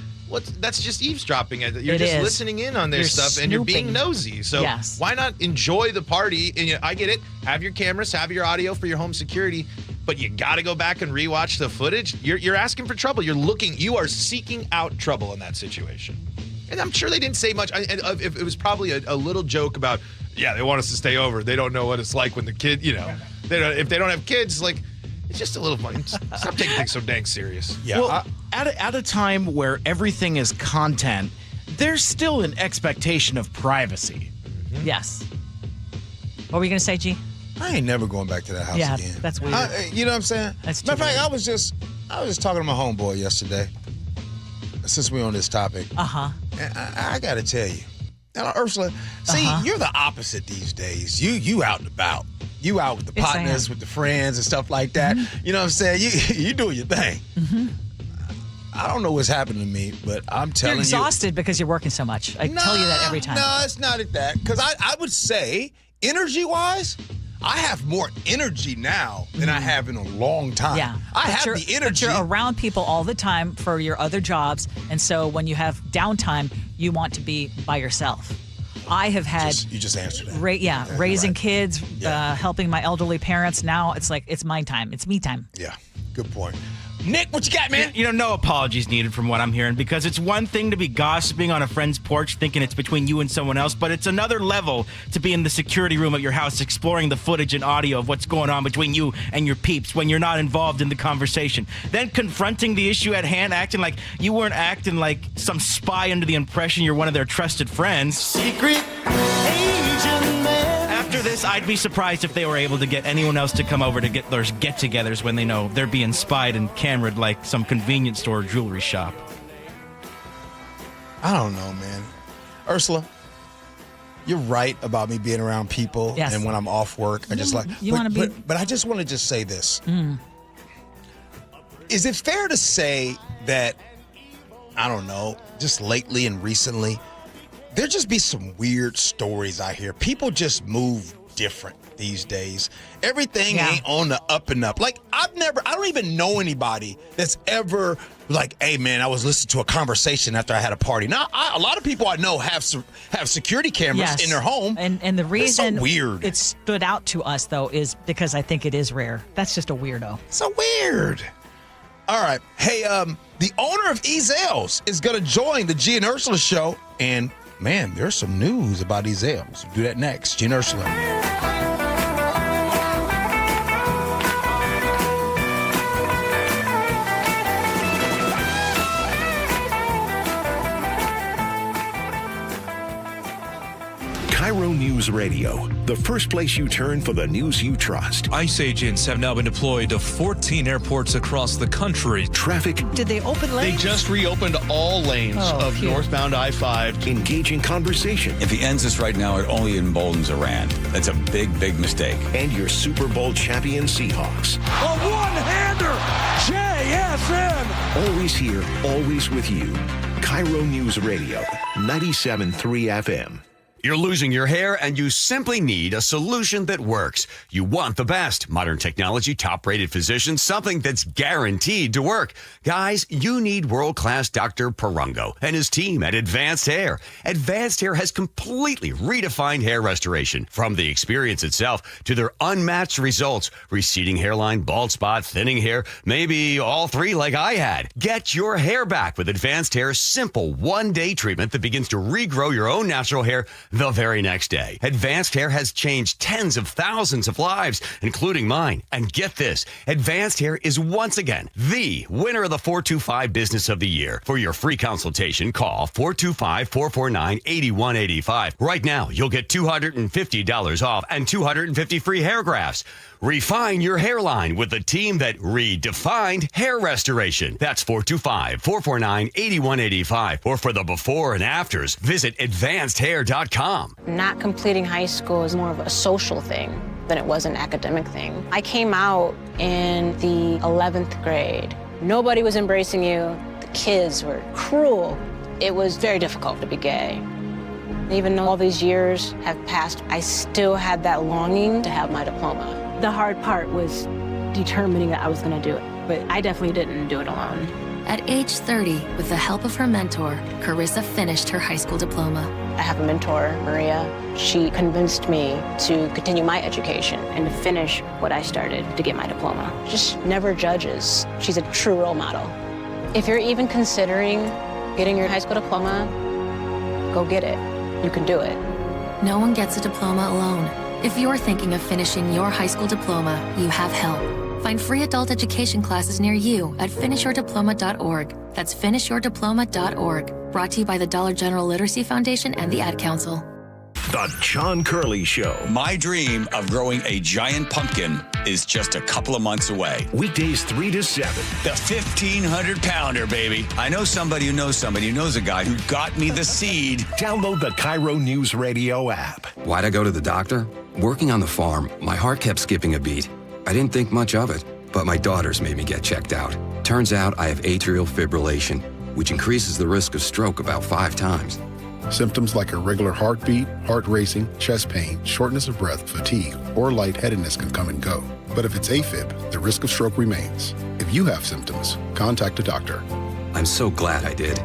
That's just eavesdropping. You're just listening in on their stuff, and you're being nosy. So why not enjoy the party? And I get it. Have your cameras, have your audio for your home security, but you got to go back and rewatch the footage. You're asking for trouble. You are seeking out trouble in that situation. And I'm sure they didn't say much. It was probably a little joke about, they want us to stay over. They don't know what it's like when the kid, if they don't have kids, like, it's just a little funny. Stop taking things so dang serious. Yeah. Well, at a time where everything is content, there's still an expectation of privacy. Mm-hmm. Yes. What were you going to say, G? I ain't never going back to that house again. Yeah, that's weird. You know what I'm saying? That's Matter of fact, I was just talking to my homeboy yesterday, since we're on this topic. Uh-huh. And I got to tell you, Ursula, see, you're the opposite these days. You out and about. You out with the partners, with the friends and stuff like that. Mm-hmm. You know what I'm saying? You doing your thing. Mm-hmm. I don't know what's happening to me, but I'm telling you. You're exhausted because you're working so much. I tell you that every time. No, it's not at that. Because I would say, energy-wise, I have more energy now than I have in a long time. Yeah. I have the energy. But you're around people all the time for your other jobs. And so when you have downtime, you want to be by yourself. I have had You just answered that. raising right. kids, helping my elderly parents. Now it's like it's my time. It's me time. Yeah, good point. Nick, what you got, man? No apologies needed from what I'm hearing, because it's one thing to be gossiping on a friend's porch thinking it's between you and someone else, but it's another level to be in the security room at your house exploring the footage and audio of what's going on between you and your peeps when you're not involved in the conversation. Then confronting the issue at hand, acting like you weren't acting like some spy under the impression you're one of their trusted friends. Secret agent man. After this, I'd be surprised if they were able to get anyone else to come over to get those get-togethers when they know they're being spied and cameraed like some convenience store or jewelry shop. I don't know, man. Ursula, you're right about me being around people, Yes. and when I'm off work, I just like. You wanna be- But I just want to just say this. Is it fair to say that, I don't know, just lately and recently, there just be some weird stories I hear. People just move different these days. Everything ain't on the up and up. Like, I don't even know anybody that's ever like, hey man, I was listening to a conversation after I had a party. Now, a lot of people I know have security cameras in their home. And the reason so weird. it stood out to us, though, is because I think it is rare. That's just a weirdo. So weird. All right. Hey, the owner of Ezell's is going to join the Gee and Ursula Show. And, man, there's some news about Ezell's. We'll do that next. Gee and Ursula. KIRO News Radio, the first place you turn for the news you trust. ICE agents have now been deployed to 14 airports across the country. Traffic. Did they open lanes? They just reopened all lanes of northbound I-5. Engaging conversation. If he ends this right now, it only emboldens Iran. That's a big, big mistake. And your Super Bowl champion Seahawks. A one-hander. JSN. Always here, always with you. KIRO News Radio, 97.3 FM. You're losing your hair and you simply need a solution that works. You want the best. Modern technology, top-rated physicians, something that's guaranteed to work. Guys, you need world-class Dr. Perungo and his team at Advanced Hair. Advanced Hair has completely redefined hair restoration. From the experience itself to their unmatched results. Receding hairline, bald spot, thinning hair, maybe all three like I had. Get your hair back with Advanced Hair's simple one-day treatment that begins to regrow your own natural hair the very next day. Advanced Hair has changed tens of thousands of lives, including mine. And get this, Advanced Hair is once again the winner of the 425 Business of the Year. For your free consultation, call 425-449-8185. Right now, you'll get $250 off and 250 free hair grafts. Refine your hairline with the team that redefined hair restoration. That's 425-449-8185. Or for the before and afters, visit advancedhair.com. Not completing high school is more of a social thing than it was an academic thing. I came out in the 11th grade. Nobody was embracing you. The kids were cruel. It was very difficult to be gay. Even though all these years have passed, I still had that longing to have my diploma. The hard part was determining that I was going to do it, but I definitely didn't do it alone. At age 30, with the help of her mentor, Carissa finished her high school diploma. I have a mentor, Maria. She convinced me to continue my education and to finish what I started to get my diploma. Just never judges. She's a true role model. If you're even considering getting your high school diploma, go get it. You can do it. No one gets a diploma alone. If you're thinking of finishing your high school diploma, you have help. Find free adult education classes near you at finishyourdiploma.org. That's finishyourdiploma.org. Brought to you by the Dollar General Literacy Foundation and the Ad Council. The John Curley Show. My dream of growing a giant pumpkin is just a couple of months away. Weekdays 3 to 7. The 1,500-pounder, baby. I know somebody who knows somebody who knows a guy who got me the seed. Download the KIRO Newsradio app. Why'd I go to the doctor? Working on the farm, my heart kept skipping a beat. I didn't think much of it, but my daughters made me get checked out. Turns out I have atrial fibrillation, which increases the risk of stroke about 5 times. Symptoms like irregular heartbeat, heart racing, chest pain, shortness of breath, fatigue, or lightheadedness can come and go. But if it's AFib, the risk of stroke remains. If you have symptoms, contact a doctor. I'm so glad I did.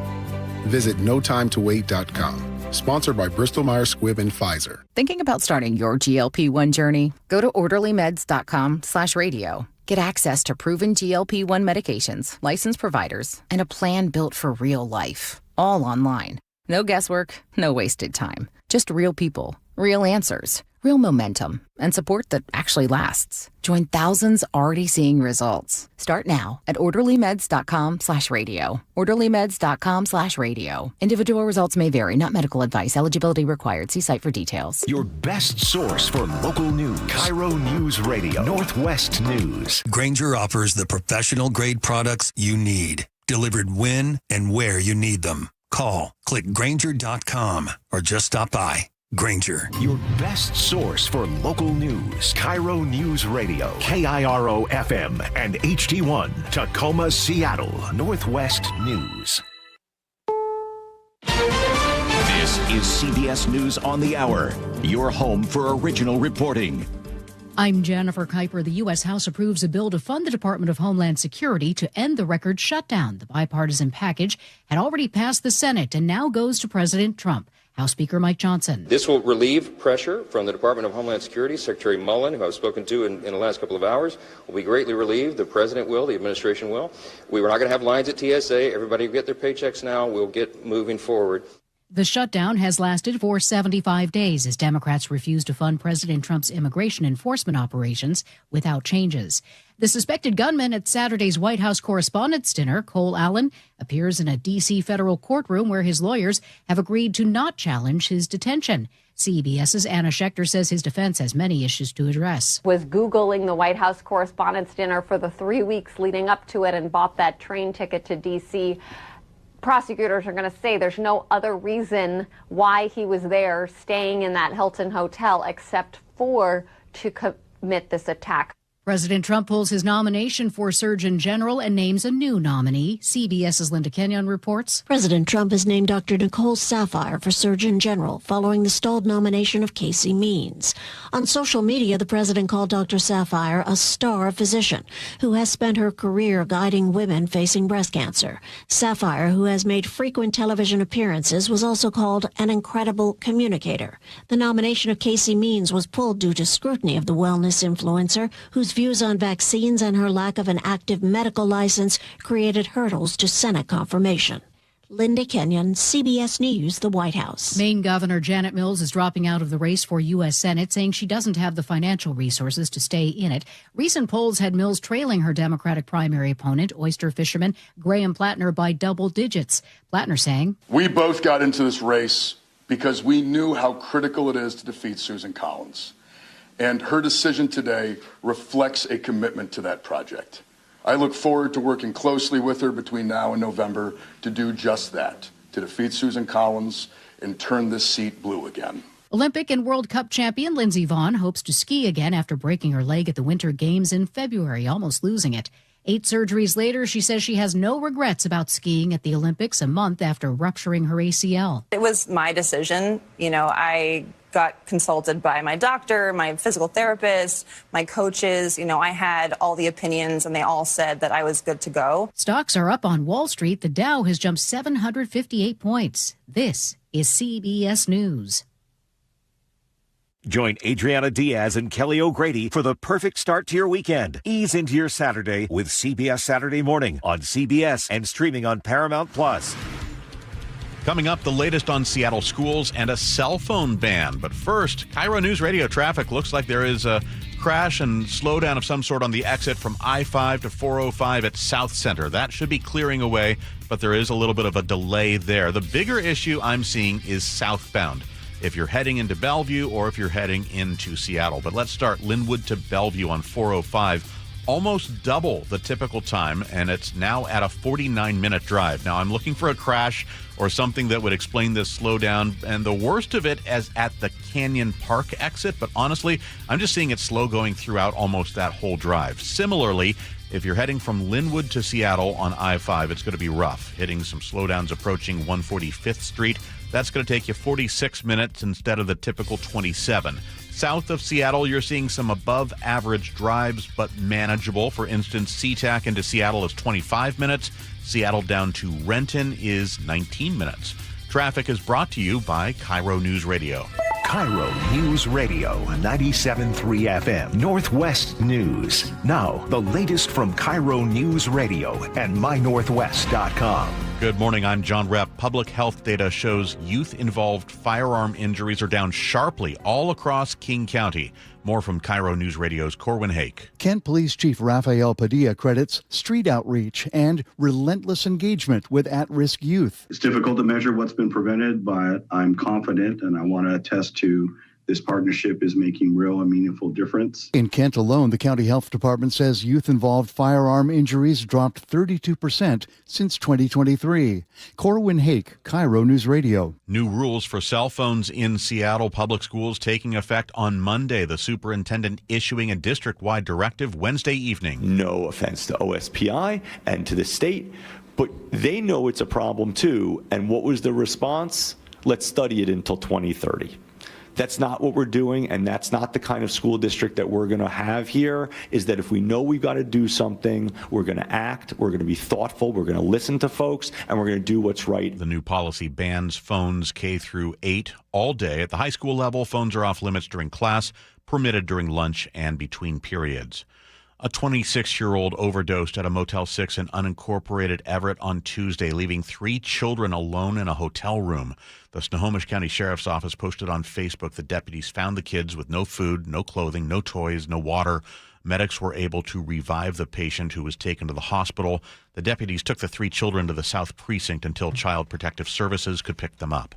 Visit notimetowait.com. Sponsored by Bristol-Myers Squibb and Pfizer. Thinking about starting your GLP-1 journey? Go to orderlymeds.com/radio. Get access to proven GLP-1 medications, licensed providers, and a plan built for real life. All online. No guesswork, no wasted time. Just real people, real answers, real momentum, and support that actually lasts. Join thousands already seeing results. Start now at orderlymeds.com/radio. orderlymeds.com/radio. Individual results may vary, not medical advice. Eligibility required. See site for details. Your best source for local news. KIRO Newsradio, Northwest News. Grainger offers the professional-grade products you need, delivered when and where you need them. Call, click Grainger.com, or just stop by. Grainger. Your best source for local news. KIRO News Radio. KIRO FM and HD1. Tacoma, Seattle. Northwest News. This is CBS News on the Hour. Your home for original reporting. I'm Jennifer Kuiper. The U.S. House approves a bill to fund the Department of Homeland Security to end the record shutdown. The bipartisan package had already passed the Senate and now goes to President Trump. House Speaker Mike Johnson. This will relieve pressure from the Department of Homeland Security. Secretary Mullen, who I've spoken to in the last couple of hours, will be greatly relieved. The President will, the administration will. We were not going to have lines at TSA. Everybody will get their paychecks now. We'll get moving forward. The shutdown has lasted for 75 days as Democrats refuse to fund President Trump's immigration enforcement operations without changes. The suspected gunman at Saturday's White House Correspondents' Dinner, Cole Allen, appears in a D.C. federal courtroom where his lawyers have agreed to not challenge his detention. CBS's Anna Schechter says his defense has many issues to address. Was Googling the White House Correspondents' Dinner for the 3 weeks leading up to it and bought that train ticket to D.C. Prosecutors are going to say there's no other reason why he was there staying in that Hilton hotel except for to commit this attack. President Trump pulls his nomination for Surgeon General and names a new nominee. CBS's Linda Kenyon reports. President Trump has named Dr. Nicole Saphier for Surgeon General following the stalled nomination of Casey Means. On social media, the president called Dr. Saphier a star physician who has spent her career guiding women facing breast cancer. Saphier, who has made frequent television appearances, was also called an incredible communicator. The nomination of Casey Means was pulled due to scrutiny of the wellness influencer, whose views on vaccines and her lack of an active medical license created hurdles to Senate confirmation. Linda Kenyon, CBS News, the White House. Maine Governor Janet Mills is dropping out of the race for U.S. Senate, saying she doesn't have the financial resources to stay in it. Recent polls had Mills trailing her Democratic primary opponent, oyster fisherman Graham Plattner, by double digits. Plattner saying, "We both got into this race because we knew how critical it is to defeat Susan Collins. And her decision today reflects a commitment to that project. I look forward to working closely with her between now and November to do just that, to defeat Susan Collins and turn this seat blue again." Olympic and World Cup champion Lindsey Vonn hopes to ski again after breaking her leg at the Winter Games in February, almost losing it. 8 surgeries later, she says she has no regrets about skiing at the Olympics a month after rupturing her ACL. It was my decision. I got consulted by my doctor, my physical therapist, my coaches. I had all the opinions and they all said that I was good to go. Stocks are up on Wall Street. The Dow has jumped 758 points. This is CBS News. Join Adriana Diaz and Kelly O'Grady for the perfect start to your weekend. Ease into your Saturday with CBS Saturday Morning on CBS and streaming on Paramount Plus. Coming up, the latest on Seattle schools and a cell phone ban. But first, KIRO News Radio traffic looks like there is a crash and slowdown of some sort on the exit from I-5 to 405 at South Center. That should be clearing away, but there is a little bit of a delay there. The bigger issue I'm seeing is southbound, if you're heading into Bellevue or if you're heading into Seattle. But let's start Linwood to Bellevue on 405. Almost double the typical time, and it's now at a 49-minute drive. Now, I'm looking for a crash or something that would explain this slowdown, and the worst of it is at the Canyon Park exit, but honestly, I'm just seeing it slow going throughout almost that whole drive. Similarly, if you're heading from Linwood to Seattle on I-5, it's going to be rough, hitting some slowdowns approaching 145th Street. That's going to take you 46 minutes instead of the typical 27. South of Seattle, you're seeing some above-average drives, but manageable. For instance, SeaTac into Seattle is 25 minutes. Seattle down to Renton is 19 minutes. Traffic is brought to you by KIRO News Radio. KIRO News Radio, 97.3 FM, Northwest News. Now, the latest from KIRO News Radio and mynorthwest.com. Good morning, I'm John Repp. Public health data shows youth-involved firearm injuries are down sharply all across King County. More from KIRO News Radio's Corwin Hake. Kent Police Chief Rafael Padilla credits street outreach and relentless engagement with at-risk youth. It's difficult to measure what's been prevented, but I'm confident and I want to attest to this partnership is making real and meaningful difference. In Kent alone, the county health department says youth-involved firearm injuries dropped 32% since 2023. Corwin Hake, KIRO News Radio. New rules for cell phones in Seattle public schools taking effect on Monday. The superintendent issuing a district-wide directive Wednesday evening. No offense to OSPI and to the state, but they know it's a problem too. And what was the response? Let's study it until 2030. That's not what we're doing, and that's not the kind of school district that we're going to have here, is that if we know we've got to do something, we're going to act, we're going to be thoughtful, we're going to listen to folks, and we're going to do what's right. The new policy bans phones K through 8 all day. At the high school level, phones are off limits during class, permitted during lunch and between periods. A 26-year-old overdosed at a Motel 6 in unincorporated Everett on Tuesday, leaving 3 children alone in a hotel room. The Snohomish County Sheriff's Office posted on Facebook that deputies found the kids with no food, no clothing, no toys, no water. Medics were able to revive the patient, who was taken to the hospital. The deputies took the 3 children to the South Precinct until Child Protective Services could pick them up.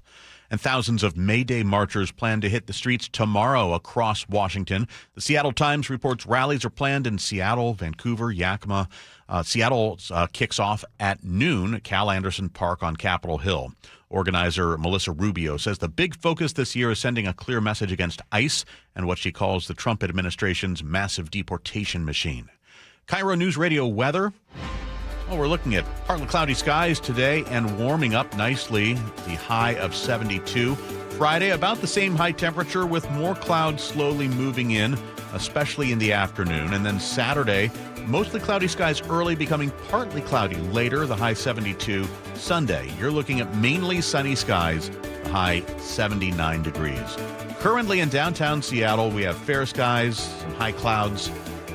And thousands of May Day marchers plan to hit the streets tomorrow across Washington. The Seattle Times reports rallies are planned in Seattle, Vancouver, Yakima. Seattle kicks off at noon at Cal Anderson Park on Capitol Hill. Organizer Melissa Rubio says the big focus this year is sending a clear message against ICE and what she calls the Trump administration's massive deportation machine. KIRO News Radio weather. Well, we're looking at partly cloudy skies today and warming up nicely. The high of 72. Friday, about the same high temperature with more clouds slowly moving in, especially in the afternoon. And then Saturday, mostly cloudy skies early, becoming partly cloudy later, the high 72. Sunday, you're looking at mainly sunny skies, the high 79 degrees. Currently in downtown Seattle, we have fair skies, some high clouds,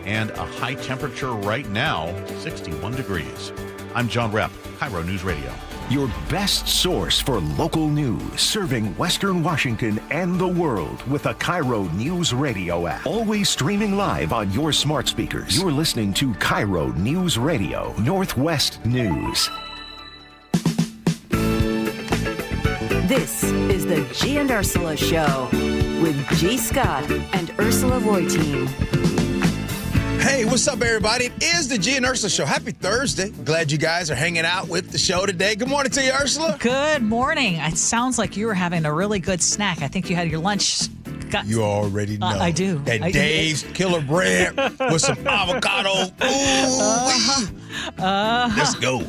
and a high temperature right now, 61 degrees. I'm John Repp, KIRO News Radio. Your best source for local news, serving Western Washington and the world with a KIRO News Radio app. Always streaming live on your smart speakers. You're listening to KIRO News Radio, Northwest News. This is the Gee and Ursula Show with G. Scott and Ursula Reutin. Hey, what's up, everybody? It is the Gee and Ursula Show. Happy Thursday. Glad you guys are hanging out with the show today. Good morning to you, Ursula. Good morning. It sounds like you were having a really good snack. I think you had your lunch. You already know. I do. That Dave's Killer Bread with some avocado. Ooh, let's go.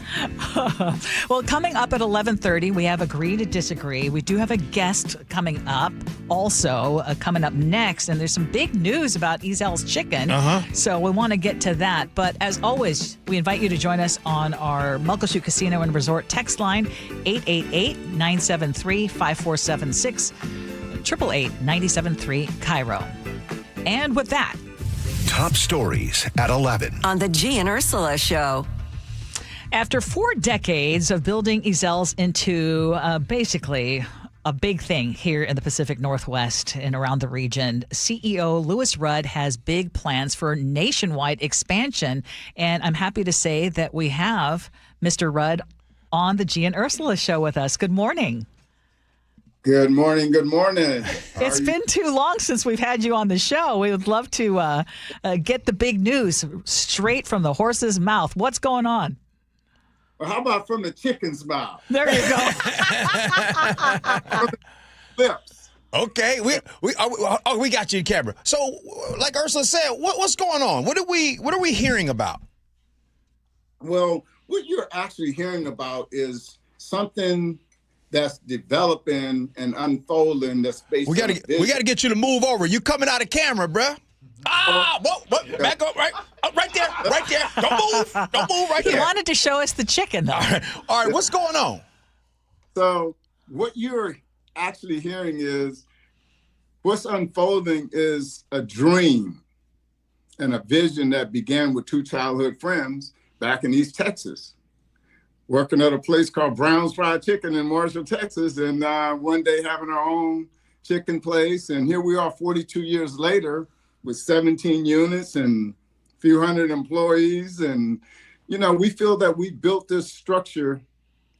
Well, coming up at 11:30, we have Agree to Disagree. We do have a guest coming up also coming up next, and there's some big news about Ezel's Chicken. So we want to get to that. But as always, we invite you to join us on our Muckleshoot Casino and Resort text line, 888-973-5476. 888-973 KIRO. And with that, top stories at 11 on the Gee and Ursula Show. After 4 decades of building Ezel's into basically a big thing here in the Pacific Northwest and around the region, CEO Louis Rudd has big plans for nationwide expansion. And I'm happy to say that we have Mr. Rudd on the Gee and Ursula Show with us. Good morning. Good morning. Good morning. It's been too long since we've had you on the show. We would love to get the big news straight from the horse's mouth. What's going on? Well, how about from the chicken's mouth? There you go. Lips. Okay, we got you in camera. So, like Ursula said, what's going on? What are we hearing about? Well, what you're actually hearing about is something that's developing and unfolding that's based we gotta get you to move over. You coming out of camera, bruh. Back up, right there. Don't move right there. He wanted to show us the chicken, though. All right, what's going on? So what you're actually hearing is what's unfolding is a dream and a vision that began with two childhood friends back in East Texas, working at a place called Brown's Fried Chicken in Marshall, Texas, and one day having our own chicken place. And here we are 42 years later with 17 units and a few hundred employees. And, you know, we feel that we built this structure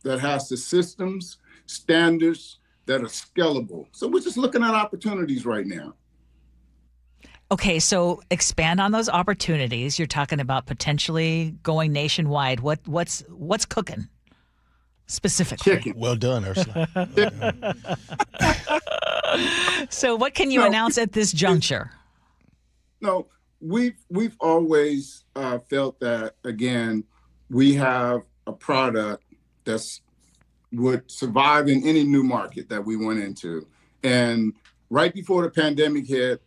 that has the systems, standards that are scalable. So we're just looking at opportunities right now. Okay, so expand on those opportunities. You're talking about potentially going nationwide. What's cooking specifically? Chicken. Well done, Ursula. So what can you announce at this juncture? No, we've always felt that, again, we have a product that's would survive in any new market that we went into. And right before the pandemic hit,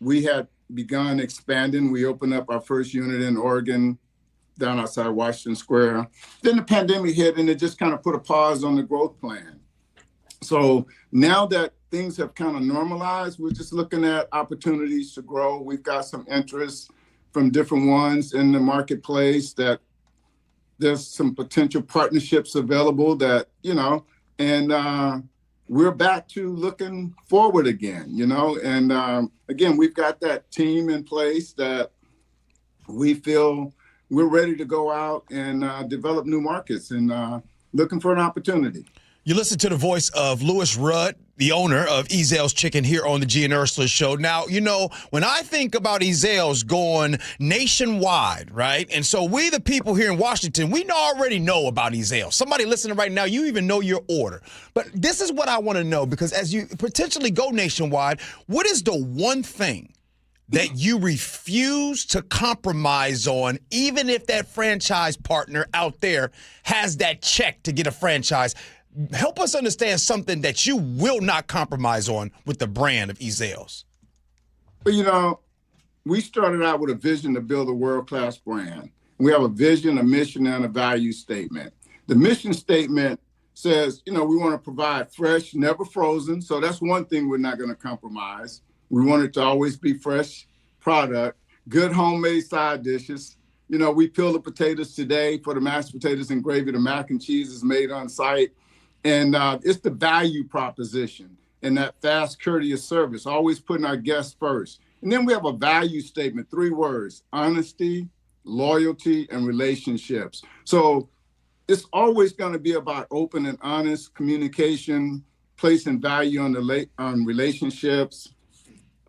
we had begun expanding. We opened up our first unit in Oregon, down outside Washington Square. Then the pandemic hit and it just kind of put a pause on the growth plan. So now that things have kind of normalized, we're just looking at opportunities to grow. We've got some interest from different ones in the marketplace that there's some potential partnerships available that, you know, and we're back to looking forward again, you know, and again, we've got that team in place that we feel we're ready to go out and develop new markets and looking for an opportunity. You listen to the voice of Louis Rudd, the owner of Ezel's Chicken here on the Gee and Ursula Show. Now, you know, when I think about Ezel's going nationwide, right? And so we, the people here in Washington, we already know about Ezel. Somebody listening right now, you even know your order. But this is what I want to know, because as you potentially go nationwide, what is the one thing that you refuse to compromise on, even if that franchise partner out there has that check to get a franchise? Help us understand something that you will not compromise on with the brand of Ezel's. But, you know, we started out with a vision to build a world-class brand. We have a vision, a mission, and a value statement. The mission statement says, you know, we want to provide fresh, never frozen. So that's one thing we're not going to compromise. We want it to always be fresh product, good homemade side dishes. You know, we peel the potatoes today for the mashed potatoes and gravy. The mac and cheese is made on site. And it's the value proposition and that fast, courteous service, always putting our guests first. And then we have a value statement, 3 words: honesty, loyalty, and relationships. So it's always going to be about open and honest communication, placing value on relationships,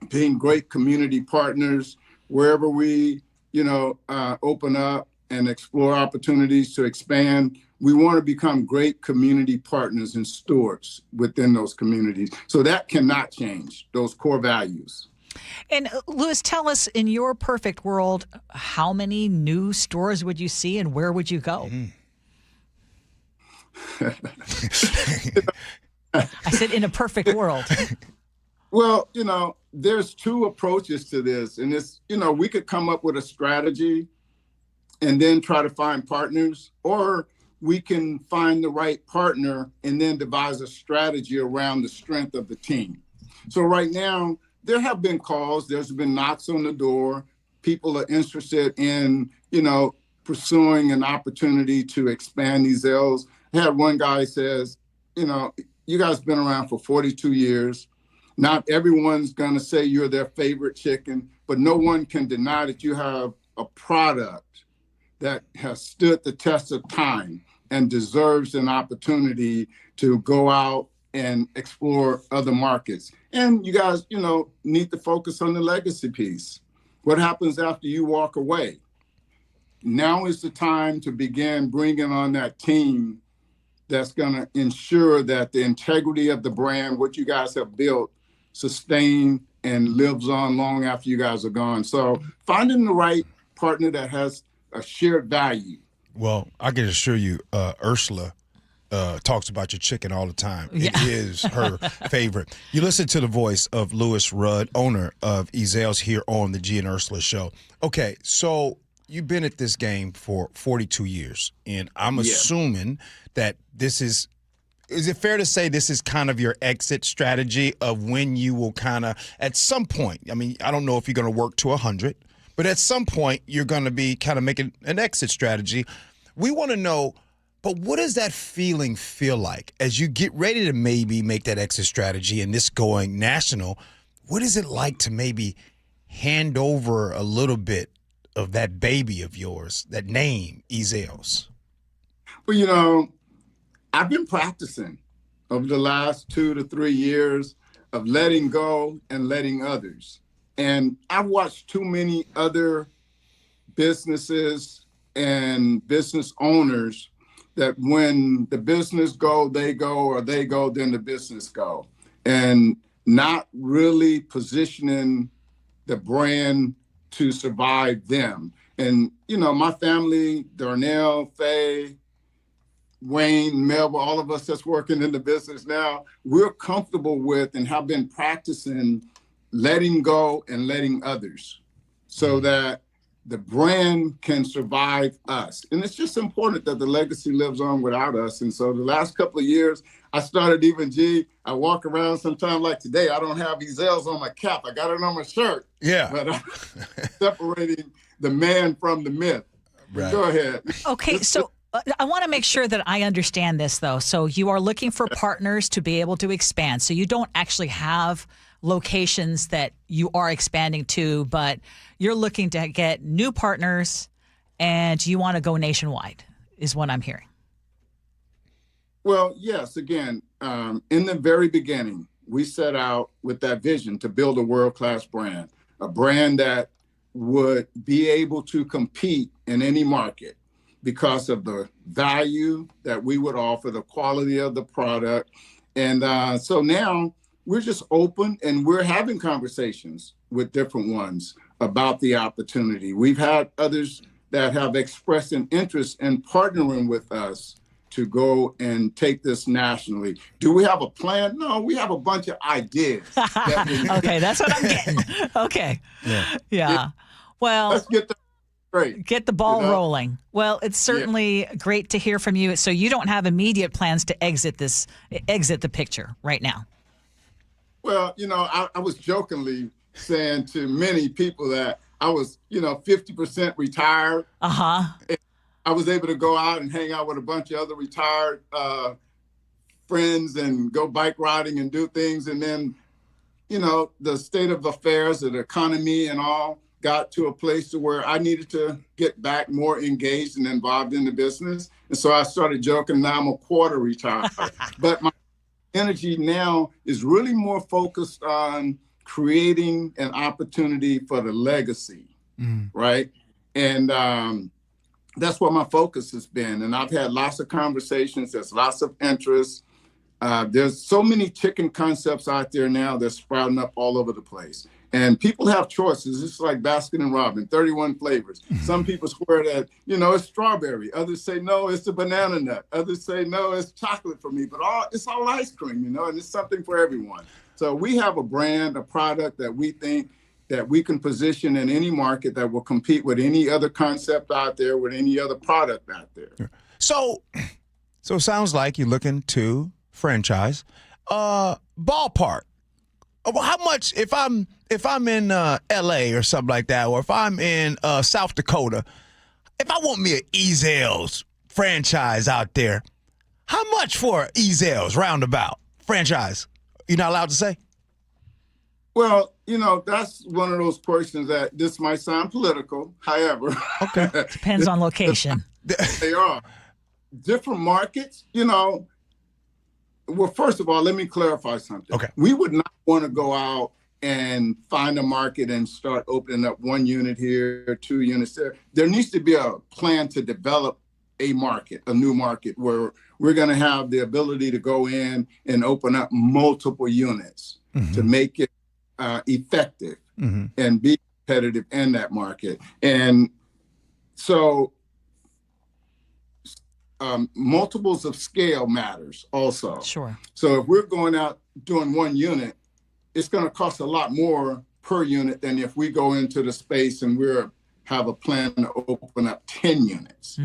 being great community partners wherever we, you know, open up and explore opportunities to expand. We want to become great community partners and stewards within those communities. So that cannot change, those core values. And Louis, tell us, in your perfect world, how many new stores would you see and where would you go? I said in a perfect world. Well, you know, there's 2 approaches to this. And it's, you know, we could come up with a strategy and then try to find partners, or we can find the right partner and then devise a strategy around the strength of the team. So right now, there have been calls, there's been knocks on the door. People are interested in, you know, pursuing an opportunity to expand these L's. I had one guy says, you know, you guys been around for 42 years. Not everyone's gonna say you're their favorite chicken, but no one can deny that you have a product that has stood the test of time and deserves an opportunity to go out and explore other markets. And you guys, you know, need to focus on the legacy piece. What happens after you walk away? Now is the time to begin bringing on that team that's going to ensure that the integrity of the brand, what you guys have built, sustain and lives on long after you guys are gone. So finding the right partner that has a shared value. Well, I can assure you, Ursula talks about your chicken all the time. Yeah. It is her favorite. You listen to the voice of Louis Rudd, owner of Ezel's, here on the Gee and Ursula Show. Okay, so you've been at this game for 42 years, and I'm assuming that this is is it fair to say this is kind of your exit strategy of when you will kind of, at some point, I mean, I don't know if you're going to work to 100, but at some point you're going to be kind of making an exit strategy. We want to know, but what does that feeling feel like as you get ready to maybe make that exit strategy and this going national? What is it like to maybe hand over a little bit of that baby of yours, that name, Ezell's? Well, you know, I've been practicing over the last 2 to 3 years of letting go and letting others. And I've watched too many other businesses and business owners that when the business go, or they go, then the business go. And not really positioning the brand to survive them. And, you know, my family, Darnell, Faye, Wayne, Melba, all of us that's working in the business now, we're comfortable with and have been practicing letting go and letting others so that the brand can survive us. And it's just important that the legacy lives on without us. And so the last couple of years, I started I walk around sometimes like today, I don't have Ezell's on my cap. I got it on my shirt. Yeah. But I'm separating the man from the myth. Right. Go ahead. Okay, so I want to make sure that I understand this, though. So you are looking for partners to be able to expand. So you don't actually have locations that you are expanding to, but you're looking to get new partners and you want to go nationwide, is what I'm hearing. Well, yes. Again, in the very beginning, we set out with that vision to build a world-class brand, a brand that would be able to compete in any market because of the value that we would offer, the quality of the product. And so now we're just open and we're having conversations with different ones about the opportunity. We've had others that have expressed an interest in partnering with us to go and take this nationally. Do we have a plan? No, we have a bunch of ideas. Okay, that's what I'm getting. Okay. Yeah. Well, let's get the ball rolling. Well, it's certainly great to hear from you. So you don't have immediate plans to exit the picture right now. Well, you know, I was jokingly saying to many people that I was, 50% retired. I was able to go out and hang out with a bunch of other retired friends and go bike riding and do things. And then, the state of affairs of the economy and all got to a place to where I needed to get back more engaged and involved in the business. And so I started joking, now I'm a quarter retired. But my energy now is really more focused on creating an opportunity for the legacy, right? And that's what my focus has been. And I've had lots of conversations. There's lots of interest. There's so many chicken concepts out there now that's sprouting up all over the place. And people have choices. It's like Baskin and Robbins, 31 flavors. Some people swear that, it's strawberry. Others say, no, it's the banana nut. Others say, no, it's chocolate for me. But it's all ice cream, and it's something for everyone. So we have a brand, a product that we think that we can position in any market that will compete with any other concept out there, with any other product out there. So it sounds like you're looking to franchise. Ballpark. How much, if I'm in L.A. or something like that, or if I'm in South Dakota, if I want me an Ezell's franchise out there, how much for Ezell's roundabout franchise? You're not allowed to say? Well, that's one of those questions that this might sound political. However, okay, depends on location. They are different markets. Well, first of all, let me clarify something. Okay, we would not want to go out and find a market and start opening up 1 unit here, 2 units there. There needs to be a plan to develop a market, a new market where we're going to have the ability to go in and open up multiple units to make it effective and be competitive in that market. And so multiples of scale matters also. Sure. So if we're going out doing 1 unit, it's going to cost a lot more per unit than if we go into the space and have a plan to open up 10 units.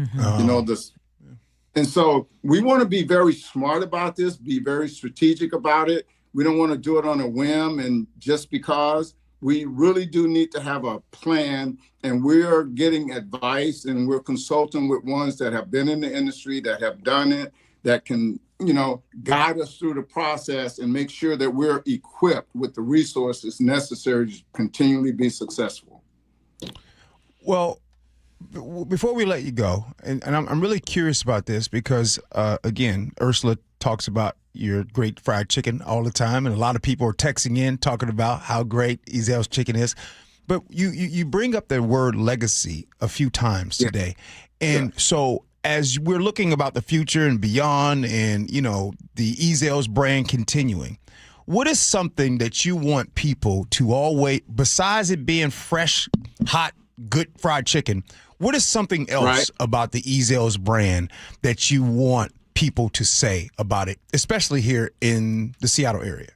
And so we want to be very smart about this, be very strategic about it. We don't want to do it on a whim and just because. We really do need to have a plan, and we're getting advice and we're consulting with ones that have been in the industry, that have done it, that can, guide us through the process and make sure that we're equipped with the resources necessary to continually be successful. Well, before we let you go, and I'm really curious about this because, again, Ursula talks about your great fried chicken all the time, and a lot of people are texting in talking about how great Ezel's chicken is. But you bring up the word legacy a few times today. And so as we're looking about the future and beyond and, the Ezel's brand continuing, what is something that you want people to always, besides it being fresh, hot, good fried chicken, what is something else about the Ezel's brand that you want people to say about it, especially here in the Seattle area?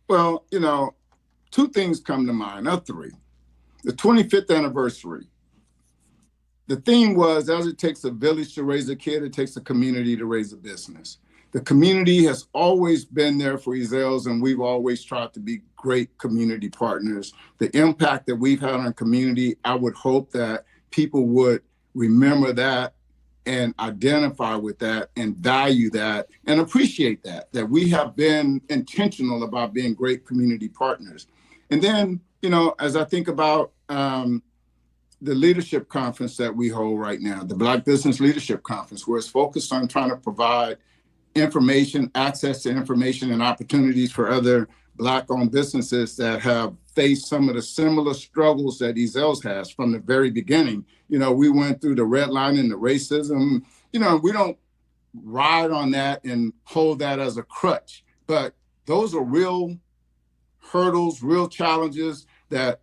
Well, two things come to mind, or three. The 25th anniversary. The theme was, as it takes a village to raise a kid, it takes a community to raise a business. The community has always been there for Ezel's, and we've always tried to be great community partners. The impact that we've had on community, I would hope that people would remember that and identify with that and value that and appreciate that we have been intentional about being great community partners. And then, as I think about the leadership conference that we hold right now, the Black Business Leadership Conference, where it's focused on trying to provide information, access to information and opportunities for other Black-owned businesses that have faced some of the similar struggles that Ezel's has from the very beginning. We went through the redlining, the racism. We don't ride on that and hold that as a crutch. But those are real hurdles, real challenges that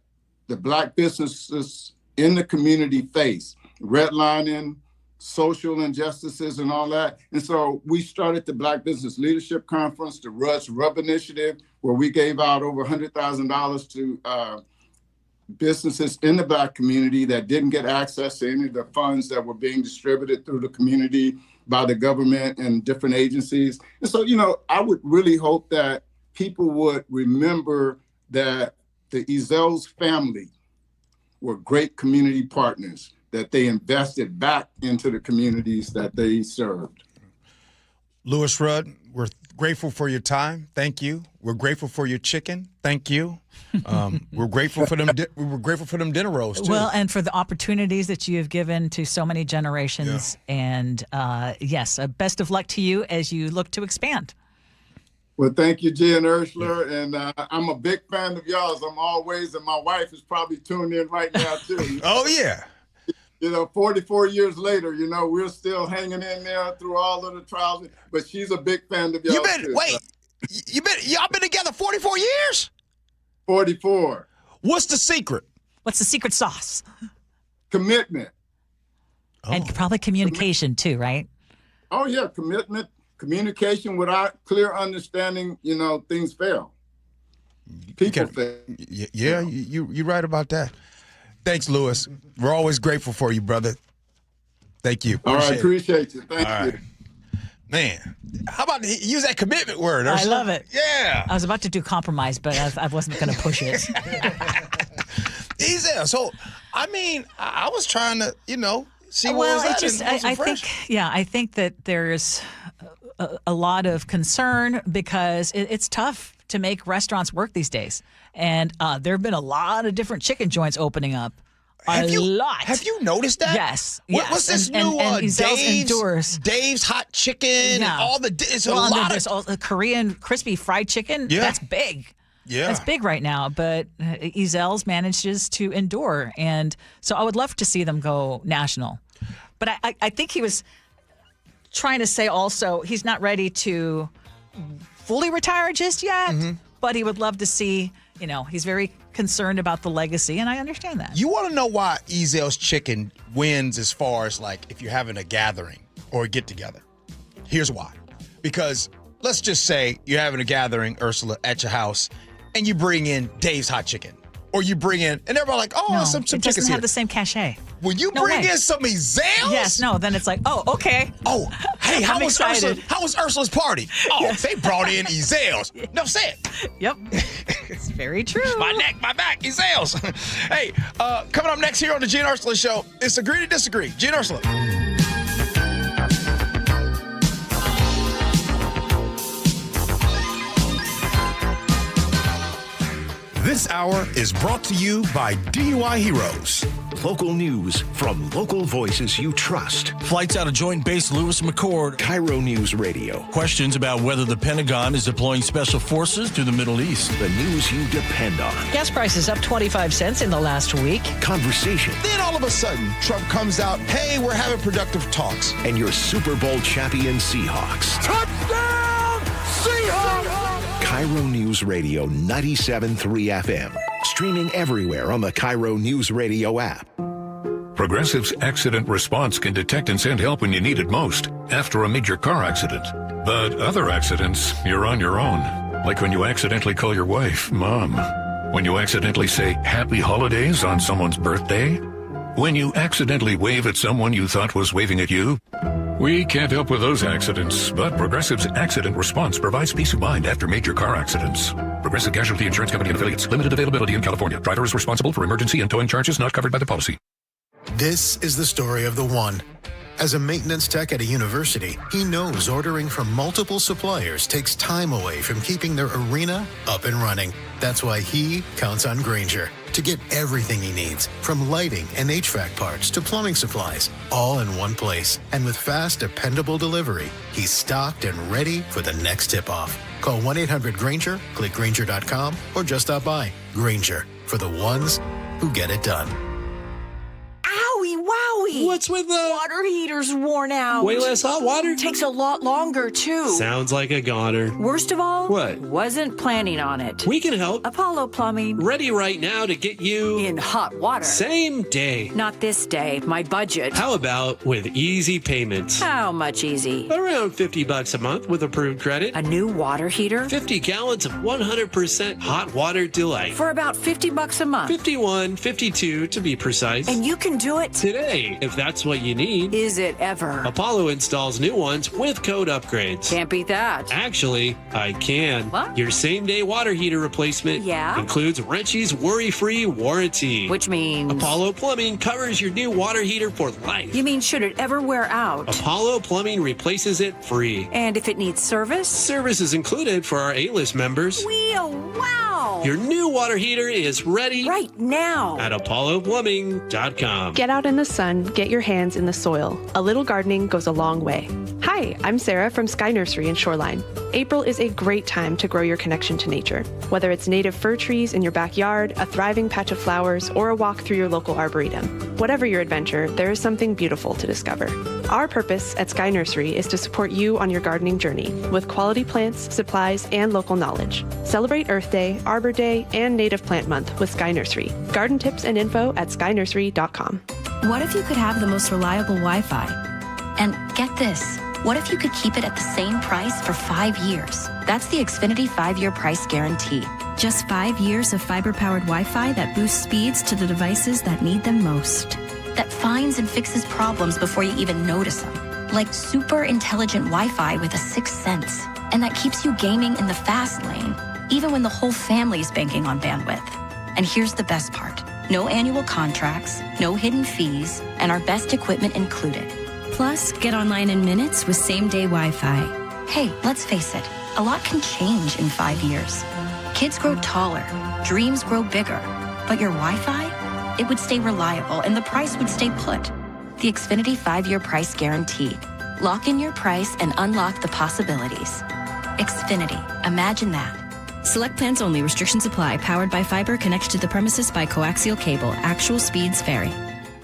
the Black businesses in the community face. Redlining, social injustices and all that. And so we started the Black Business Leadership Conference, the Russ Rub Initiative, where we gave out over $100,000 to businesses in the Black community that didn't get access to any of the funds that were being distributed through the community by the government and different agencies. And so, I would really hope that people would remember that the Ezel's family were great community partners, that they invested back into the communities that they served. Louis Rudd, we're grateful for your time. Thank you. We're grateful for your chicken. Thank you. We're grateful for them. We were grateful for them dinner rolls too. Well, and for the opportunities that you have given to so many generations. Yeah. And yes, best of luck to you as you look to expand. Well, thank you, Gee and Ursula. And I'm a big fan of y'all's. I'm always, and my wife is probably tuned in right now too. Oh yeah. 44 years later, we're still hanging in there through all of the trials. But she's a big fan of y'all. Y'all been together 44 years? 44. What's the secret? What's the secret sauce? Commitment. And probably communication too, right? Oh yeah, commitment, communication. Without clear understanding, things fail. People fail. Yeah, you're right about that. Thanks, Louis. We're always grateful for you, brother. Thank you. All right, appreciate you. Thank you. Man, how about use that commitment word, Ursula? I love it. Yeah. I was about to do compromise, but I wasn't going to push it. Easy. So, I was trying to, see well, what was that? I think that there's a lot of concern because it's tough to make restaurants work these days. And there have been a lot of different chicken joints opening up. Have you noticed that? Yes. What's this new Dave's Hot Chicken? Yeah. And all the it's a lot there's a Korean crispy fried chicken. Yeah. That's big. Yeah. That's big right now. But Ezel's manages to endure, and so I would love to see them go national. But I think he was trying to say also he's not ready to fully retire just yet. Mm-hmm. But he would love to see. He's very concerned about the legacy, and I understand that. You want to know why Ezel's Chicken wins as far as, if you're having a gathering or a get-together? Here's why. Because let's just say you're having a gathering, Ursula, at your house, and you bring in Dave's Hot Chicken. or you bring in, and everybody like, oh, some it chickens doesn't here. have the same cachet. When you bring in some Ezels? Yes, no, then it's like, oh, okay. Oh, hey, how I'm was excited. Ursula's party? Oh, they brought in Ezels. No, say it. Yep. It's very true. My neck, my back, Ezels. Hey, coming up next here on the Gee and Ursula Show, it's Agree to Disagree. Gee and Ursula. This hour is brought to you by DUI Heroes. Local news from local voices you trust. Flights out of Joint Base Lewis McChord. KIRO Newsradio. Questions about whether the Pentagon is deploying special forces to the Middle East. The news you depend on. Gas prices up 25 cents in the last week. Conversation. Then all of a sudden, Trump comes out, hey, we're having productive talks. And your Super Bowl champion Seahawks. Touchdown, Seahawks! KIRO Newsradio 97.3 FM. Streaming everywhere on the KIRO Newsradio app. Progressive's accident response can detect and send help when you need it most, after a major car accident. But other accidents, you're on your own. Like when you accidentally call your wife Mom. When you accidentally say Happy Holidays on someone's birthday. When you accidentally wave at someone you thought was waving at you. We can't help with those accidents, but Progressive's accident response provides peace of mind after major car accidents. Progressive Casualty Insurance Company and Affiliates. Limited availability in California. Driver is responsible for emergency and towing charges not covered by the policy. This is the story of the one. As a maintenance tech at a university, he knows ordering from multiple suppliers takes time away from keeping their arena up and running. That's why he counts on Grainger to get everything he needs, from lighting and HVAC parts to plumbing supplies, all in one place. And with fast, dependable delivery, he's stocked and ready for the next tip-off. Call 1-800-GRAINGER, click Grainger.com, or just stop by. Grainger, for the ones who get it done. Owie, wowie! What's with the water heater's worn out? Way less hot water? Takes a lot longer, too. Sounds like a goner. Worst of all? What? Wasn't planning on it. We can help. Apollo Plumbing. Ready right now to get you in hot water. Same day. Not this day. My budget. How about with easy payments? How much easy? Around $50 a month with approved credit. A new water heater? 50 gallons of 100% hot water delight. For about $50 a month. 51, 52 to be precise. And you can do it today, if that's what you need. Is it ever? Apollo installs new ones with code upgrades. Can't beat that. Actually, I can. What? Your same-day water heater replacement includes Wrenchy's worry-free warranty. Which means? Apollo Plumbing covers your new water heater for life. You mean should it ever wear out? Apollo Plumbing replaces it free. And if it needs service? Service is included for our A-list members. Wow! Your new water heater is ready right now at ApolloPlumbing.com. Get out in the sun, get your hands in the soil. A little gardening goes a long way. Hi, I'm Sarah from Sky Nursery in Shoreline. April is a great time to grow your connection to nature. Whether it's native fir trees in your backyard, a thriving patch of flowers, or a walk through your local arboretum. Whatever your adventure, there is something beautiful to discover. Our purpose at Sky Nursery is to support you on your gardening journey with quality plants, supplies, and local knowledge. Celebrate Earth Day, Arbor Day, and Native Plant Month with Sky Nursery. Garden tips and info at skynursery.com. What if you could have the most reliable Wi-Fi? And get this, what if you could keep it at the same price for 5 years? That's the Xfinity 5-year price guarantee. Just 5 years of fiber-powered Wi-Fi that boosts speeds to the devices that need them most. That finds and fixes problems before you even notice them. Like super intelligent Wi-Fi with a sixth sense. And that keeps you gaming in the fast lane, even when the whole family's banking on bandwidth. And here's the best part. No annual contracts, no hidden fees, and our best equipment included. Plus, get online in minutes with same-day Wi-Fi. Hey, let's face it, a lot can change in 5 years. Kids grow taller, dreams grow bigger, but your Wi-Fi, it would stay reliable and the price would stay put. The Xfinity 5-year price guarantee. Lock in your price and unlock the possibilities. Xfinity, imagine that. Select plans only. Restrictions apply. Powered by fiber. Connected to the premises by coaxial cable. Actual speeds vary.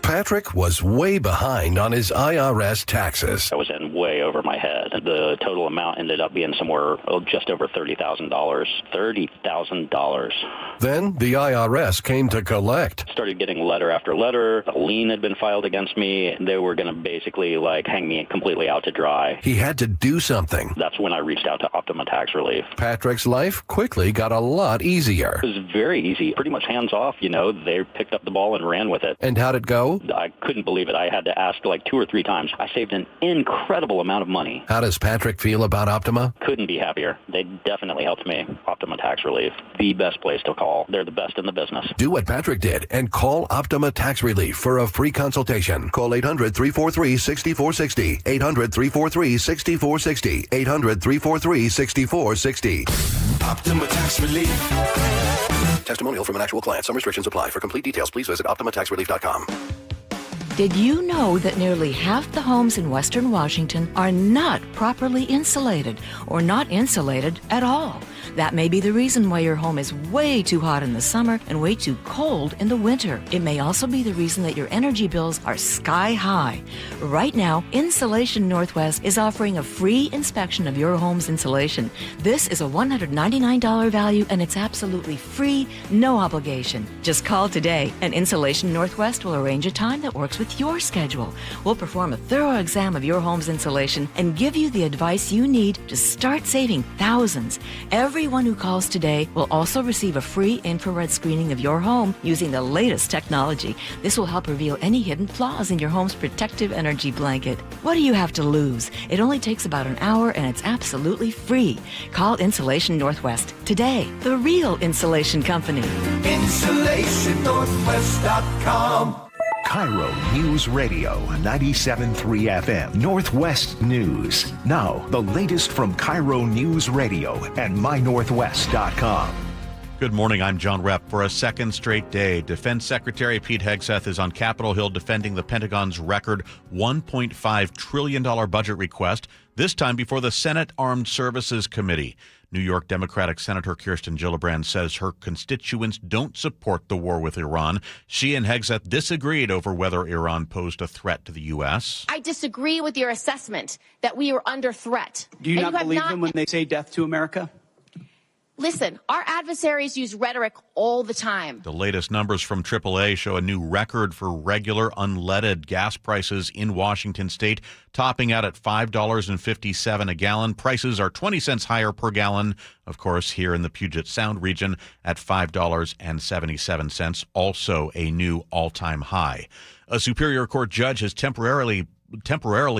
Patrick was way behind on his IRS taxes. I was in way over my head. The total amount ended up being somewhere just over $30,000. $30,000. Then the IRS came to collect. Started getting letter after letter. A lien had been filed against me. They were going to basically hang me completely out to dry. He had to do something. That's when I reached out to Optima Tax Relief. Patrick's life quickly got a lot easier. It was very easy, pretty much hands off. They picked up the ball and ran with it. And how'd it go? I couldn't believe it. I had to ask 2 or 3 times. I saved an incredible amount of money. How does Patrick feel about Optima? Couldn't be happier. They definitely helped me. Optima Tax Relief, the best place to call. They're the best in the business. Do what Patrick did and call Optima Tax Relief for a free consultation. Call 800-343-6460. 800-343-6460. 800-343-6460. Optima Tax Relief. Testimonial from an actual client. Some restrictions apply. For complete details, please visit OptimaTaxRelief.com. Did you know that nearly half the homes in Western Washington are not properly insulated or not insulated at all? That may be the reason why your home is way too hot in the summer and way too cold in the winter. It may also be the reason that your energy bills are sky high. Right now, Insulation Northwest is offering a free inspection of your home's insulation. This is a $199 value and it's absolutely free, no obligation. Just call today and Insulation Northwest will arrange a time that works with your schedule. We'll perform a thorough exam of your home's insulation and give you the advice you need to start saving thousands. Everyone who calls today will also receive a free infrared screening of your home using the latest technology. This will help reveal any hidden flaws in your home's protective energy blanket. What do you have to lose? It only takes about an hour and it's absolutely free. Call Insulation Northwest today, the real insulation company. InsulationNorthwest.com. KIRO News Radio 97.3 FM Northwest News. Now, the latest from KIRO News Radio and mynorthwest.com. Good morning, I'm John Repp. For a second straight day, Defense Secretary Pete Hegseth is on Capitol Hill defending the Pentagon's record $1.5 trillion budget request, this time before the Senate Armed Services Committee. New York Democratic Senator Kirsten Gillibrand says her constituents don't support the war with Iran. She and Hegseth disagreed over whether Iran posed a threat to the U.S. I disagree with your assessment that we are under threat. Do you not believe them when they say death to America? Listen, our adversaries use rhetoric all the time. The latest numbers from AAA show a new record for regular unleaded gas prices in Washington state, topping out at $5.57 a gallon. Prices are 20 cents higher per gallon, of course, here in the Puget Sound region at $5.77, also a new all-time high. A Superior Court judge has temporarily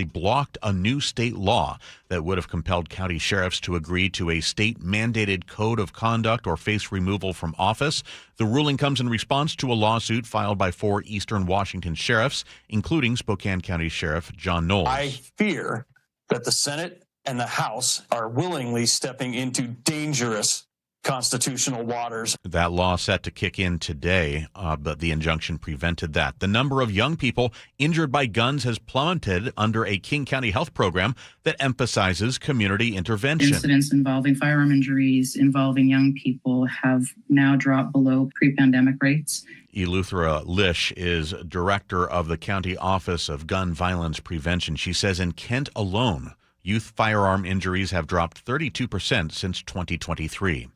blocked a new state law that would have compelled county sheriffs to agree to a state-mandated code of conduct or face removal from office. The ruling comes in response to a lawsuit filed by 4 Eastern Washington sheriffs, including Spokane County Sheriff John Knowles. I fear that the Senate and the House are willingly stepping into dangerous constitutional waters. That law set to kick in today, but the injunction prevented that. The number of young people injured by guns has plummeted under a King County health program that emphasizes community intervention. Incidents involving firearm injuries involving young people have now dropped below pre-pandemic rates. Eleuthera Lish is director of the County Office of Gun Violence Prevention. She says in Kent alone, youth firearm injuries have dropped 32% since 2023.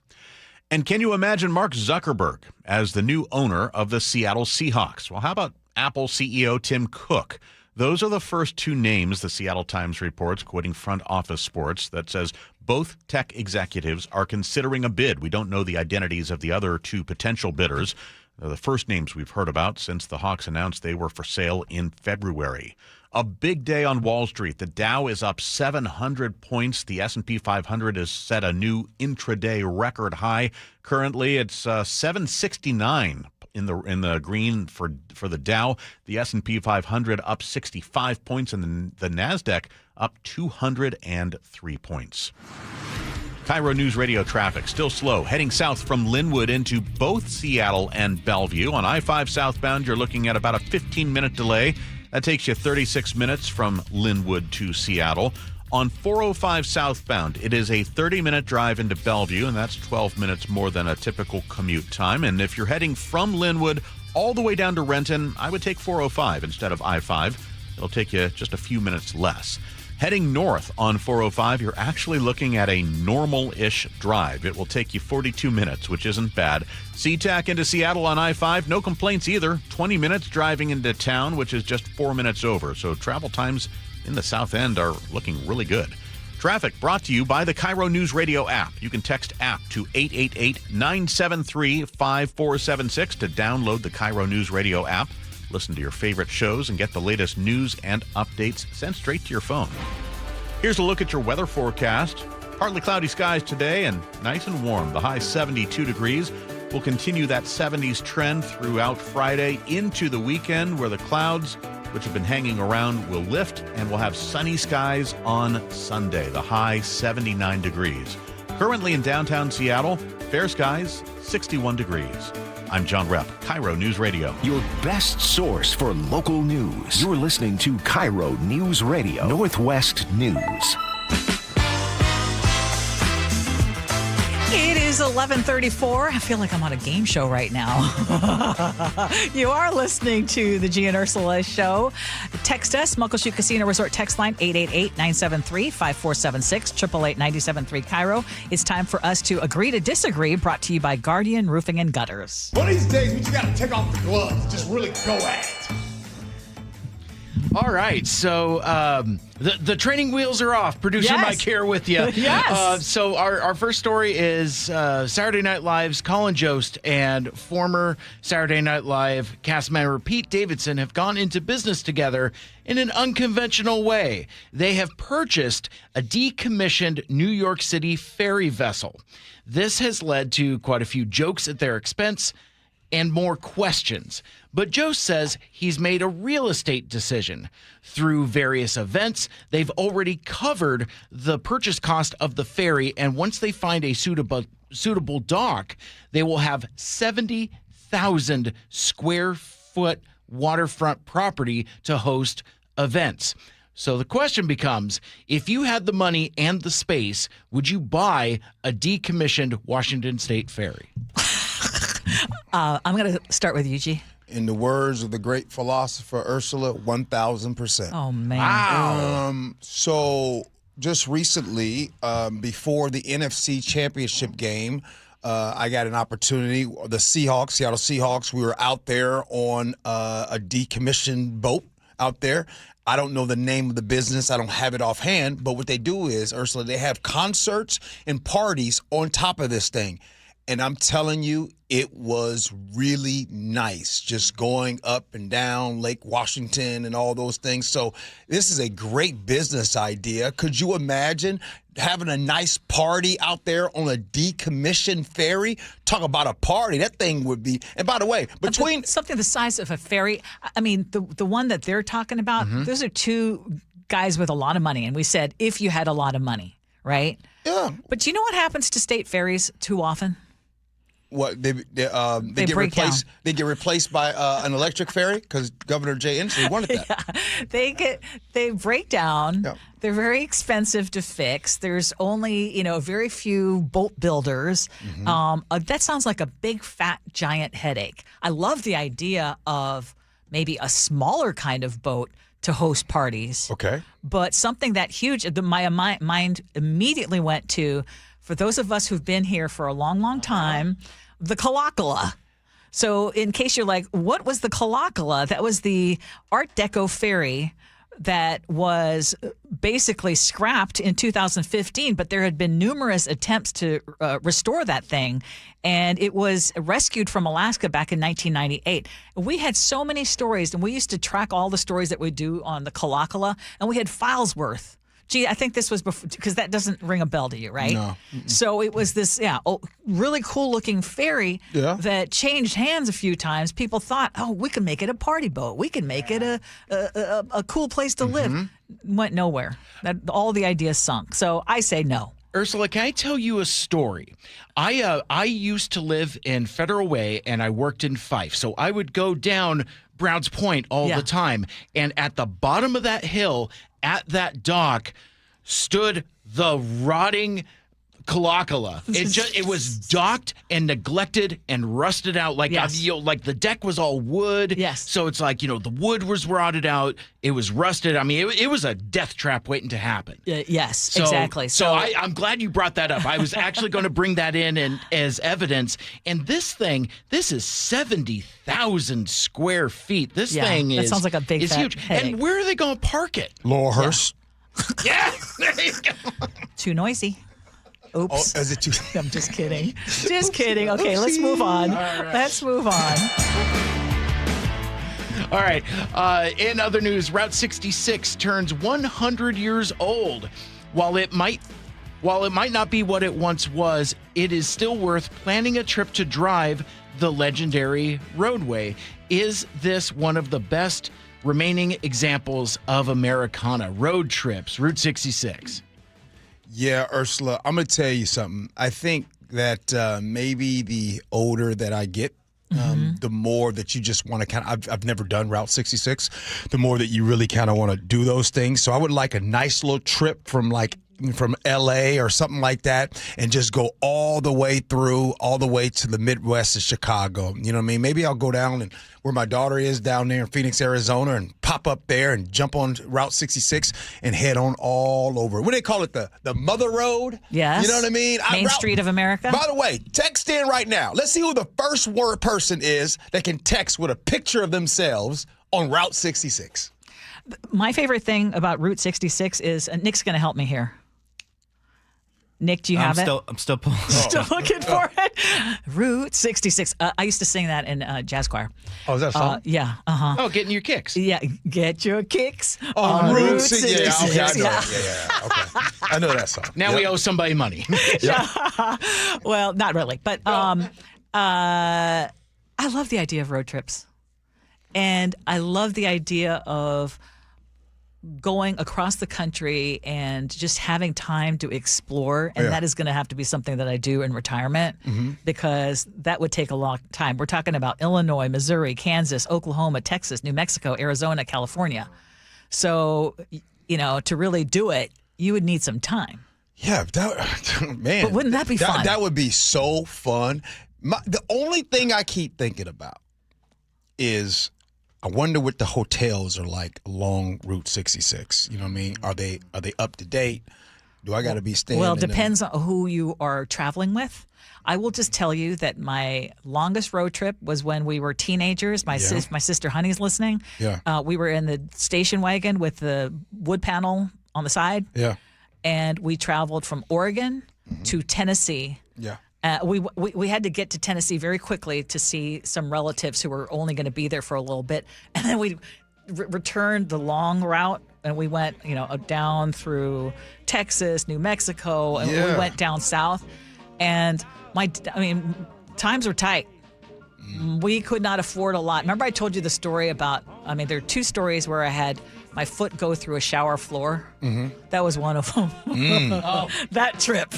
And can you imagine Mark Zuckerberg as the new owner of the Seattle Seahawks? Well, how about Apple CEO Tim Cook? Those are the first 2 names the Seattle Times reports, quoting Front Office Sports, that says both tech executives are considering a bid. We don't know the identities of the other 2 potential bidders. They're the first names we've heard about since the Hawks announced they were for sale in February. A big day on Wall Street. The Dow is up 700 points. The S&P 500 has set a new intraday record high. Currently, it's 769 in the green for the Dow. The S&P 500 up 65 points, and the Nasdaq up 203 points. KIRO News Radio traffic still slow, heading south from Linwood into both Seattle and Bellevue. On I-5 southbound, you're looking at about a 15-minute delay. That takes you 36 minutes from Linwood to Seattle. On 405 southbound, it is a 30-minute drive into Bellevue, and that's 12 minutes more than a typical commute time. And if you're heading from Linwood all the way down to Renton, I would take 405 instead of I-5. It'll take you just a few minutes less. Heading north on 405, you're actually looking at a normal-ish drive. It will take you 42 minutes, which isn't bad. SeaTac into Seattle on I-5, no complaints either. 20 minutes driving into town, which is just 4 minutes over. So travel times in the south end are looking really good. Traffic brought to you by the KIRO Newsradio app. You can text app to 888-973-5476 to download the KIRO Newsradio app. Listen to your favorite shows and get the latest news and updates sent straight to your phone. Here's a look at your weather forecast. Partly cloudy skies today and nice and warm. The high 72 degrees. We'll continue that 70s trend throughout Friday into the weekend, where the clouds, which have been hanging around, will lift, and we'll have sunny skies on Sunday. The high 79 degrees. Currently in downtown Seattle, fair skies, 61 degrees. I'm John Repp, KIRO News Radio. Your best source for local news. You're listening to KIRO News Radio, Northwest News. It is 11:34. I feel like I'm on a game show right now. You are listening to the Gee and Ursula Show. Text us, Muckleshoot Casino Resort text line 888-973-5476, 888-973 KIRO. It's time for us to agree to disagree, brought to you by Guardian Roofing and Gutters. One of these days, we just got to take off the gloves. Just really go at it. All right, so the training wheels are off. Producer Mike here with you. Yes. So our first story is Saturday Night Live's Colin Jost and former Saturday Night Live cast member Pete Davidson have gone into business together in an unconventional way. They have purchased a decommissioned New York City ferry vessel. This has led to quite a few jokes at their expense and more questions. But Joe says he's made a real estate decision. Through various events, they've already covered the purchase cost of the ferry, and once they find a suitable dock, they will have 70,000 square foot waterfront property to host events. So the question becomes, if you had the money and the space, would you buy a decommissioned Washington State ferry? I'm going to start with you, G. In the words of the great philosopher Ursula, 1,000%. Oh, man. Wow. So just recently, before the NFC Championship game, I got an opportunity. The Seattle Seahawks, we were out there on a decommissioned boat out there. I don't know the name of the business. I don't have it offhand. But what they do is, Ursula, they have concerts and parties on top of this thing. And I'm telling you, it was really nice just going up and down Lake Washington and all those things. So this is a great business idea. Could you imagine having a nice party out there on a decommissioned ferry? Talk about a party. That thing would be. And by the way, between something the size of a ferry, I mean, the one that they're talking about, those are two guys with a lot of money. And we said, if you had a lot of money, right? Yeah. But do you know what happens to state ferries too often? What they get replaced? Down. They get replaced by an electric ferry because Governor Jay Inslee wanted that. Yeah. They break down. Yeah. They're very expensive to fix. There's only very few boat builders. That sounds like a big fat giant headache. I love the idea of maybe a smaller kind of boat to host parties. Okay. But something that huge. My mind immediately went to, for those of us who've been here for a long, long time, the Kalakala. So in case you're like, what was the Kalakala? That was the Art Deco ferry that was basically scrapped in 2015, but there had been numerous attempts to restore that thing, and it was rescued from Alaska back in 1998. We had so many stories, and we used to track all the stories that we do on the Kalakala, and we had files worth. Gee, I think this was before, because that doesn't ring a bell to you, right? No. So it was this, really cool-looking ferry that changed hands a few times. People thought, we can make it a party boat. We can make it a cool place to live. Went nowhere. All the ideas sunk. So I say no. Ursula, can I tell you a story? I used to live in Federal Way, and I worked in Fife. So I would go down Browns Point all the time. And at the bottom of that hill, at that dock, stood the rotting Kalakala. It was docked and neglected and rusted out. Like like the deck was all wood. Yes. So it's like, the wood was rotted out. It was rusted. I mean, it was a death trap waiting to happen. Yes, exactly. So I'm glad you brought that up. I was actually going to bring that in as evidence. And this is 70,000 square feet. This thing that sounds like a big is huge. headache. And where are they going to park it? Laurelhurst. Yeah, there you go. Too noisy. Oops. Oh, is it too? I'm just kidding. Just kidding. Okay, let's move on. Right. Let's move on. All right. In other news, Route 66 turns 100 years old. While it might not be what it once was, it is still worth planning a trip to drive the legendary roadway. Is this one of the best remaining examples of Americana road trips, Route 66? Yeah, Ursula, I'm going to tell you something. I think that maybe the older that I get, the more that you just want to kind of, I've never done Route 66, the more that you really kind of want to do those things. So I would like a nice little trip from LA or something like that and just go all the way to the Midwest of Chicago. You know what I mean? Maybe I'll go down and where my daughter is down there in Phoenix, Arizona, and pop up there and jump on Route 66 and head on all over. What do they call it? The Mother Road? Yes. You know what I mean? Main Street of America. By the way, text in right now. Let's see who the first person is that can text with a picture of themselves on Route 66. My favorite thing about Route 66 is, Nick's going to help me here. Nick, do you have it? I'm still pulling. Still looking for it. Route 66. I used to sing that in jazz choir. Oh, is that a song? Yeah. Uh-huh. Oh, getting your kicks. Yeah, get your kicks on Route 66. 66. Yeah, okay, I know it. Yeah. Okay. I know that song. Now we owe somebody money. Well, not really. But I love the idea of road trips. And I love the idea of going across the country and just having time to explore. And that is going to have to be something that I do in retirement because that would take a long time. We're talking about Illinois, Missouri, Kansas, Oklahoma, Texas, New Mexico, Arizona, California. So, to really do it, you would need some time. Yeah, man. But wouldn't that be fun? That would be so fun. The only thing I keep thinking about is I wonder what the hotels are like along Route 66. You know what I mean? Are they up to date? Do I got to be staying? Well, it depends on who you are traveling with. I will just tell you that my longest road trip was when we were teenagers. My sister Honey's listening. Yeah. We were in the station wagon with the wood panel on the side. Yeah. And we traveled from Oregon to Tennessee. Yeah. We had to get to Tennessee very quickly to see some relatives who were only going to be there for a little bit. And then we returned the long route and we went, down through Texas, New Mexico, and we went down south. And times were tight. We could not afford a lot. Remember I told you the story about, there are two stories where I had my foot go through a shower floor. That was one of them. That trip.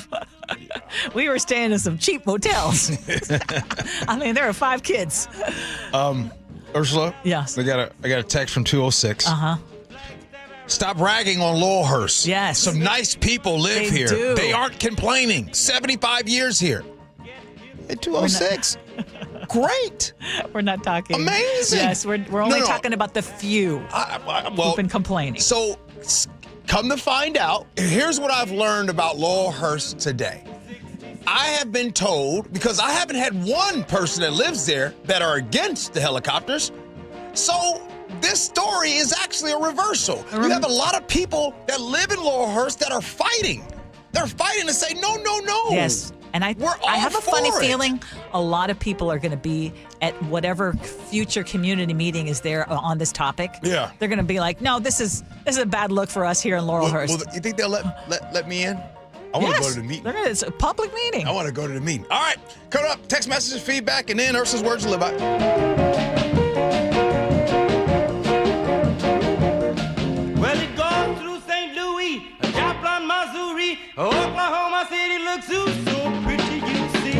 We were staying in some cheap motels. There are 5 kids. Ursula? Yes. I got a text from 206. Uh-huh. Stop ragging on Laurelhurst. Yes. Some nice people live here. Do. They aren't complaining. 75 years here. At 206. Great. We're not talking. Amazing. Yes, we're only talking about the few who've been complaining. So, come to find out, here's what I've learned about Laurelhurst today. I have been told, because I haven't had one person that lives there that are against the helicopters. So, this story is actually a reversal. You have a lot of people that live in Laurelhurst that are fighting. They're fighting to say, no, no, no. Yes. And I have a funny feeling a lot of people are going to be at whatever future community meeting is there on this topic. Yeah. They're going to be like, no, this is a bad look for us here in Laurelhurst. Well, you think they'll let me in? I want to go to the meeting. It's a public meeting. I want to go to the meeting. All right. Coming up, text messages, feedback, and then Ursula's words to live by. Well, it goes through St. Louis, Joplin, Missouri, Oklahoma City looks so pretty, you see.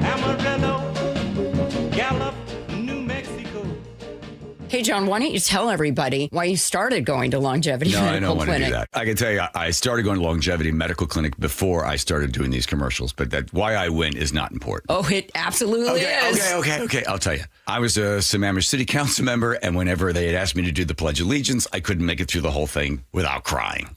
Amarillo, Gallup, New Mexico. Hey, John, why don't you tell everybody why you started going to Longevity No, I Medical don't want Clinic? to do that. I can tell you, I started going to Longevity Medical Clinic before I started doing these commercials, but that why I went is not important. Oh, it absolutely is. Okay. I'll tell you. I was a Sammamish City Council member, and whenever they had asked me to do the Pledge of Allegiance, I couldn't make it through the whole thing without crying.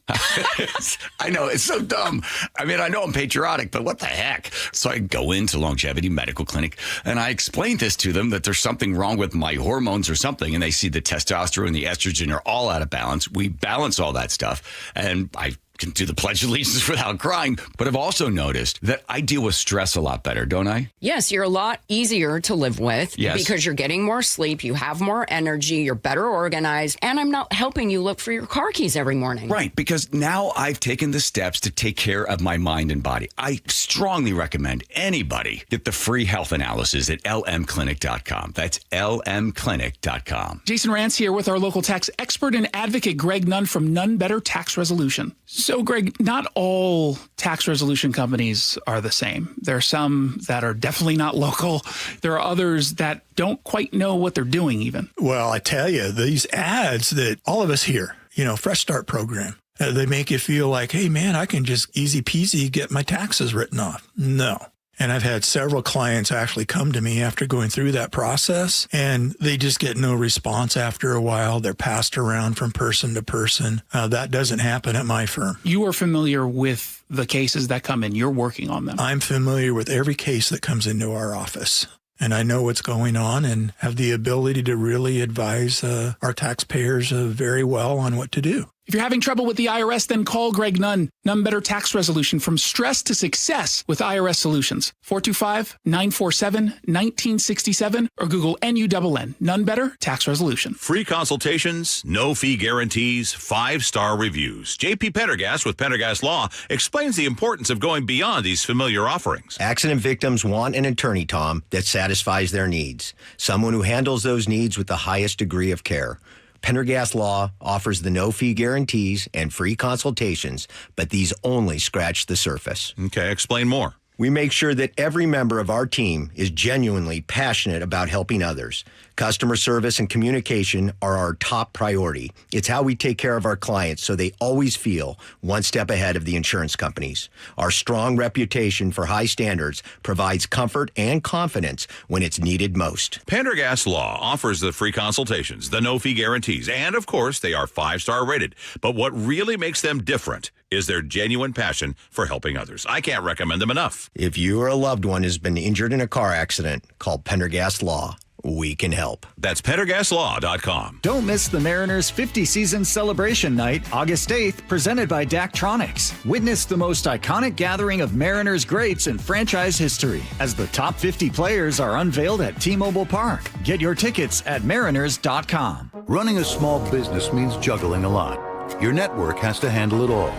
I know, it's so dumb. I mean, I know I'm patriotic, but what the heck? So I go into Longevity Medical Clinic, and I explained this to them, that there's something wrong with my hormones or something, and they see the testosterone and the estrogen are all out of balance. We balance all that stuff, and I can do the Pledge of Allegiance without crying. But I've also noticed that I deal with stress a lot better, don't I? Yes, you're a lot easier to live with because you're getting more sleep, you have more energy, you're better organized, and I'm not helping you look for your car keys every morning. Right, because now I've taken the steps to take care of my mind and body. I strongly recommend anybody get the free health analysis at lmclinic.com. That's lmclinic.com. Jason Rance here with our local tax expert and advocate, Greg Nunn from None Better Tax Resolution. So, Greg, not all tax resolution companies are the same. There are some that are definitely not local. There are others that don't quite know what they're doing even. Well, I tell you, these ads that all of us hear, Fresh Start program, they make you feel like, hey, man, I can just easy peasy get my taxes written off. No. And I've had several clients actually come to me after going through that process, and they just get no response after a while. They're passed around from person to person. That doesn't happen at my firm. You are familiar with the cases that come in. You're working on them. I'm familiar with every case that comes into our office. And I know what's going on and have the ability to really advise our taxpayers very well on what to do. If you're having trouble with the IRS, then call Greg Nunn. None Better Tax Resolution, from stress to success with IRS Solutions. 425-947-1967 or Google NUNN. None Better Tax Resolution. Free consultations, no fee guarantees, 5-star reviews. JP Pendergast with Pendergast Law explains the importance of going beyond these familiar offerings. Accident victims want an attorney, Tom, that satisfies their needs. Someone who handles those needs with the highest degree of care. Pendergast Law offers the no-fee guarantees and free consultations, but these only scratch the surface. Okay, explain more. We make sure that every member of our team is genuinely passionate about helping others. Customer service and communication are our top priority. It's how we take care of our clients so they always feel one step ahead of the insurance companies. Our strong reputation for high standards provides comfort and confidence when it's needed most. Pendergast Law offers the free consultations, the no-fee guarantees, and, of course, they are 5-star rated. But what really makes them different is their genuine passion for helping others. I can't recommend them enough. If you or a loved one has been injured in a car accident, call Pendergast Law. We can help. That's PendergastLaw.com. Don't miss the Mariners 50-season celebration night, August 8th, presented by Daktronics. Witness the most iconic gathering of Mariners greats in franchise history as the top 50 players are unveiled at T-Mobile Park. Get your tickets at mariners.com. Running a small business means juggling a lot. Your network has to handle it all.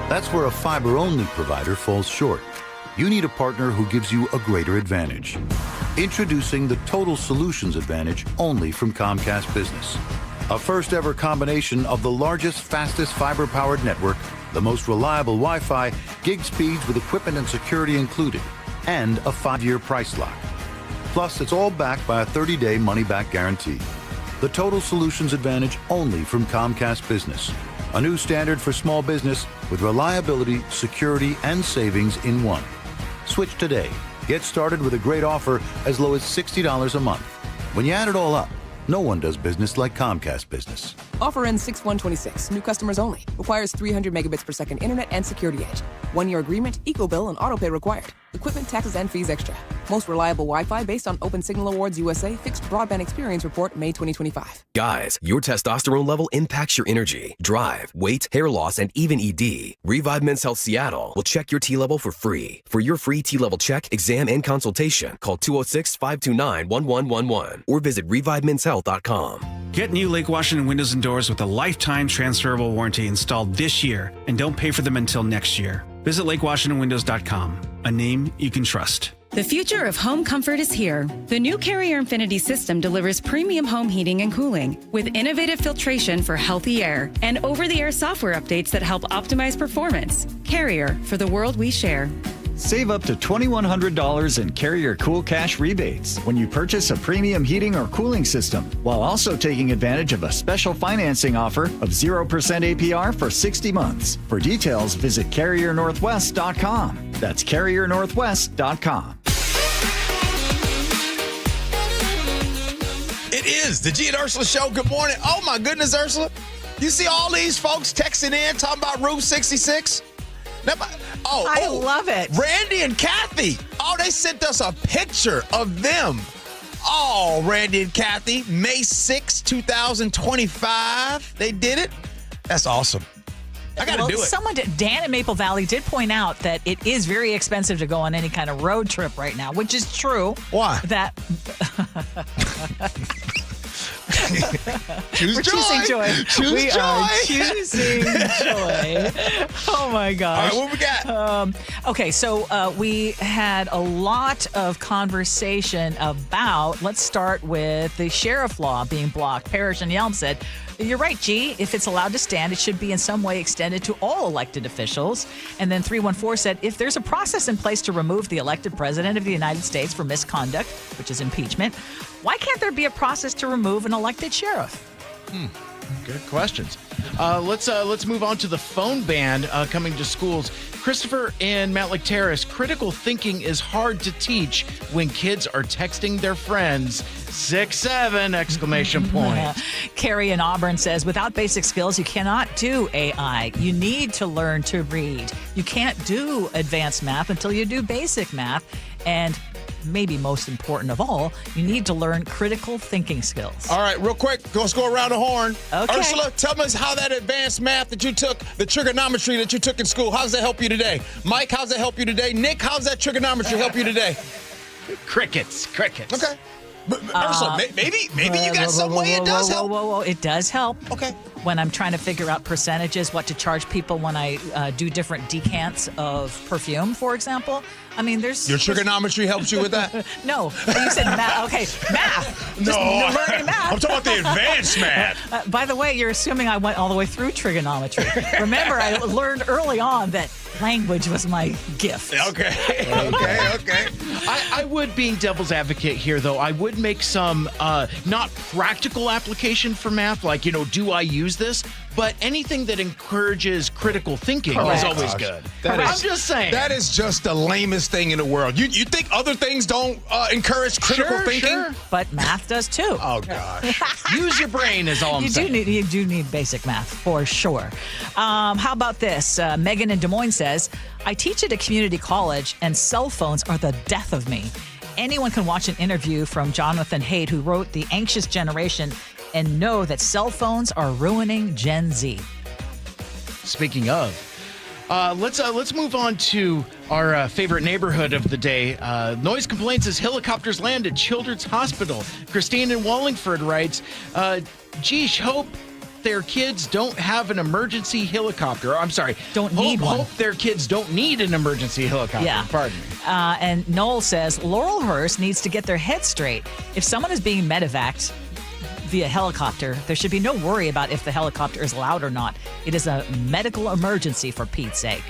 That's where a fiber-only provider falls short. You need a partner who gives you a greater advantage. Introducing the Total Solutions Advantage only from Comcast Business. A first-ever combination of the largest, fastest fiber-powered network, the most reliable Wi-Fi, gig speeds with equipment and security included, and a 5-year price lock. Plus, it's all backed by a 30-day money-back guarantee. The Total Solutions Advantage only from Comcast Business. A new standard for small business with reliability, security, and savings in one. Switch today. Get started with a great offer as low as $60 a month. When you add it all up, no one does business like Comcast Business. Offer ends 6/1/26. New customers only. Requires 300 megabits per second internet and security edge. 1-year agreement, eco bill, and auto pay required. Equipment, taxes, and fees extra. Most reliable Wi-Fi based on Open Signal Awards USA Fixed Broadband Experience Report, May 2025. Guys, your testosterone level impacts your energy, drive, weight, hair loss, and even ED. Revive Men's Health Seattle will check your T level for free. For your free T level check, exam, and consultation, call 206-529-1111 or visit revivemen'shealth.com. Get new Lake Washington windows and doors with a lifetime transferable warranty installed this year, and don't pay for them until next year. Visit lakewashingtonwindows.com, a name you can trust. The future of home comfort is here. The new Carrier Infinity system delivers premium home heating and cooling with innovative filtration for healthy air and over-the-air software updates that help optimize performance. Carrier, for the world we share. Save up to $2,100 in Carrier Cool Cash rebates when you purchase a premium heating or cooling system, while also taking advantage of a special financing offer of 0% APR for 60 months. For details, visit CarrierNorthwest.com. That's CarrierNorthwest.com. It is the Gee and Ursula Show. Good morning. Oh, my goodness, Ursula. You see all these folks texting in talking about Route 66? I love it. Randy and Kathy. Oh, they sent us a picture of them. Oh, Randy and Kathy, May 6, 2025. They did it. That's awesome. I got to do it. Dan in Maple Valley did point out that it is very expensive to go on any kind of road trip right now, which is true. Why? We're choosing joy. We are choosing joy. Oh, my gosh. All right, what we got? Okay, so we had a lot of conversation about, let's start with the sheriff law being blocked. Parrish and Yelm said, you're right, G. If it's allowed to stand, it should be in some way extended to all elected officials. And then 314 said, if there's a process in place to remove the elected president of the United States for misconduct, which is impeachment, why can't there be a process to remove an elected sheriff? Good questions. Let's move on to the phone ban coming to schools. Christopher in Mount Lake Terrace, critical thinking is hard to teach when kids are texting their friends. 6'7" exclamation point. Carrie in Auburn says, without basic skills, you cannot do AI. You need to learn to read. You can't do advanced math until you do basic math. And maybe most important of all, you need to learn critical thinking skills. All right, real quick, let's go around the horn. Okay. Ursula, tell us how that advanced math that you took, the trigonometry that you took in school, how does that help you today? Mike, how's that help you today? Nick, how's that trigonometry help you today? Crickets. Okay. But Ursula, maybe you got some way it does help. Whoa. It does help. Okay. When I'm trying to figure out percentages, what to charge people when I do different decants of perfume, for example. I mean, there's... Your trigonometry helps you with that? No. You said math. Okay, math. Just learning math. I'm talking about the advanced math. By the way, you're assuming I went all the way through trigonometry. Remember, I learned early on that language was my gift. Okay. I would, being devil's advocate here, though, I would make some not practical application for math, like, do I use this? But anything that encourages critical thinking is always good. I'm just saying. That is just the lamest thing in the world. You think other things don't encourage critical thinking? Sure. But math does too. Oh, gosh. Use your brain is all I'm saying. You do need basic math for sure. How about this? Megan in Des Moines says, I teach at a community college and cell phones are the death of me. Anyone can watch an interview from Jonathan Haidt, who wrote The Anxious Generation, and know that cell phones are ruining Gen Z. Speaking of, let's move on to our favorite neighborhood of the day. Noise complaints as helicopters land at Children's Hospital. Christine in Wallingford writes, geesh, hope their kids don't have an emergency helicopter. I'm sorry. Hope their kids don't need an emergency helicopter. Yeah. Pardon me. And Noel says, Laurelhurst needs to get their head straight. If someone is being medevaced via helicopter, there should be no worry about if the helicopter is allowed or not. It is a medical emergency, for Pete's sake.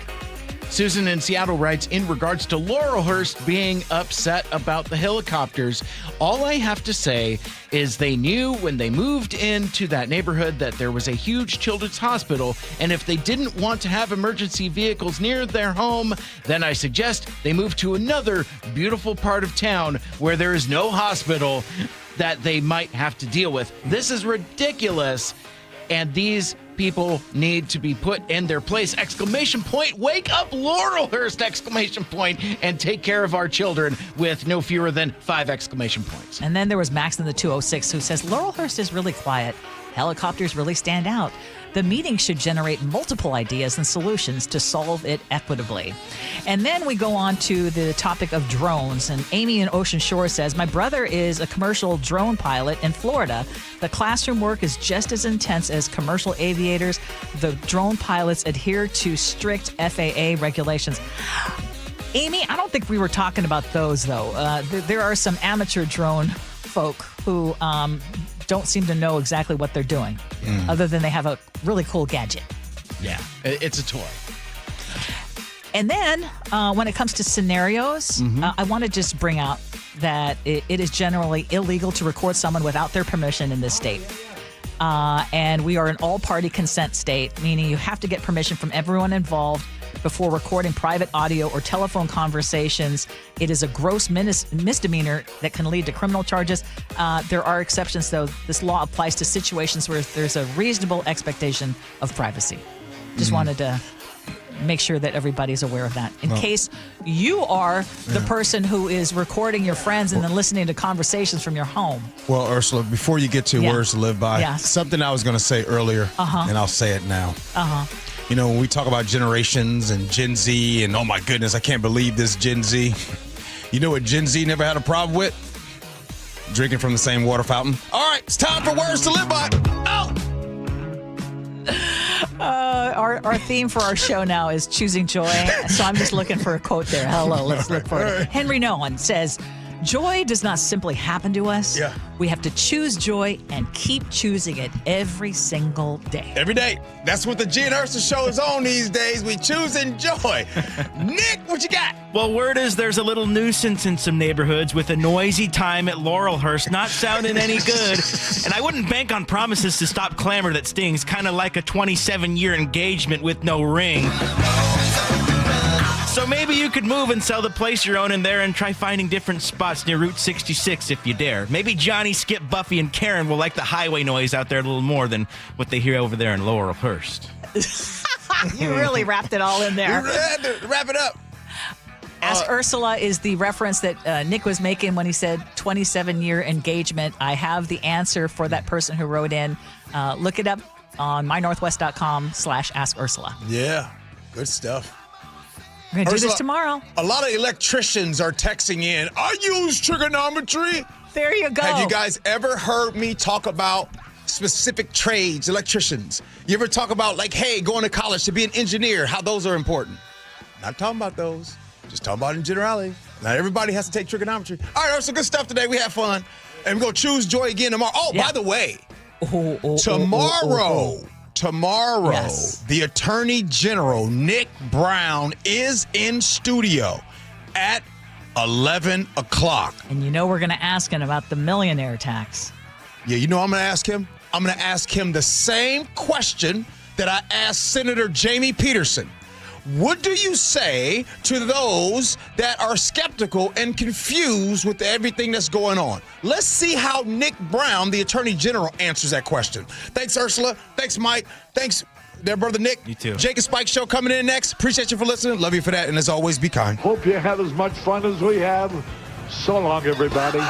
Susan in Seattle writes, in regards to Laurelhurst being upset about the helicopters, all I have to say is they knew when they moved into that neighborhood that there was a huge children's hospital, and if they didn't want to have emergency vehicles near their home, then I suggest they move to another beautiful part of town where there is no hospital that they might have to deal with. This is ridiculous, and these people need to be put in their place! Exclamation point. Wake up, Laurelhurst! Exclamation point. And take care of our children with no fewer than 5 exclamation points. And then there was Max in the 206 who says, Laurelhurst is really quiet. Helicopters really stand out. The meeting should generate multiple ideas and solutions to solve it equitably. And then we go on to the topic of drones. And Amy in Ocean Shore says, my brother is a commercial drone pilot in Florida. The classroom work is just as intense as commercial aviators. The drone pilots adhere to strict FAA regulations. Amy, I don't think we were talking about those, though. There are some amateur drone folk who don't seem to know exactly what they're doing, other than they have a really cool gadget. Yeah, it's a toy. And then when it comes to scenarios, I want to just bring out that it is generally illegal to record someone without their permission in this state. And we are an all-party consent state, meaning you have to get permission from everyone involved before recording private audio or telephone conversations. It is a gross misdemeanor that can lead to criminal charges. There are exceptions, though. This law applies to situations where there's a reasonable expectation of privacy. Just wanted to make sure that everybody's aware of that. In case you are the person who is recording your friends and then listening to conversations from your home. Well, Ursula, before you get to words to live by, something I was going to say earlier, and I'll say it now. You know, when we talk about generations and Gen Z and, oh my goodness, I can't believe this Gen Z. You know what Gen Z never had a problem with? Drinking from the same water fountain. All right, it's time for words to live by. Our theme for our show now is choosing joy. So I'm just looking for a quote there. Hello, let's look for it. Henry Nolan says, joy does not simply happen to us. We have to choose joy and keep choosing it every single day. Every day. That's what the Gee and Ursula Show is on these days. We choosing joy. Nick, what you got? Well, word is there's a little nuisance in some neighborhoods with a noisy time at Laurelhurst not sounding any good. And I wouldn't bank on promises to stop clamor that stings, kind of like a 27-year engagement with no ring. So maybe you could move and sell the place you're owning there and try finding different spots near Route 66 if you dare. Maybe Johnny, Skip, Buffy, and Karen will like the highway noise out there a little more than what they hear over there in Laurelhurst. You really wrapped it all in there. You had to wrap it up. Ask Ursula is the reference that Nick was making when he said 27-year engagement. I have the answer for that person who wrote in. Look it up on mynorthwest.com/Ask Ursula. Yeah, good stuff. We're going to do this tomorrow. A lot of electricians are texting in, I use trigonometry. There you go. Have you guys ever heard me talk about specific trades, electricians? You ever talk about, like, hey, going to college to be an engineer, how those are important? Not talking about those. Just talking about in generality. Not everybody has to take trigonometry. All right, so good stuff today. We had fun. And we're going to choose joy again tomorrow. Oh, by the way, tomorrow, the Attorney General, Nick Brown, is in studio at 11 o'clock. And you know we're going to ask him about the millionaire tax. Yeah, you know I'm going to ask him? I'm going to ask him the same question that I asked Senator Jamie Peterson. What do you say to those that are skeptical and confused with everything that's going on? Let's see how Nick Brown, the Attorney General, answers that question. Thanks, Ursula. Thanks, Mike. Thanks, there, Brother Nick. You too. Jake and Spike Show coming in next. Appreciate you for listening. Love you for that. And as always, be kind. Hope you had as much fun as we have. So long, everybody.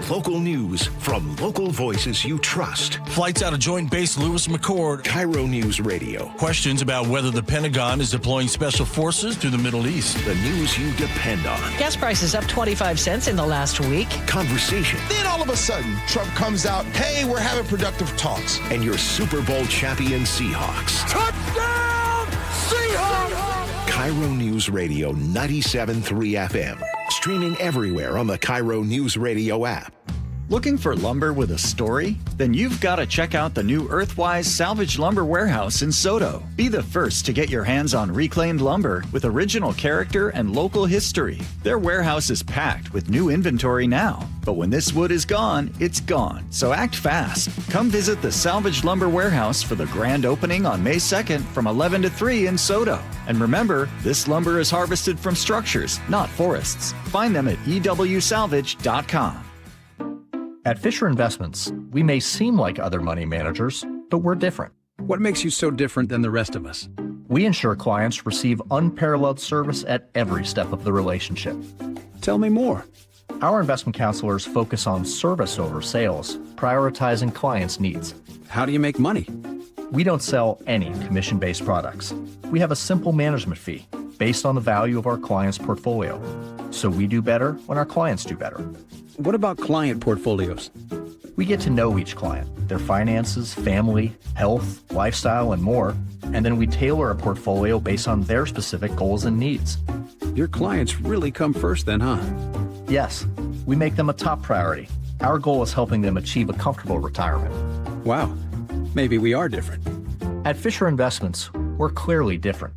Local news from local voices you trust. Flights out of Joint Base Lewis McChord. KIRO News Radio. Questions about whether the Pentagon is deploying special forces to the Middle East. The news you depend on. Gas prices up 25 cents in the last week. Conversation. Then all of a sudden, Trump comes out, hey, we're having productive talks. And your Super Bowl champion Seahawks. Touchdown, Seahawks! KIRO News Radio 97.3 FM. Streaming everywhere on the KIRO News Radio app. Looking for lumber with a story? Then you've got to check out the new Earthwise Salvage Lumber Warehouse in Soto. Be the first to get your hands on reclaimed lumber with original character and local history. Their warehouse is packed with new inventory now. But when this wood is gone, it's gone. So act fast. Come visit the Salvage Lumber Warehouse for the grand opening on May 2nd from 11 to 3 in Soto. And remember, this lumber is harvested from structures, not forests. Find them at ewsalvage.com. At Fisher Investments, we may seem like other money managers, but we're different. What makes you so different than the rest of us? We ensure clients receive unparalleled service at every step of the relationship. Tell me more. Our investment counselors focus on service over sales, prioritizing clients' needs. How do you make money? We don't sell any commission-based products. We have a simple management fee based on the value of our clients' portfolio. So we do better when our clients do better. What about client portfolios? We get to know each client, their finances, family, health, lifestyle, and more, and then we tailor a portfolio based on their specific goals and needs. Your clients really come first then, huh? Yes, we make them a top priority. Our goal is helping them achieve a comfortable retirement. Wow, maybe we are different. At Fisher Investments, we're clearly different.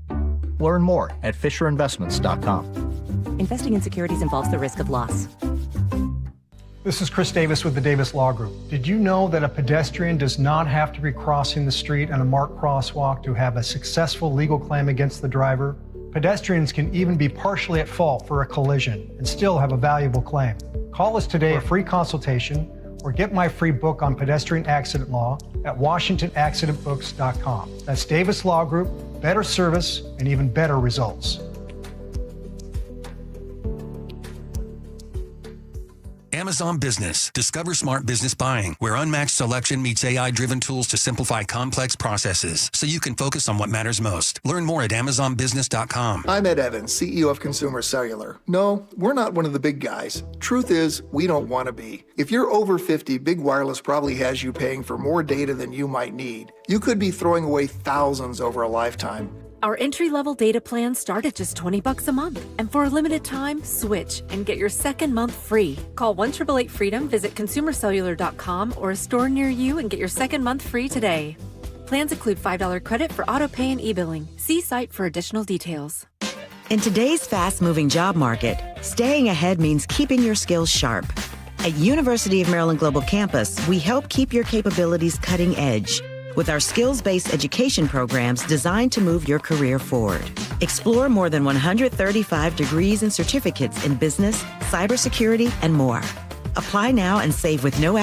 Learn more at FisherInvestments.com. Investing in securities involves the risk of loss. This is Chris Davis with the Davis Law Group. Did you know that a pedestrian does not have to be crossing the street on a marked crosswalk to have a successful legal claim against the driver? Pedestrians can even be partially at fault for a collision and still have a valuable claim. Call us today for a free consultation or get my free book on pedestrian accident law at WashingtonAccidentBooks.com. That's Davis Law Group, better service and even better results. Amazon Business. Discover smart business buying, where unmatched selection meets AI-driven tools to simplify complex processes so you can focus on what matters most. Learn more at AmazonBusiness.com. I'm Ed Evans, CEO of Consumer Cellular. No, we're not one of the big guys. Truth is, we don't want to be. If you're over 50, Big Wireless probably has you paying for more data than you might need. You could be throwing away thousands over a lifetime. Our entry-level data plans start at just $20 a month. And for a limited time, switch and get your second month free. Call 1-888-FREEDOM, visit consumercellular.com or a store near you and get your second month free today. Plans include $5 credit for auto pay and e-billing. See site for additional details. In today's fast-moving job market, staying ahead means keeping your skills sharp. At University of Maryland Global Campus, we help keep your capabilities cutting edge with our skills-based education programs designed to move your career forward. Explore more than 135 degrees and certificates in business, cybersecurity, and more. Apply now and save with no